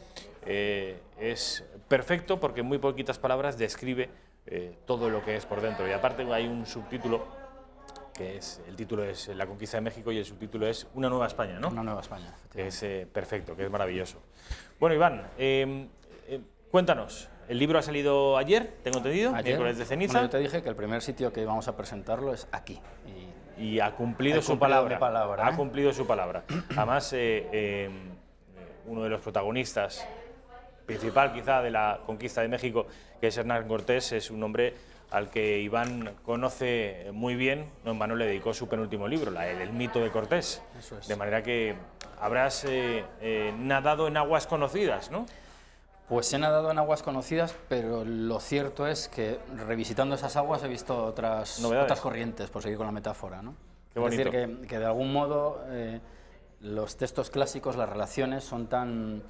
es perfecto, porque en muy poquitas palabras describe todo lo que es por dentro. Y aparte hay un subtítulo, el título es La conquista de México y el subtítulo es Una nueva España, ¿no? Una nueva España. Que es perfecto, que es maravilloso. Bueno, Iván, cuéntanos. El libro ha salido ayer, tengo entendido, miércoles de ceniza. Bueno, yo te dije que el primer sitio que íbamos a presentarlo es aquí. Y ha cumplido su palabra. Ha cumplido su palabra. Además, uno de los protagonistas principal quizá de la conquista de México, que es Hernán Cortés, es un hombre al que Iván conoce muy bien. No en vano le dedicó su penúltimo libro, el mito de Cortés. Eso es. De manera que habrás nadado en aguas conocidas, ¿no? Pues he nadado en aguas conocidas, pero lo cierto es que revisitando esas aguas he visto otras corrientes, por seguir con la metáfora, ¿no? Qué bonito. Es decir, que de algún modo los textos clásicos, las relaciones son tan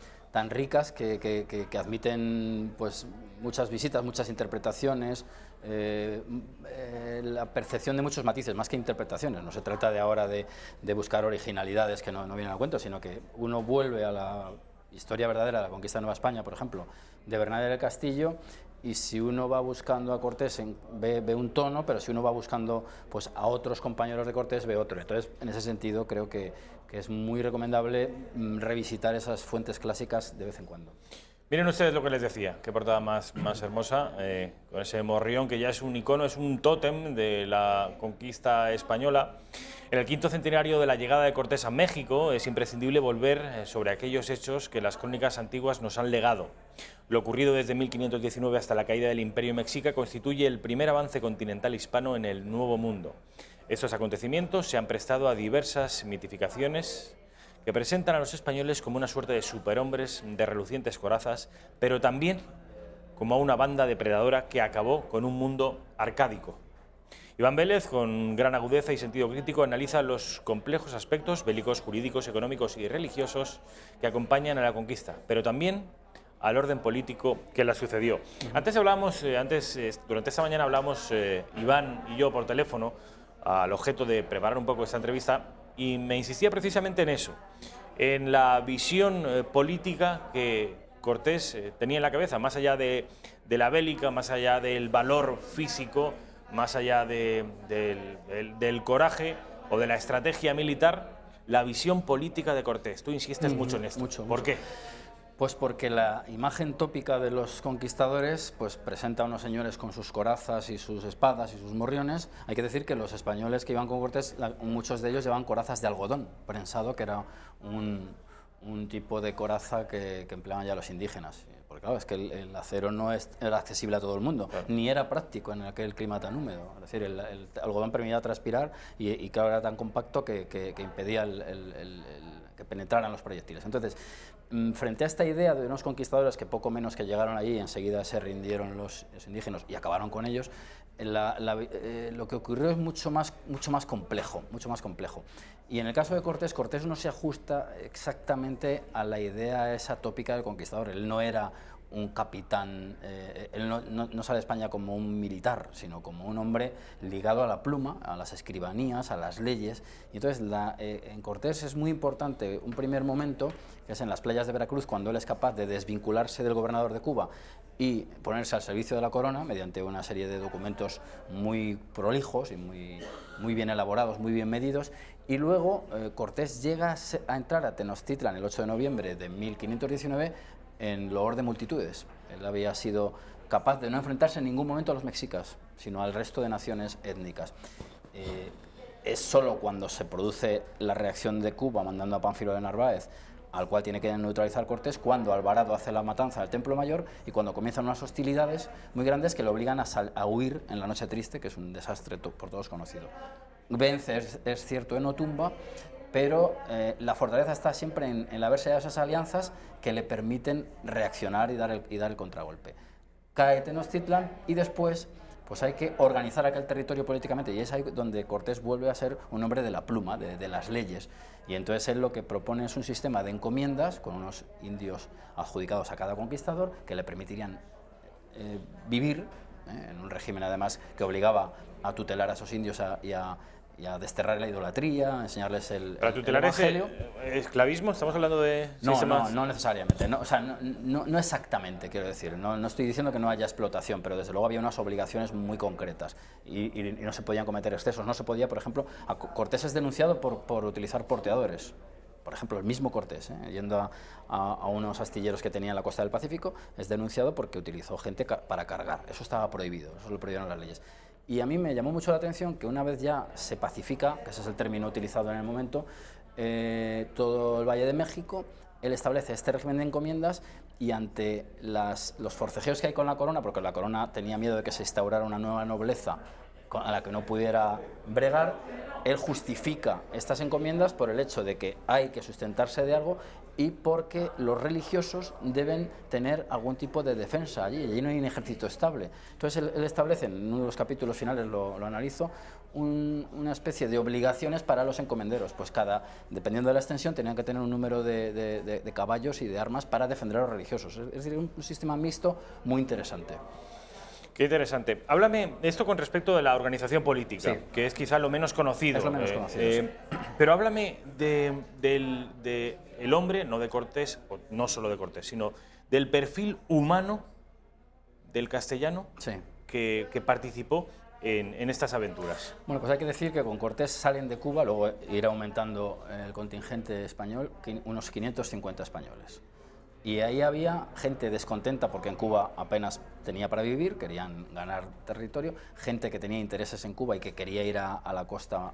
ricas que admiten pues, muchas visitas, muchas interpretaciones, la percepción de muchos matices, más que interpretaciones. No se trata de ahora de buscar originalidades que no vienen al cuento, sino que uno vuelve a la historia verdadera de la conquista de Nueva España, por ejemplo, de Bernabé del Castillo, y si uno va buscando a Cortés ve un tono, pero si uno va buscando pues, a otros compañeros de Cortés ve otro. Entonces, en ese sentido, creo que es muy recomendable revisitar esas fuentes clásicas de vez en cuando. Miren ustedes lo que les decía, qué portada más hermosa, con ese morrión que ya es un icono, es un tótem de la conquista española. En el 5º centenario de la llegada de Cortés a México es imprescindible volver sobre aquellos hechos que las crónicas antiguas nos han legado. Lo ocurrido desde 1519 hasta la caída del Imperio Mexica constituye el primer avance continental hispano en el Nuevo Mundo. Estos acontecimientos se han prestado a diversas mitificaciones que presentan a los españoles como una suerte de superhombres de relucientes corazas, pero también como a una banda depredadora que acabó con un mundo arcádico. Iván Vélez, con gran agudeza y sentido crítico, analiza los complejos aspectos bélicos, jurídicos, económicos y religiosos que acompañan a la conquista, pero también al orden político que la sucedió. Durante esta mañana hablamos Iván y yo por teléfono al objeto de preparar un poco esta entrevista y me insistía precisamente en eso, en la visión política que Cortés tenía en la cabeza, más allá de la bélica, más allá del valor físico, más allá del coraje o de la estrategia militar, la visión política de Cortés. Tú insistes mucho en esto. ¿Por qué? Pues porque la imagen tópica de los conquistadores pues presenta a unos señores con sus corazas y sus espadas y sus morriones. Hay que decir que los españoles que iban con Cortés, muchos de ellos llevaban corazas de algodón, prensado, que era un tipo de coraza que empleaban ya los indígenas. Porque claro, es que el acero no era accesible a todo el mundo, claro, ni era práctico en aquel clima tan húmedo. Es decir, el algodón permitía transpirar y claro, era tan compacto que impedía que penetraran los proyectiles. Entonces, frente a esta idea de unos conquistadores que poco menos que llegaron allí y enseguida se rindieron los indígenas y acabaron con ellos, lo que ocurrió es mucho más complejo, Y en el caso de Cortés, Cortés no se ajusta exactamente a la idea esa tópica del conquistador. Él no era un capitán, él no sale de España como un militar, sino como un hombre ligado a la pluma, a las escribanías, a las leyes. Y entonces en Cortés es muy importante un primer momento, que es en las playas de Veracruz, cuando él es capaz de desvincularse del gobernador de Cuba y ponerse al servicio de la corona mediante una serie de documentos muy prolijos y muy bien elaborados, muy bien medidos. Y luego Cortés llega a entrar a Tenochtitlan el 8 de noviembre de 1519 en loor de multitudes. Él había sido capaz de no enfrentarse en ningún momento a los mexicas, sino al resto de naciones étnicas. Es solo cuando se produce la reacción de Cuba mandando a Pánfilo de Narváez, al cual tiene que neutralizar Cortés, cuando Alvarado hace la matanza del Templo Mayor y cuando comienzan unas hostilidades muy grandes que le obligan a huir en la Noche Triste, que es un desastre por todos conocido. Vence, es cierto, en Otumba, pero la fortaleza está siempre en el haberse dado esas alianzas que le permiten reaccionar y dar el contragolpe. Cae Tenochtitlan y después pues hay que organizar aquel territorio políticamente, y es ahí donde Cortés vuelve a ser un hombre de la pluma, de las leyes. Y entonces él lo que propone es un sistema de encomiendas con unos indios adjudicados a cada conquistador que le permitirían vivir en un régimen además que obligaba a tutelar a esos indios y a desterrar la idolatría, a enseñarles el evangelio. ¿Esclavismo? ¿Estamos hablando de sistemas? No necesariamente, no exactamente, quiero decir. No estoy diciendo que no haya explotación, pero desde luego había unas obligaciones muy concretas y no se podían cometer excesos. No se podía, por ejemplo, Cortés es denunciado por utilizar porteadores. Por ejemplo, el mismo Cortés, yendo a unos astilleros que tenía en la costa del Pacífico, es denunciado porque utilizó gente para cargar. Eso estaba prohibido, eso lo prohibieron las leyes. Y a mí me llamó mucho la atención que una vez ya se pacifica, que ese es el término utilizado en el momento, todo el Valle de México, él establece este régimen de encomiendas y ante los forcejeos que hay con la corona, porque la corona tenía miedo de que se instaurara una nueva nobleza a la que no pudiera bregar, él justifica estas encomiendas por el hecho de que hay que sustentarse de algo y porque los religiosos deben tener algún tipo de defensa allí no hay un ejército estable. Entonces él establece, en uno de los capítulos finales lo analizo, una especie de obligaciones para los encomenderos, pues dependiendo de la extensión, tenían que tener un número de caballos y de armas para defender a los religiosos. Es decir, un sistema mixto muy interesante. Qué interesante. Háblame esto con respecto de la organización política, sí, que es quizá lo menos conocido. Es lo menos conocido, sí. Pero háblame del hombre, no de Cortés, o no solo de Cortés, sino del perfil humano del castellano, sí, que participó en estas aventuras. Bueno, pues hay que decir que con Cortés salen de Cuba, luego irá aumentando el contingente español, unos 550 españoles. Y ahí había gente descontenta porque en Cuba apenas tenía para vivir, querían ganar territorio, gente que tenía intereses en Cuba y que quería ir a la costa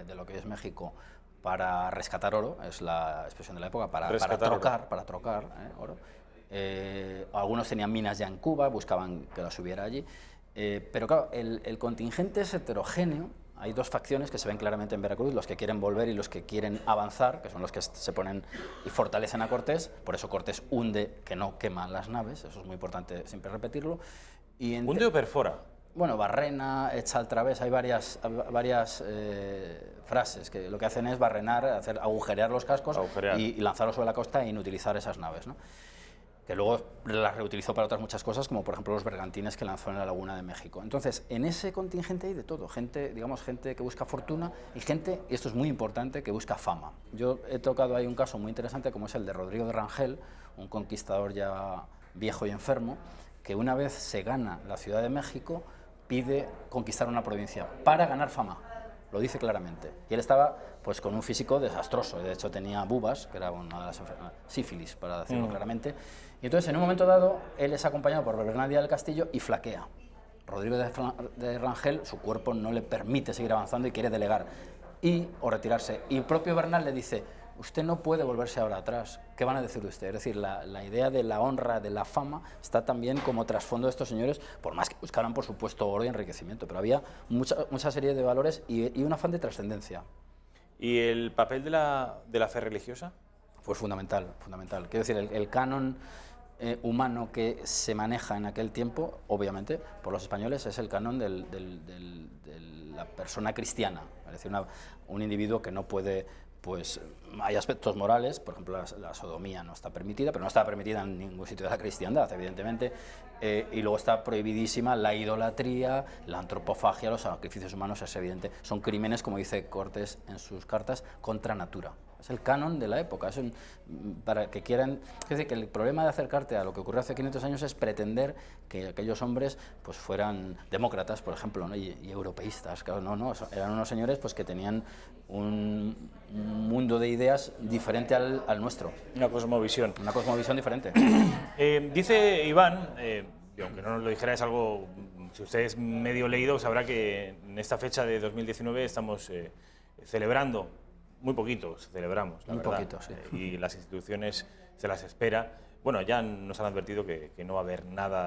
de lo que es México para rescatar oro, es la expresión de la época, para trocar oro. Algunos tenían minas ya en Cuba, buscaban que las hubiera allí. Pero claro, el contingente es heterogéneo hay dos facciones que se ven claramente en Veracruz, los que quieren volver y los que quieren avanzar, que son los que se ponen y fortalecen a Cortés. Por eso Cortés hunde, que no quema las naves, eso es muy importante siempre repetirlo. ¿Hunde o perfora? Bueno, barrena, echa al través, hay varias frases que lo que hacen es barrenar, agujerear los cascos y lanzarlos sobre la costa e inutilizar esas naves, ¿no? Que luego las reutilizó para otras muchas cosas, como por ejemplo los bergantines que lanzó en la Laguna de México. Entonces, en ese contingente hay de todo, gente que busca fortuna y gente, y esto es muy importante, que busca fama. Yo he tocado ahí un caso muy interesante, como es el de Rodrigo de Rangel, un conquistador ya viejo y enfermo, que una vez se gana la Ciudad de México, pide conquistar una provincia para ganar fama. Lo dice claramente. Y él estaba pues con un físico desastroso, de hecho tenía bubas, que era una de las enfermedades, sífilis, para decirlo claramente. Y entonces, en un momento dado, él es acompañado por Bernardía del Castillo y flaquea. Rodrigo de Rangel, su cuerpo no le permite seguir avanzando y quiere delegar o retirarse. Y el propio Bernal le dice, usted no puede volverse ahora atrás, ¿qué van a decir de usted? Es decir, la idea de la honra, de la fama, está también como trasfondo de estos señores, por más que buscaran, por supuesto, oro y enriquecimiento, pero había mucha serie de valores y un afán de trascendencia. ¿Y el papel de la fe religiosa? Pues fundamental. Quiero decir, el canon humano que se maneja en aquel tiempo, obviamente, por los españoles, es el canon de la persona cristiana, es decir, un individuo que no puede... Pues hay aspectos morales, por ejemplo, la sodomía no está permitida, pero no está permitida en ningún sitio de la cristiandad, evidentemente, y luego está prohibidísima la idolatría, la antropofagia, los sacrificios humanos, es evidente, son crímenes, como dice Cortés en sus cartas, contra natura. Es el canon de la época, para que quieran... Es decir, que el problema de acercarte a lo que ocurrió hace 500 años es pretender que aquellos hombres pues, fueran demócratas, por ejemplo, ¿no? y europeístas. Claro, no, eran unos señores pues, que tenían un mundo de ideas diferente al nuestro. Una cosmovisión. Una cosmovisión diferente. Dice Iván, y aunque no nos lo dijera, es algo, si usted es medio leído, sabrá que en esta fecha de 2019 estamos celebrando. Muy poquitos celebramos, la verdad. Muy poquitos, sí. Y las instituciones se las espera. Bueno, ya nos han advertido que no va a haber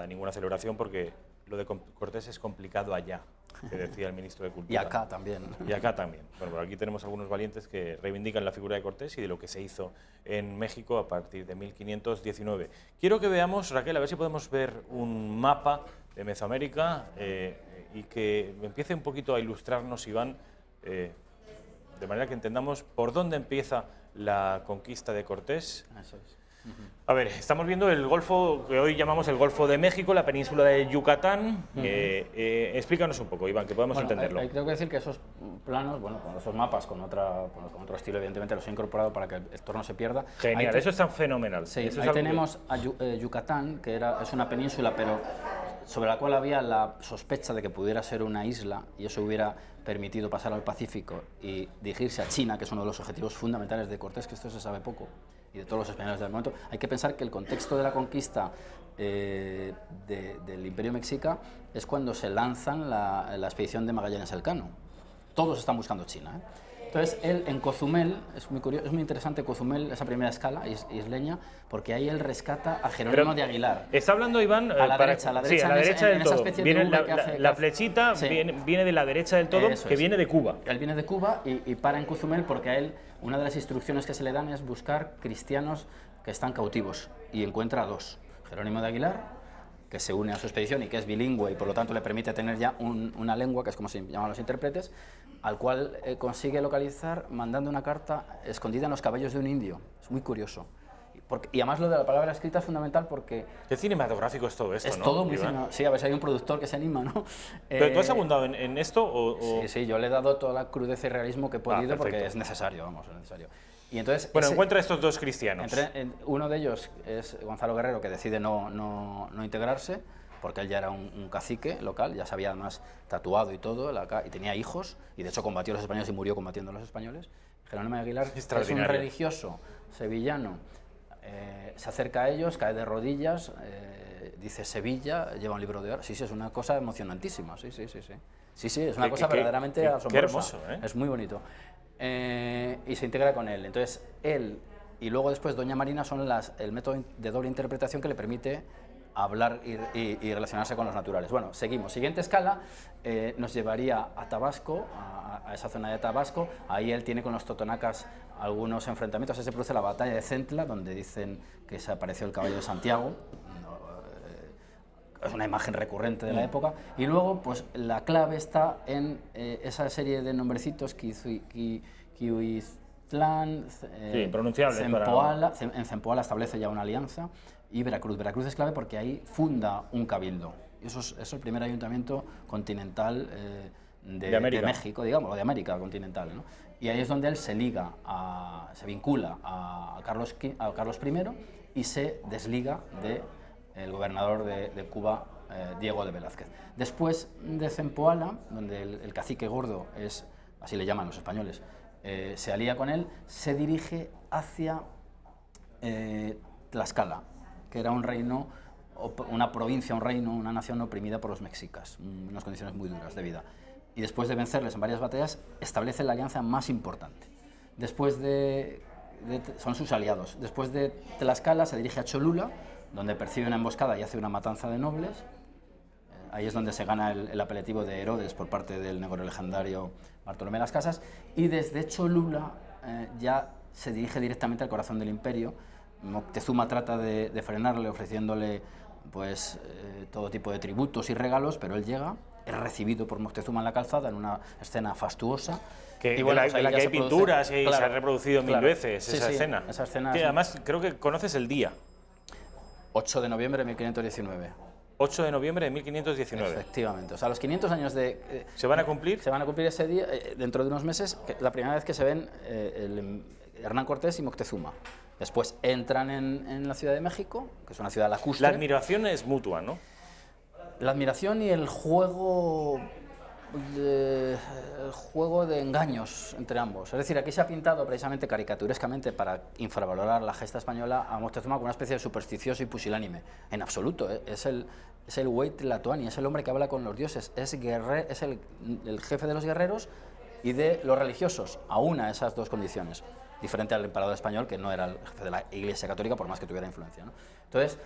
ninguna celebración porque lo de Cortés es complicado allá, que decía el ministro de Cultura. Y acá también. Y acá también. Bueno, por aquí tenemos algunos valientes que reivindican la figura de Cortés y de lo que se hizo en México a partir de 1519. Quiero que veamos, Raquel, a ver si podemos ver un mapa de Mesoamérica y que empiece un poquito a ilustrarnos, Iván, de manera que entendamos por dónde empieza la conquista de Cortés. Eso es. A ver, estamos viendo el Golfo, que hoy llamamos el Golfo de México, la península de Yucatán. Explícanos un poco, Iván, que podamos entenderlo. Tengo que decir que esos planos, bueno, con esos mapas, con otro estilo, evidentemente los he incorporado para que el entorno se pierda. Genial, eso está fenomenal. Sí, eso ahí tenemos a Yucatán, que es una península, pero sobre la cual había la sospecha de que pudiera ser una isla, y eso hubiera permitido pasar al Pacífico y dirigirse a China, que es uno de los objetivos fundamentales de Cortés, que esto se sabe poco, y de todos los españoles del momento. Hay que pensar que el contexto de la conquista del Imperio Mexica es cuando se lanzan la expedición de Magallanes Elcano. Todos están buscando China, ¿eh? Entonces, él en Cozumel, es muy curioso, es muy interesante Cozumel, esa primera escala isleña, porque ahí él rescata a Jerónimo de Aguilar. Está hablando, Iván, a la derecha del todo. Viene la flechita viene de la derecha del todo, que viene de Cuba. Él viene de Cuba y para en Cozumel porque a él una de las instrucciones que se le dan es buscar cristianos que están cautivos, y encuentra a dos. Jerónimo de Aguilar, que se une a su expedición y que es bilingüe y por lo tanto le permite tener ya una lengua, que es como se llaman los intérpretes, al cual consigue localizar mandando una carta escondida en los cabellos de un indio. Es muy curioso. Y además lo de la palabra escrita es fundamental porque... Qué cinematográfico es todo esto, es ¿no? Es todo muy cinematográfico. Sí, a ver si hay un productor que se anima, ¿no? ¿Pero tú has abundado en esto? Sí, yo le he dado toda la crudeza y realismo que he podido porque es necesario, vamos, es necesario. Y entonces, bueno, encuentra estos dos cristianos. Uno de ellos es Gonzalo Guerrero, que decide no integrarse, porque él ya era un cacique local, ya se había además tatuado y todo, y tenía hijos, y de hecho combatió a los españoles y murió combatiendo a los españoles. Jerónimo de Aguilar es un religioso sevillano, se acerca a ellos, cae de rodillas, dice Sevilla, lleva un libro de oro. Sí, es una cosa emocionantísima, sí, es una cosa verdaderamente asombrosa. Qué hermoso, ¿eh? Es muy bonito. Y se integra con él. Entonces, él y luego después Doña Marina son el método de doble interpretación que le permite hablar y relacionarse con los naturales. Bueno, seguimos. Siguiente escala nos llevaría a Tabasco, a esa zona de Tabasco. Ahí él tiene con los totonacas algunos enfrentamientos. Ahí se produce la batalla de Centla, donde dicen que se apareció el caballo de Santiago. Es una imagen recurrente de la época. Y luego, pues la clave está en esa serie de nombrecitos, Quihuiztlán, Zempoala. En Zempoala establece ya una alianza, y Veracruz. Veracruz es clave porque ahí funda un cabildo. Eso es el primer ayuntamiento continental de México, digamos, o de América continental, ¿no? Y ahí es donde él se vincula a Carlos I y se desliga del gobernador de Cuba, Diego de Velázquez. Después de Zempoala, donde el cacique gordo es, así le llaman los españoles, se alía con él, se dirige hacia Tlaxcala, que era un reino, una provincia, un reino, una nación oprimida por los mexicas, en unas condiciones muy duras de vida. Y después de vencerles en varias batallas, establece la alianza más importante. Son sus aliados. Después de Tlaxcala se dirige a Cholula, donde percibe una emboscada y hace una matanza de nobles. Ahí es donde se gana el apelativo de Herodes por parte del negro legendario Bartolomé de las Casas. Y desde Cholula ya se dirige directamente al corazón del imperio. Moctezuma trata de frenarle ofreciéndole pues, todo tipo de tributos y regalos, pero él llega, es recibido por Moctezuma en la calzada en una escena fastuosa. Y bueno, en la que hay pinturas y se ha reproducido mil veces esa escena. Esa escena que además creo que conoces el día. 8 de noviembre de 1519. 8 de noviembre de 1519. Efectivamente. O sea, los 500 años de... ¿Se van a cumplir? Se van a cumplir ese día, dentro de unos meses, la primera vez que se ven Hernán Cortés y Moctezuma. Después entran en la Ciudad de México, que es una ciudad lacustre. La admiración es mutua, ¿no? La admiración y el juego de engaños entre ambos. Es decir, aquí se ha pintado precisamente caricaturescamente para infravalorar la gesta española a Moctezuma como una especie de supersticioso y pusilánime. En absoluto, es el Hueytlatoani, es el hombre que habla con los dioses, es el jefe de los guerreros y de los religiosos, aúna esas dos condiciones, diferente al emperador español, que no era el jefe de la Iglesia Católica, por más que tuviera influencia, ¿no? Entonces,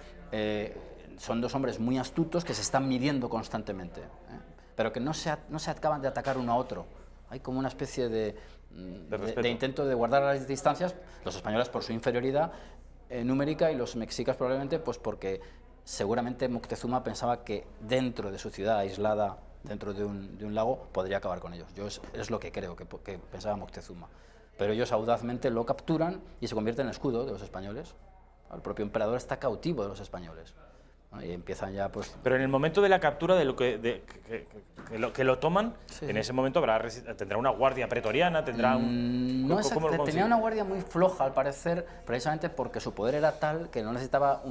son dos hombres muy astutos que se están midiendo constantemente, pero que no se acaban de atacar uno a otro. Hay como una especie de intento de guardar las distancias, los españoles por su inferioridad numérica y los mexicas probablemente pues porque seguramente Moctezuma pensaba que dentro de su ciudad aislada, dentro de un lago, podría acabar con ellos. Es lo que creo que pensaba Moctezuma. Pero ellos audazmente lo capturan y se convierte en el escudo de los españoles. El propio emperador está cautivo de los españoles. Y empiezan ya, pues... Pero en el momento de la captura, que lo toman, sí, en ese momento tendrá una guardia pretoriana, tendrá un... No, tenía una guardia muy floja, al parecer, precisamente porque su poder era tal que no necesitaba...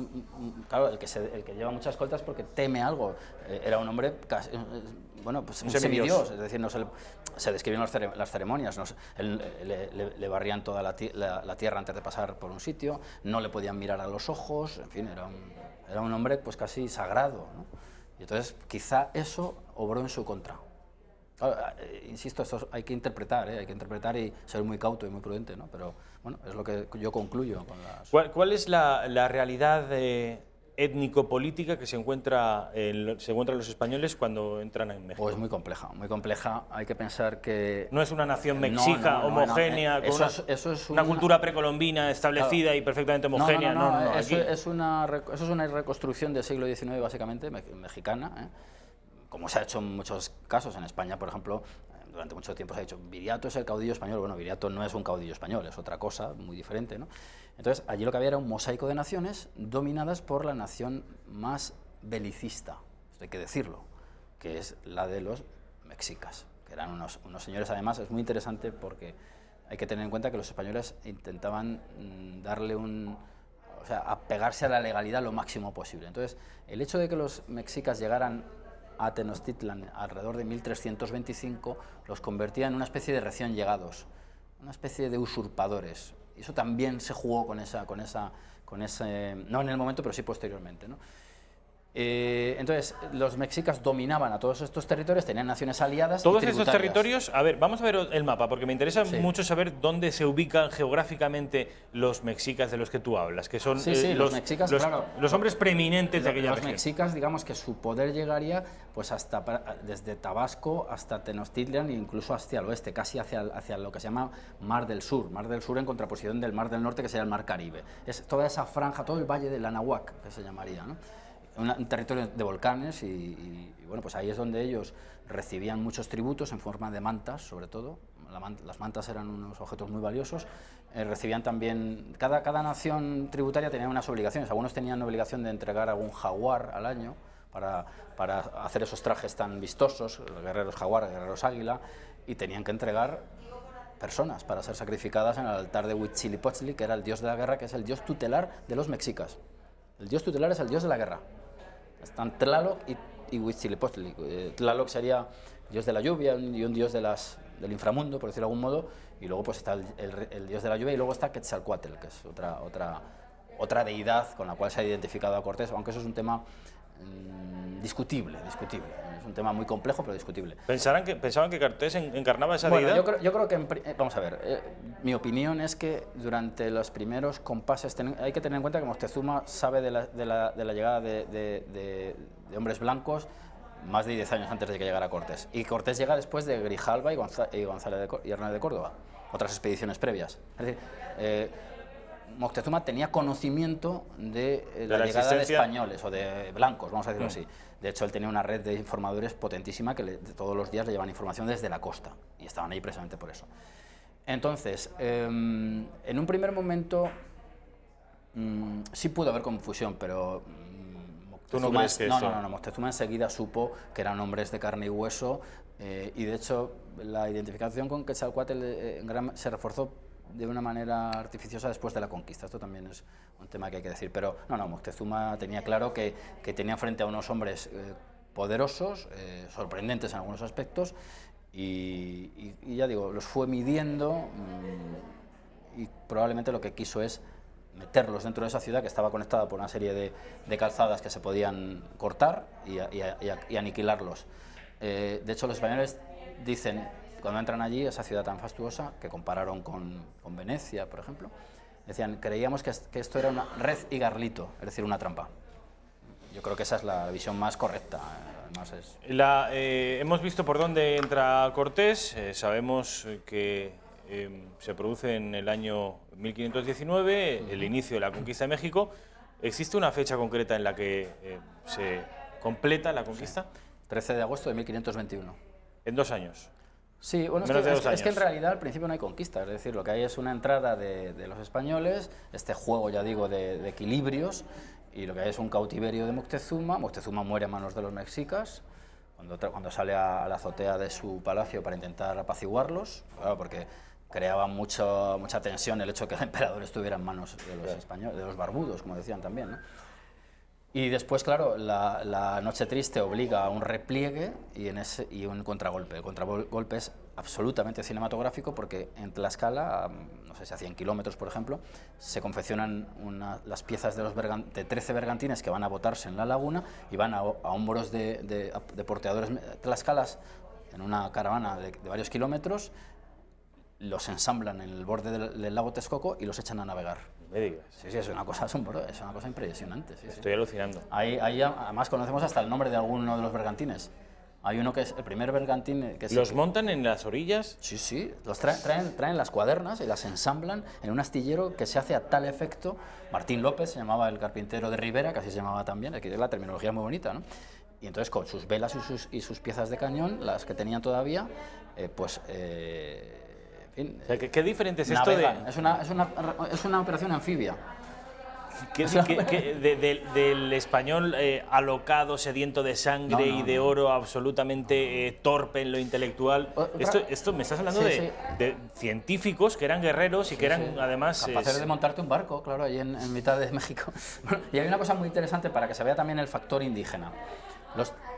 claro, el que lleva muchas escoltas porque teme algo. Era un hombre casi... Bueno, pues un semidios, es decir, se describen las ceremonias, le barrían toda la tierra antes de pasar por un sitio, no le podían mirar a los ojos, en fin, era un hombre pues casi sagrado, ¿no? Y entonces quizá eso obró en su contra. Insisto, esto hay que interpretar y ser muy cauto y muy prudente, ¿no? Pero bueno, es lo que yo concluyo con las... ¿Cuál es la realidad étnico-política que se encuentran los españoles cuando entran en México? Pues muy compleja. Hay que pensar que... No es una nación mexica homogénea, con una cultura precolombina establecida, claro, y perfectamente homogénea. No, eso es una reconstrucción del siglo XIX, básicamente, mexicana, como se ha hecho en muchos casos. En España, por ejemplo, durante mucho tiempo se ha dicho Viriato es el caudillo español. Bueno, Viriato no es un caudillo español, es otra cosa muy diferente, ¿no? Entonces, allí lo que había era un mosaico de naciones dominadas por la nación más belicista, esto hay que decirlo, que es la de los mexicas, que eran unos señores. Además, es muy interesante porque hay que tener en cuenta que los españoles intentaban apegarse a la legalidad lo máximo posible. Entonces, el hecho de que los mexicas llegaran a Tenochtitlan alrededor de 1325 los convertía en una especie de recién llegados, una especie de usurpadores. Y eso también se jugó con ese, no en el momento, pero sí posteriormente, ¿no? Entonces, los mexicas dominaban a todos estos territorios, tenían naciones aliadas. Todos estos territorios, a ver, vamos a ver el mapa, porque me interesa mucho saber dónde se ubican geográficamente los mexicas de los que tú hablas, que son los mexicas, claro, los hombres preeminentes de aquella región. Los mexicas, digamos que su poder llegaría pues desde Tabasco hasta Tenochtitlan e incluso hacia el oeste, casi hacia lo que se llama Mar del Sur en contraposición del Mar del Norte, que sería el Mar Caribe. Es toda esa franja, todo el valle del Anahuac, que se llamaría, ¿no? Un territorio de volcanes y bueno, pues ahí es donde ellos recibían muchos tributos en forma de mantas, sobre todo. Las mantas eran unos objetos muy valiosos. Recibían también, cada nación tributaria tenía unas obligaciones. Algunos tenían la obligación de entregar algún jaguar al año para hacer esos trajes tan vistosos, los guerreros jaguar, guerreros águila, y tenían que entregar personas para ser sacrificadas en el altar de Huitzilopochtli, que era el dios de la guerra, que es el dios tutelar de los mexicas. El dios tutelar es el dios de la guerra. Están Tlaloc y Huitzilopochtli. Tlaloc sería dios de la lluvia y un dios del inframundo, por decirlo de algún modo, y luego pues está el dios de la lluvia, y luego está Quetzalcóatl, que es otra deidad con la cual se ha identificado a Cortés, aunque eso es un tema discutible. Es un tema muy complejo, pero discutible. ¿Pensaban que Cortés encarnaba esa deidad? Yo creo que, vamos a ver, mi opinión es que durante los primeros compases, hay que tener en cuenta que Moctezuma sabe de la llegada de hombres blancos más de 10 años antes de que llegara Cortés. Y Cortés llega después de Grijalva y Hernán de Córdoba, otras expediciones previas. Es decir, Moctezuma tenía conocimiento de la llegada de españoles o de blancos, vamos a decirlo así. De hecho, él tenía una red de informadores potentísima que todos los días le llevaban información desde la costa y estaban ahí precisamente por eso. Entonces, en un primer momento sí pudo haber confusión, pero Moctezuma enseguida supo que eran hombres de carne y hueso y de hecho la identificación con Quetzalcóatl se reforzó de una manera artificiosa después de la conquista. Esto también es un tema que hay que decir, pero Moctezuma tenía claro que tenía frente a unos hombres poderosos, sorprendentes en algunos aspectos, y ya digo, los fue midiendo y probablemente lo que quiso es meterlos dentro de esa ciudad que estaba conectada por una serie de calzadas que se podían cortar y aniquilarlos. De hecho, los españoles dicen, cuando entran allí, esa ciudad tan fastuosa, que compararon con Venecia, por ejemplo, decían, creíamos que esto era una red y garlito, es decir, una trampa. Yo creo que esa es la visión más correcta. Además hemos visto por dónde entra Cortés, sabemos que se produce en el año 1519, el inicio de la conquista de México. ¿Existe una fecha concreta en la que se completa la conquista? Sí. 13 de agosto de 1521. ¿En 2 años? Sí, bueno, es que en realidad al principio no hay conquista, es decir, lo que hay es una entrada de los españoles, este juego, ya digo, de equilibrios, y lo que hay es un cautiverio de Moctezuma. Moctezuma muere a manos de los mexicas, cuando sale a la azotea de su palacio para intentar apaciguarlos, claro, porque creaba mucha tensión el hecho de que el emperador estuviera en manos de los españoles, de los barbudos, como decían también, ¿no? Y después, claro, la noche triste obliga a un repliegue y un contragolpe. El contragolpe es absolutamente cinematográfico porque en Tlaxcala, no sé si a 100 kilómetros, por ejemplo, se confeccionan las piezas de 13 bergantines que van a botarse en la laguna y van a hombros de porteadores tlaxcalas en una caravana de varios kilómetros, los ensamblan en el borde del lago Texcoco y los echan a navegar. Me digas. Sí, es una cosa asombrosa, es una cosa impresionante. Sí, Estoy alucinando. Ahí además conocemos hasta el nombre de alguno de los bergantines. Hay uno que es el primer bergantín... ¿Los montan en las orillas? Sí, los traen las cuadernas y las ensamblan en un astillero que se hace a tal efecto. Martín López se llamaba el carpintero de Rivera, que así se llamaba también, aquí la terminología es muy bonita, ¿no? Y entonces con sus velas y sus piezas de cañón, las que tenían todavía, o sea, ¿qué diferente es esto de...? Es una operación anfibia. Del español alocado, sediento de sangre y de oro, absolutamente torpe en lo intelectual. Esto me estás hablando de científicos que eran guerreros y que eran además... capaces de montarte un barco, claro, ahí en mitad de México. Y hay una cosa muy interesante para que se vea también el factor indígena.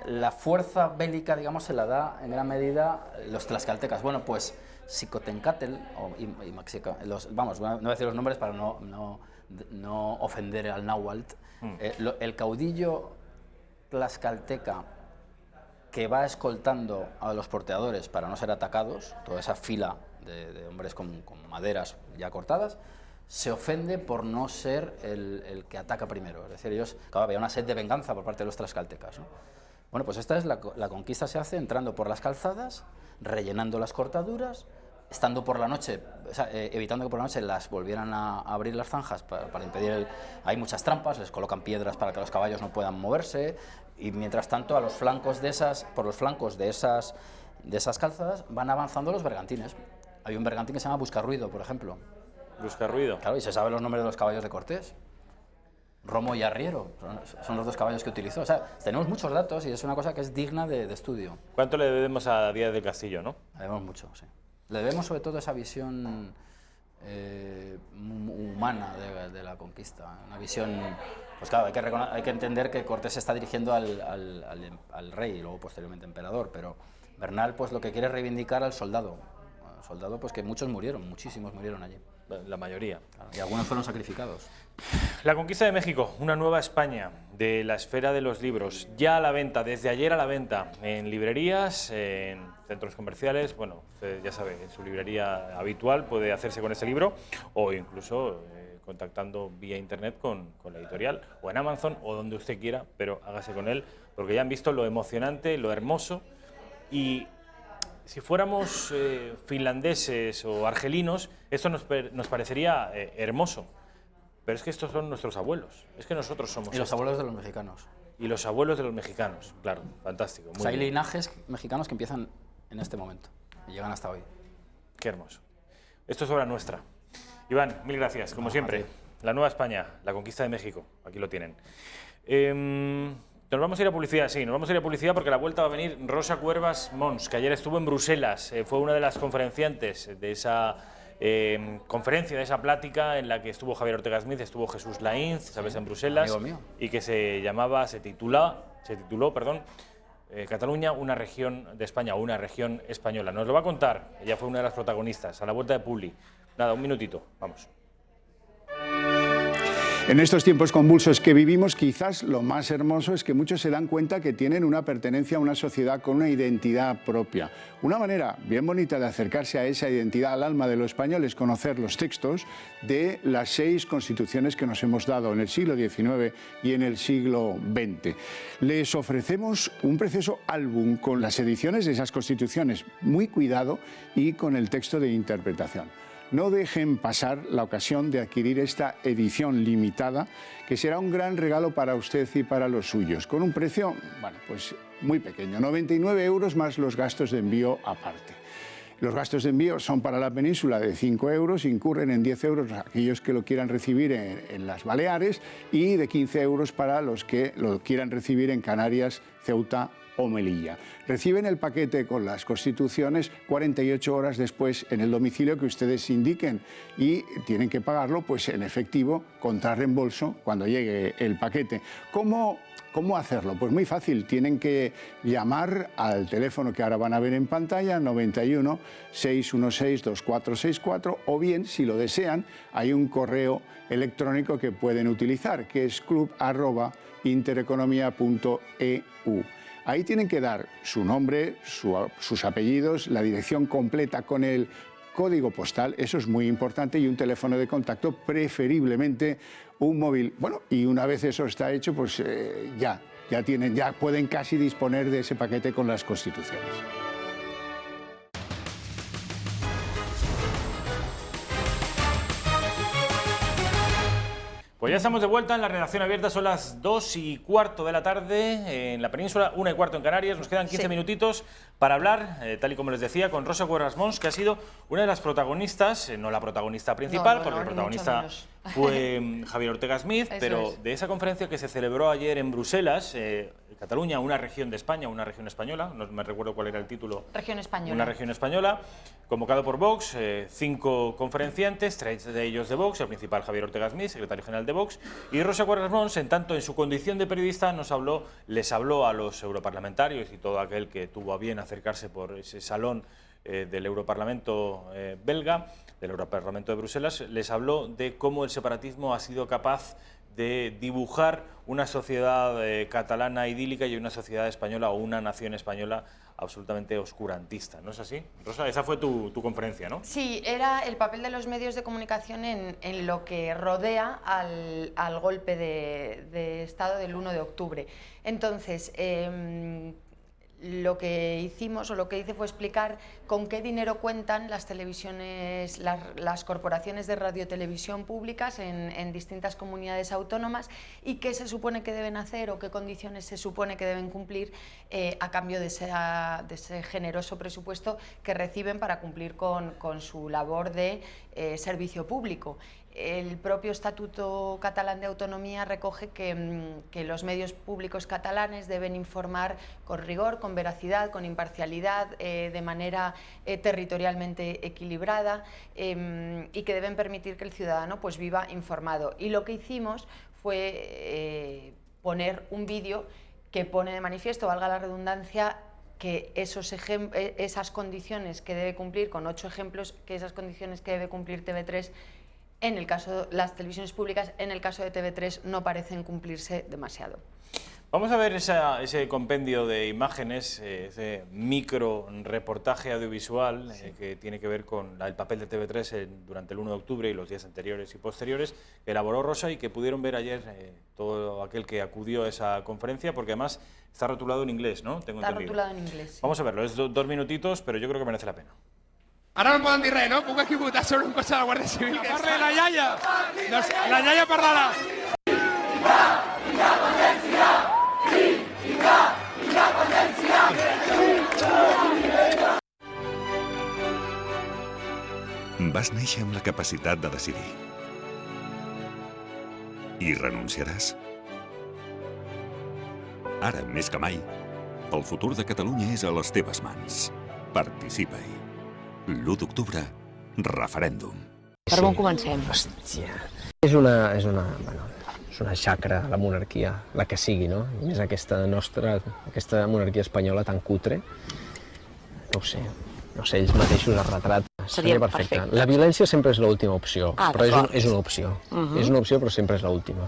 La fuerza bélica, digamos, se la da en gran medida los tlaxcaltecas. Bueno, pues Xicotencatl y Maxica, vamos, no voy a decir los nombres para no ofender al náhuatl. El caudillo tlaxcalteca que va escoltando a los porteadores para no ser atacados, toda esa fila de hombres con maderas ya cortadas, se ofende por no ser el que ataca primero. Es decir, ellos, claro, había una sed de venganza por parte de los tlaxcaltecas, ¿no? Bueno, pues esta es la conquista, se hace entrando por las calzadas, rellenando las cortaduras, estando por la noche, o sea, evitando que por la noche las volvieran a abrir las zanjas para impedir Hay muchas trampas, les colocan piedras para que los caballos no puedan moverse, y mientras tanto por los flancos de esas calzadas van avanzando los bergantines. Hay un bergantín que se llama Buscarruido, por ejemplo. Buscarruido. Claro, y se saben los nombres de los caballos de Cortés. Romo y Arriero, son los dos caballos que utilizó. O sea, tenemos muchos datos y es una cosa que es digna de estudio. ¿Cuánto le debemos a Díaz del Castillo, no? Le debemos mucho, sí. Le debemos sobre todo esa visión humana de la conquista. Una visión, pues claro, hay que entender que Cortés se está dirigiendo al rey y luego posteriormente emperador, pero Bernal pues lo que quiere es reivindicar al soldado. Al soldado pues que muchos murieron, muchísimos murieron allí. La mayoría. Claro, y algunos fueron sacrificados. La conquista de México, una nueva España de la esfera de los libros, ya a la venta, desde ayer a la venta, en librerías, en centros comerciales. Bueno, usted ya sabe, en su librería habitual puede hacerse con ese libro o incluso contactando vía internet con la editorial o en Amazon o donde usted quiera, pero hágase con él, porque ya han visto lo emocionante, lo hermoso. Y si fuéramos finlandeses o argelinos, esto nos parecería hermoso. Pero es que estos son nuestros abuelos. Es que nosotros somos... Y los abuelos de los mexicanos. Y los abuelos de los mexicanos, claro. Fantástico. Muy hay linajes mexicanos que empiezan en este momento y llegan hasta hoy. Qué hermoso. Esto es obra nuestra. Iván, mil gracias, como siempre. La nueva España, la conquista de México. Aquí lo tienen. Nos vamos a ir a publicidad, sí, nos vamos a ir a publicidad porque a la vuelta va a venir Rosa Cuervas Mons, que ayer estuvo en Bruselas, fue una de las conferenciantes de esa conferencia, de esa plática en la que estuvo Javier Ortega Smith, estuvo Jesús Lainz, sabes, en Bruselas, y que se tituló, Cataluña, una región de España, una región española. Nos lo va a contar, ella fue una de las protagonistas, a la vuelta de Publi. Nada, un minutito, vamos. En estos tiempos convulsos que vivimos, quizás lo más hermoso es que muchos se dan cuenta que tienen una pertenencia a una sociedad con una identidad propia. Una manera bien bonita de acercarse a esa identidad, al alma de lo español, es conocer los textos de las 6 constituciones que nos hemos dado en el siglo XIX y en el siglo XX. Les ofrecemos un precioso álbum con las ediciones de esas constituciones, muy cuidado, y con el texto de interpretación. No dejen pasar la ocasión de adquirir esta edición limitada, que será un gran regalo para usted y para los suyos, con un precio, bueno, pues muy pequeño, 99 € más los gastos de envío aparte. Los gastos de envío son para la península de 5 €, incurren en 10 € aquellos que lo quieran recibir en las Baleares y de 15 € para los que lo quieran recibir en Canarias, Ceuta o Melilla. Reciben el paquete con las constituciones 48 horas después en el domicilio que ustedes indiquen y tienen que pagarlo pues en efectivo contra reembolso cuando llegue el paquete. ¿Cómo hacerlo? Pues muy fácil, tienen que llamar al teléfono que ahora van a ver en pantalla, 91 616 2464, o bien, si lo desean, hay un correo electrónico que pueden utilizar, que es club@intereconomia.eu. Ahí tienen que dar su nombre, sus apellidos, la dirección completa con el código postal, eso es muy importante, y un teléfono de contacto, preferiblemente un móvil. Bueno, y una vez eso está hecho, pues ya pueden casi disponer de ese paquete con las constituciones. Pues ya estamos de vuelta en la redacción abierta, son las 2:15 de la tarde en la península, 1:15 en Canarias. Nos quedan 15 minutitos para hablar, tal y como les decía, con Rosa Cuervas Mons, que ha sido una de las protagonistas, no la protagonista principal, porque el protagonista fue Javier Ortega Smith, pero de esa conferencia que se celebró ayer en Bruselas, Cataluña, una región de España, una región española, no me recuerdo cuál era el título. Región española. Una región española, convocado por Vox, 5 conferenciantes, 3 de ellos de Vox, el principal Javier Ortega Smith, secretario general de Vox, y Rosa Cuervas Mons, en tanto en su condición de periodista, les habló a los europarlamentarios y todo aquel que tuvo a bien acercarse por ese salón del Europarlamento belga, del Europarlamento de Bruselas, les habló de cómo el separatismo ha sido capaz de dibujar una sociedad catalana idílica y una sociedad española o una nación española absolutamente oscurantista, ¿no es así? Rosa, esa fue tu conferencia, ¿no? Sí, era el papel de los medios de comunicación en lo que rodea al golpe de Estado del 1 de octubre. Entonces, lo que hicimos o lo que hice fue explicar con qué dinero cuentan las televisiones, las corporaciones de radiotelevisión públicas en distintas comunidades autónomas y qué se supone que deben hacer o qué condiciones se supone que deben cumplir a cambio de ese generoso presupuesto que reciben para cumplir con su labor de servicio público. El propio Estatuto Catalán de Autonomía recoge que los medios públicos catalanes deben informar con rigor, con veracidad, con imparcialidad, de manera territorialmente equilibrada y que deben permitir que el ciudadano pues, viva informado. Y lo que hicimos fue poner un vídeo que pone de manifiesto, valga la redundancia, que esas condiciones que debe cumplir, con 8 ejemplos, que esas condiciones que debe cumplir TV3 en el caso de las televisiones públicas, en el caso de TV3 no parecen cumplirse demasiado. Vamos a ver ese compendio de imágenes, ese micro reportaje audiovisual que tiene que ver con el papel de TV3 durante el 1 de octubre y los días anteriores y posteriores, que elaboró Rosa y que pudieron ver ayer todo aquel que acudió a esa conferencia, porque además está rotulado en inglés, ¿no? Tengo entendido. Rotulado en inglés. Sí. Vamos a verlo, es 2 minutitos, pero yo creo que merece la pena. Ara no poden dir res, no? Puc equivocar sobre un cotxe de la Guàrdia Civil. Que parli la iaia! Doncs la iaia parlarà. Vas néixer amb la capacitat de decidir. I renunciaràs? Ara, més que mai, el futur de Catalunya és a les teves mans. Participa-hi. L'1 d'octubre, referèndum. Per on comencem? Hòstia, és una xacra, la monarquia, la que sigui, no? I més aquesta monarquia espanyola tan cutre. No ho sé, ells mateixos es retraten. Seria perfecte. La violència sempre és l'última opció, però és una opció. És una opció, però sempre és l'última.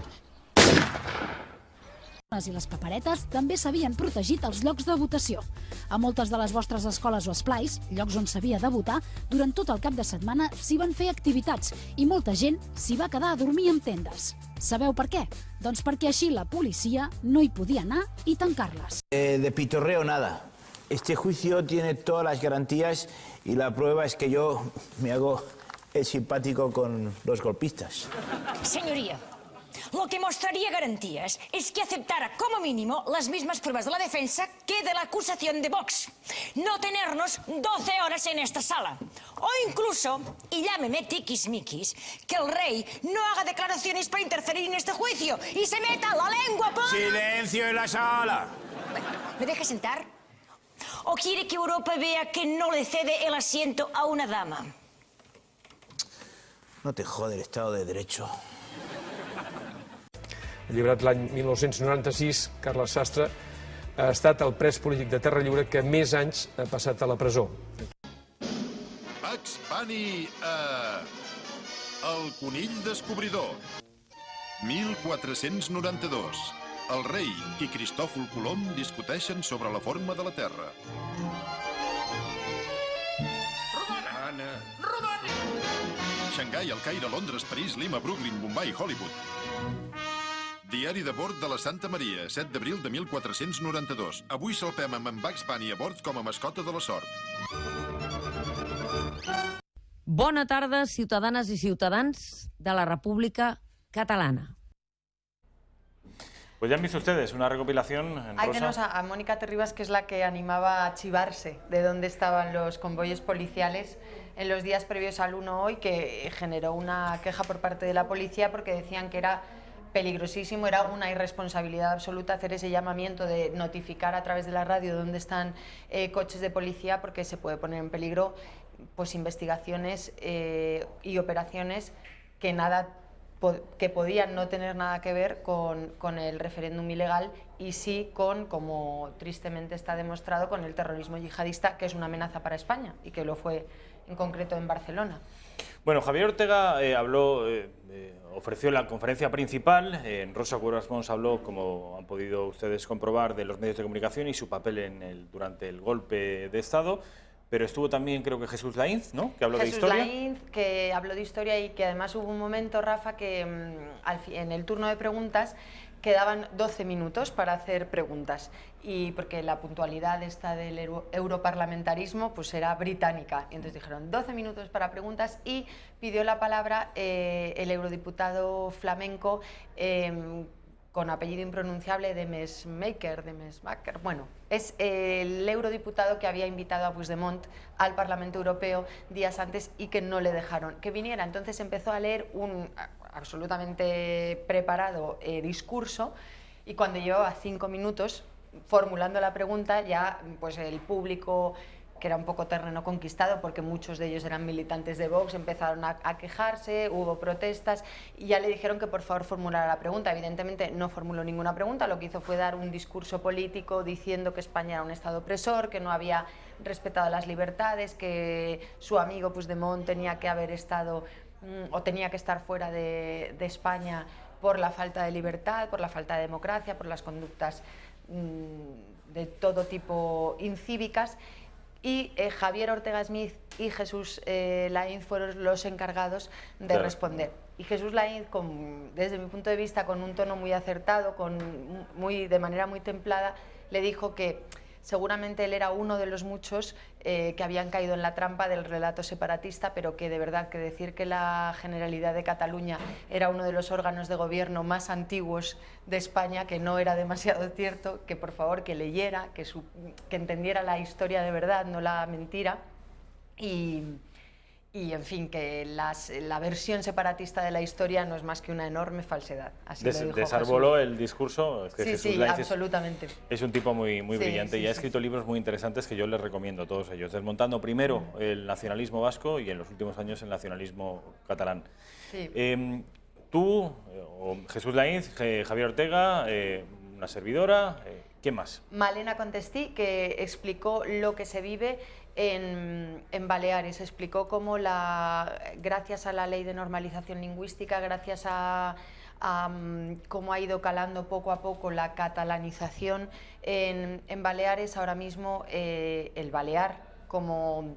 I les paperetes també s'havien protegit els llocs de votació. A moltes de les vostres escoles o esplais, llocs on s'havia de votar, durant tot el cap de setmana s'hi van fer activitats i molta gent s'hi va quedar a dormir en tendes. Sabeu per què? Doncs perquè així la policia no hi podia anar i tancar-les. De pitorreo nada. Este juicio tiene todas las garantías y la prueba es que yo me hago el simpático con los golpistas. Señoría, lo que mostraría garantías es que aceptara como mínimo las mismas pruebas de la defensa que de la acusación de Vox. No tenernos 12 horas en esta sala. O incluso, y llámeme tiquismiquis, que el rey no haga declaraciones para interferir en este juicio y se meta la lengua por... ¡Silencio en la sala! ¿Me deja sentar? ¿O quiere que Europa vea que no le cede el asiento a una dama? No te jode el Estado de Derecho. Alliberat l'any 1996, Carles Sastre ha estat el pres polític de Terra Lliure que més anys ha passat a la presó. Bugs Bunny El conill descobridor. 1492. El rei i Cristòfol Colom discuteixen sobre la forma de la Terra. Rodona! Xangai, El Caire, Londres, París, Lima, Brooklyn, Mumbai, Hollywood. Diari de bord de la Santa Maria, 7 d'abril de 1492. Avui salpem amb en Bugs Bunny a bord com a mascota de la sort. Bona tarda, ciutadanes i ciutadans de la República Catalana. Pues ya han visto ustedes una recopilación. Ahí tenemos a Mónica Terribas, que es la que animaba a chivarse de dónde estaban los convoyes policiales en los días previos al 1 hoy, que generó una queja por parte de la policía porque decían que era peligrosísimo, era una irresponsabilidad absoluta hacer ese llamamiento de notificar a través de la radio dónde están coches de policía, porque se puede poner en peligro pues investigaciones y operaciones que podían no tener nada que ver con el referéndum ilegal y sí con, como tristemente está demostrado, con el terrorismo yihadista, que es una amenaza para España y que lo fue en concreto en Barcelona. Bueno, Javier Ortega ofreció la conferencia principal. Rosa Cuevas Pons habló, como han podido ustedes comprobar, de los medios de comunicación y su papel durante el golpe de Estado. Pero estuvo también, creo que Jesús Lainz, ¿no?, que habló de historia. Jesús Lainz, que habló de historia y que además hubo un momento, Rafa, que en el turno de preguntas quedaban 12 minutos para hacer preguntas, y porque la puntualidad esta del europarlamentarismo pues era británica, y entonces dijeron 12 minutos para preguntas, y pidió la palabra el eurodiputado flamenco con apellido impronunciable, Demesmaeker, bueno, es el eurodiputado que había invitado a Puigdemont al Parlamento Europeo días antes y que no le dejaron que viniera. Entonces empezó a leer un absolutamente preparado discurso, y cuando llevaba 5 minutos formulando la pregunta, ya pues el público, que era un poco terreno conquistado porque muchos de ellos eran militantes de Vox, empezaron a quejarse, hubo protestas y ya le dijeron que por favor formulara la pregunta. Evidentemente no formuló ninguna pregunta, lo que hizo fue dar un discurso político diciendo que España era un Estado opresor, que no había respetado las libertades, que su amigo Puigdemont tenía que haber estado o tenía que estar fuera de España por la falta de libertad, por la falta de democracia, por las conductas de todo tipo incívicas. Y Javier Ortega Smith y Jesús Lainz fueron los encargados de responder. Y Jesús Lainz, desde mi punto de vista, con un tono muy acertado, de manera muy templada, le dijo que seguramente él era uno de los muchos que habían caído en la trampa del relato separatista, pero que de verdad que decir que la Generalidad de Cataluña era uno de los órganos de gobierno más antiguos de España, que no era demasiado cierto, que por favor que leyera, que entendiera la historia de verdad, no la mentira, y en fin, que la versión separatista de la historia no es más que una enorme falsedad. Así lo dijo desarboló Jesús. El discurso. Es que Sí, Jesús sí, Lainz absolutamente. es un tipo muy brillante y ha escrito libros muy interesantes que yo les recomiendo a todos ellos, desmontando primero el nacionalismo vasco y en los últimos años el nacionalismo catalán. Sí. Tú, Jesús Lainz, Javier Ortega, una servidora, ¿qué más? Malena Contestí, que explicó lo que se vive en Baleares, explicó cómo gracias a la ley de normalización lingüística, gracias a cómo ha ido calando poco a poco la catalanización en Baleares, ahora mismo el balear como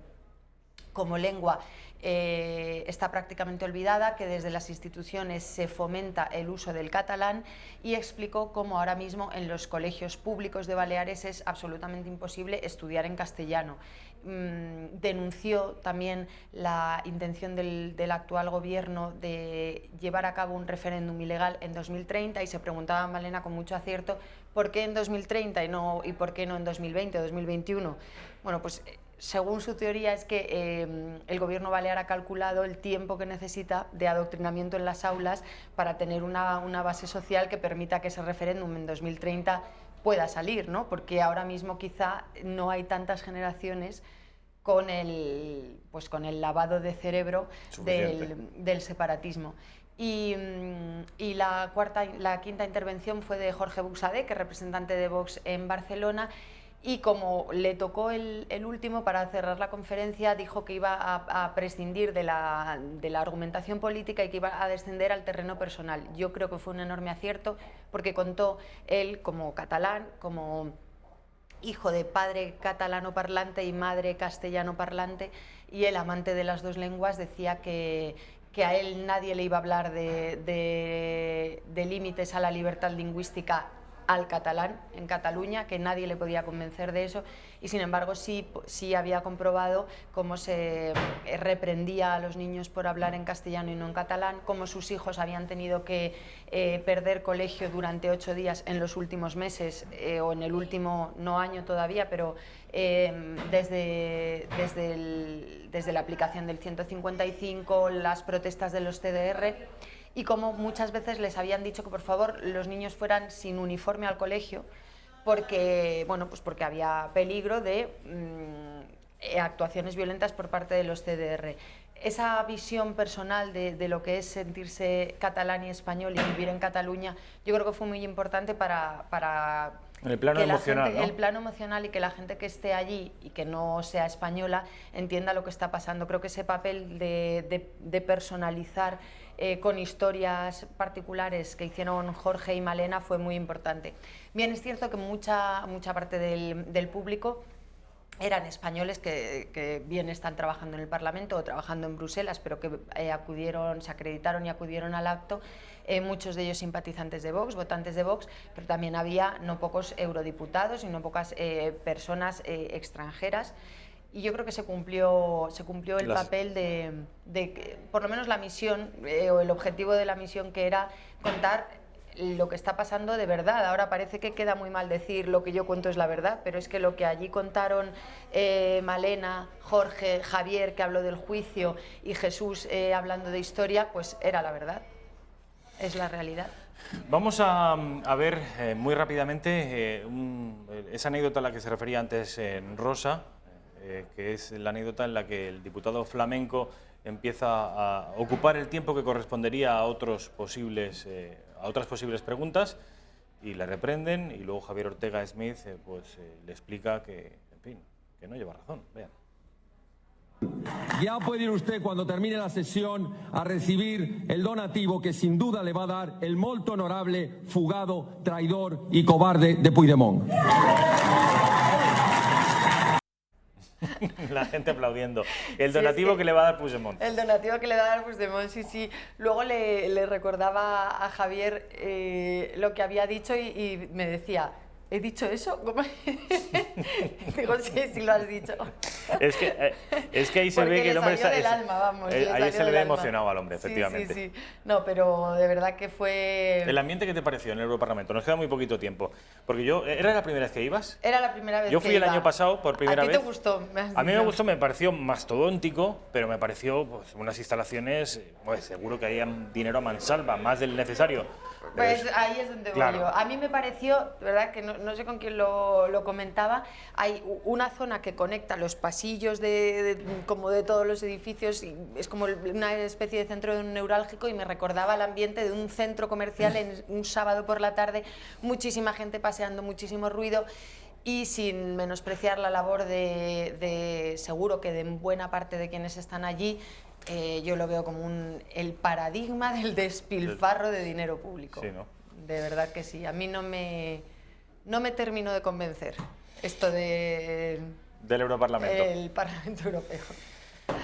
lengua está prácticamente olvidada, que desde las instituciones se fomenta el uso del catalán, y explicó cómo ahora mismo en los colegios públicos de Baleares es absolutamente imposible estudiar en castellano. Denunció también la intención del actual gobierno de llevar a cabo un referéndum ilegal en 2030 y se preguntaba Malena con mucho acierto ¿por qué en 2030 y por qué no en 2020 o 2021? Bueno, pues según su teoría es que el gobierno balear ha calculado el tiempo que necesita de adoctrinamiento en las aulas para tener una base social que permita que ese referéndum en 2030 pueda salir, ¿no? Porque ahora mismo quizá no hay tantas generaciones con el lavado de cerebro del separatismo. Y la quinta intervención fue de Jorge Buxadé, que es representante de Vox en Barcelona, y como le tocó el último para cerrar la conferencia, dijo que iba a prescindir de la argumentación política y que iba a descender al terreno personal. Yo creo que fue un enorme acierto porque contó él como catalán, como hijo de padre catalano parlante y madre castellano parlante, y el amante de las dos lenguas decía que a él nadie le iba a hablar de límites a la libertad lingüística al catalán en Cataluña, que nadie le podía convencer de eso, y sin embargo sí había comprobado cómo se reprendía a los niños por hablar en castellano y no en catalán, cómo sus hijos habían tenido que perder colegio durante 8 días en los últimos meses, o en el último, no año todavía, pero desde la aplicación del 155, las protestas de los CDR, y como muchas veces les habían dicho que por favor los niños fueran sin uniforme al colegio porque, bueno, pues porque había peligro de actuaciones violentas por parte de los CDR. Esa visión personal de lo que es sentirse catalán y español y vivir en Cataluña, yo creo que fue muy importante para en el plano emocional, ¿no? El plano emocional, y que la gente que esté allí y que no sea española entienda lo que está pasando. Creo que ese papel de personalizar con historias particulares que hicieron Jorge y Malena fue muy importante. Bien, es cierto que mucha parte del público eran españoles que bien están trabajando en el Parlamento o trabajando en Bruselas, pero que se acreditaron y acudieron al acto, muchos de ellos simpatizantes de Vox, votantes de Vox, pero también había no pocos eurodiputados y no pocas personas extranjeras. Y yo creo que se cumplió el papel de por lo menos la misión o el objetivo de la misión, que era contar lo que está pasando de verdad. Ahora parece que queda muy mal decir lo que yo cuento es la verdad, pero es que lo que allí contaron Malena, Jorge, Javier, que habló del juicio, y Jesús hablando de historia, pues era la verdad, es la realidad. Vamos a ver muy rápidamente esa anécdota a la que se refería antes Rosa, que es la anécdota en la que el diputado flamenco empieza a ocupar el tiempo que correspondería a otras posibles preguntas, y le reprenden, y luego Javier Ortega Smith le explica que, en fin, que no lleva razón. Vean. Ya puede ir usted, cuando termine la sesión, a recibir el donativo que sin duda le va a dar el molto honorable, fugado, traidor y cobarde de Puigdemont. La gente aplaudiendo. El donativo que le va a dar Puigdemont. El donativo que le va a dar Puigdemont, sí, sí. Luego le recordaba a Javier lo que había dicho y me decía, ¿he dicho eso? ¿Cómo? Digo, sí lo has dicho. Es que ahí se ve que el hombre está... ahí se le ve emocionado al hombre, efectivamente. Sí. No, pero de verdad que fue... ¿El ambiente qué te pareció en el Europarlamento? Nos queda muy poquito tiempo. Porque ¿era la primera vez que ibas? Era la primera vez que iba. Yo fui el año pasado por primera vez. ¿A ti te gustó? A mí me gustó, me pareció mastodóntico, pero me pareció unas instalaciones, seguro que hay dinero a mansalva, más del necesario. Pues ahí es donde voy yo. A mí me pareció, de verdad, que no sé con quién lo comentaba, hay una zona que conecta los pasillos como de todos los edificios, y es como una especie de centro neurálgico, y me recordaba el ambiente de un centro comercial en un sábado por la tarde, muchísima gente paseando, muchísimo ruido, y sin menospreciar la labor seguro que de buena parte de quienes están allí. Yo lo veo como el paradigma del despilfarro de dinero público. Sí, ¿no? De verdad que sí. A mí no me terminó de convencer esto del Europarlamento. El Parlamento Europeo.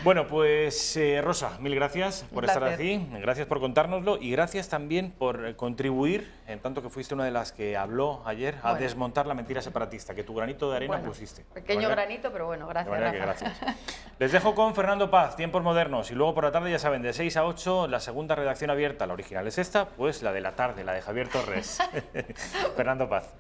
Bueno, pues Rosa, mil gracias por estar aquí, gracias por contárnoslo, y gracias también por contribuir, en tanto que fuiste una de las que habló ayer, a desmontar la mentira separatista, que tu granito de arena pusiste. Pequeño granito, pero bueno, gracias, Rafa. Gracias. Les dejo con Fernando Paz, Tiempos Modernos, y luego por la tarde, ya saben, de 6 a 8, la segunda redacción abierta. La original es esta, pues la de la tarde, la de Javier Torres. Fernando Paz.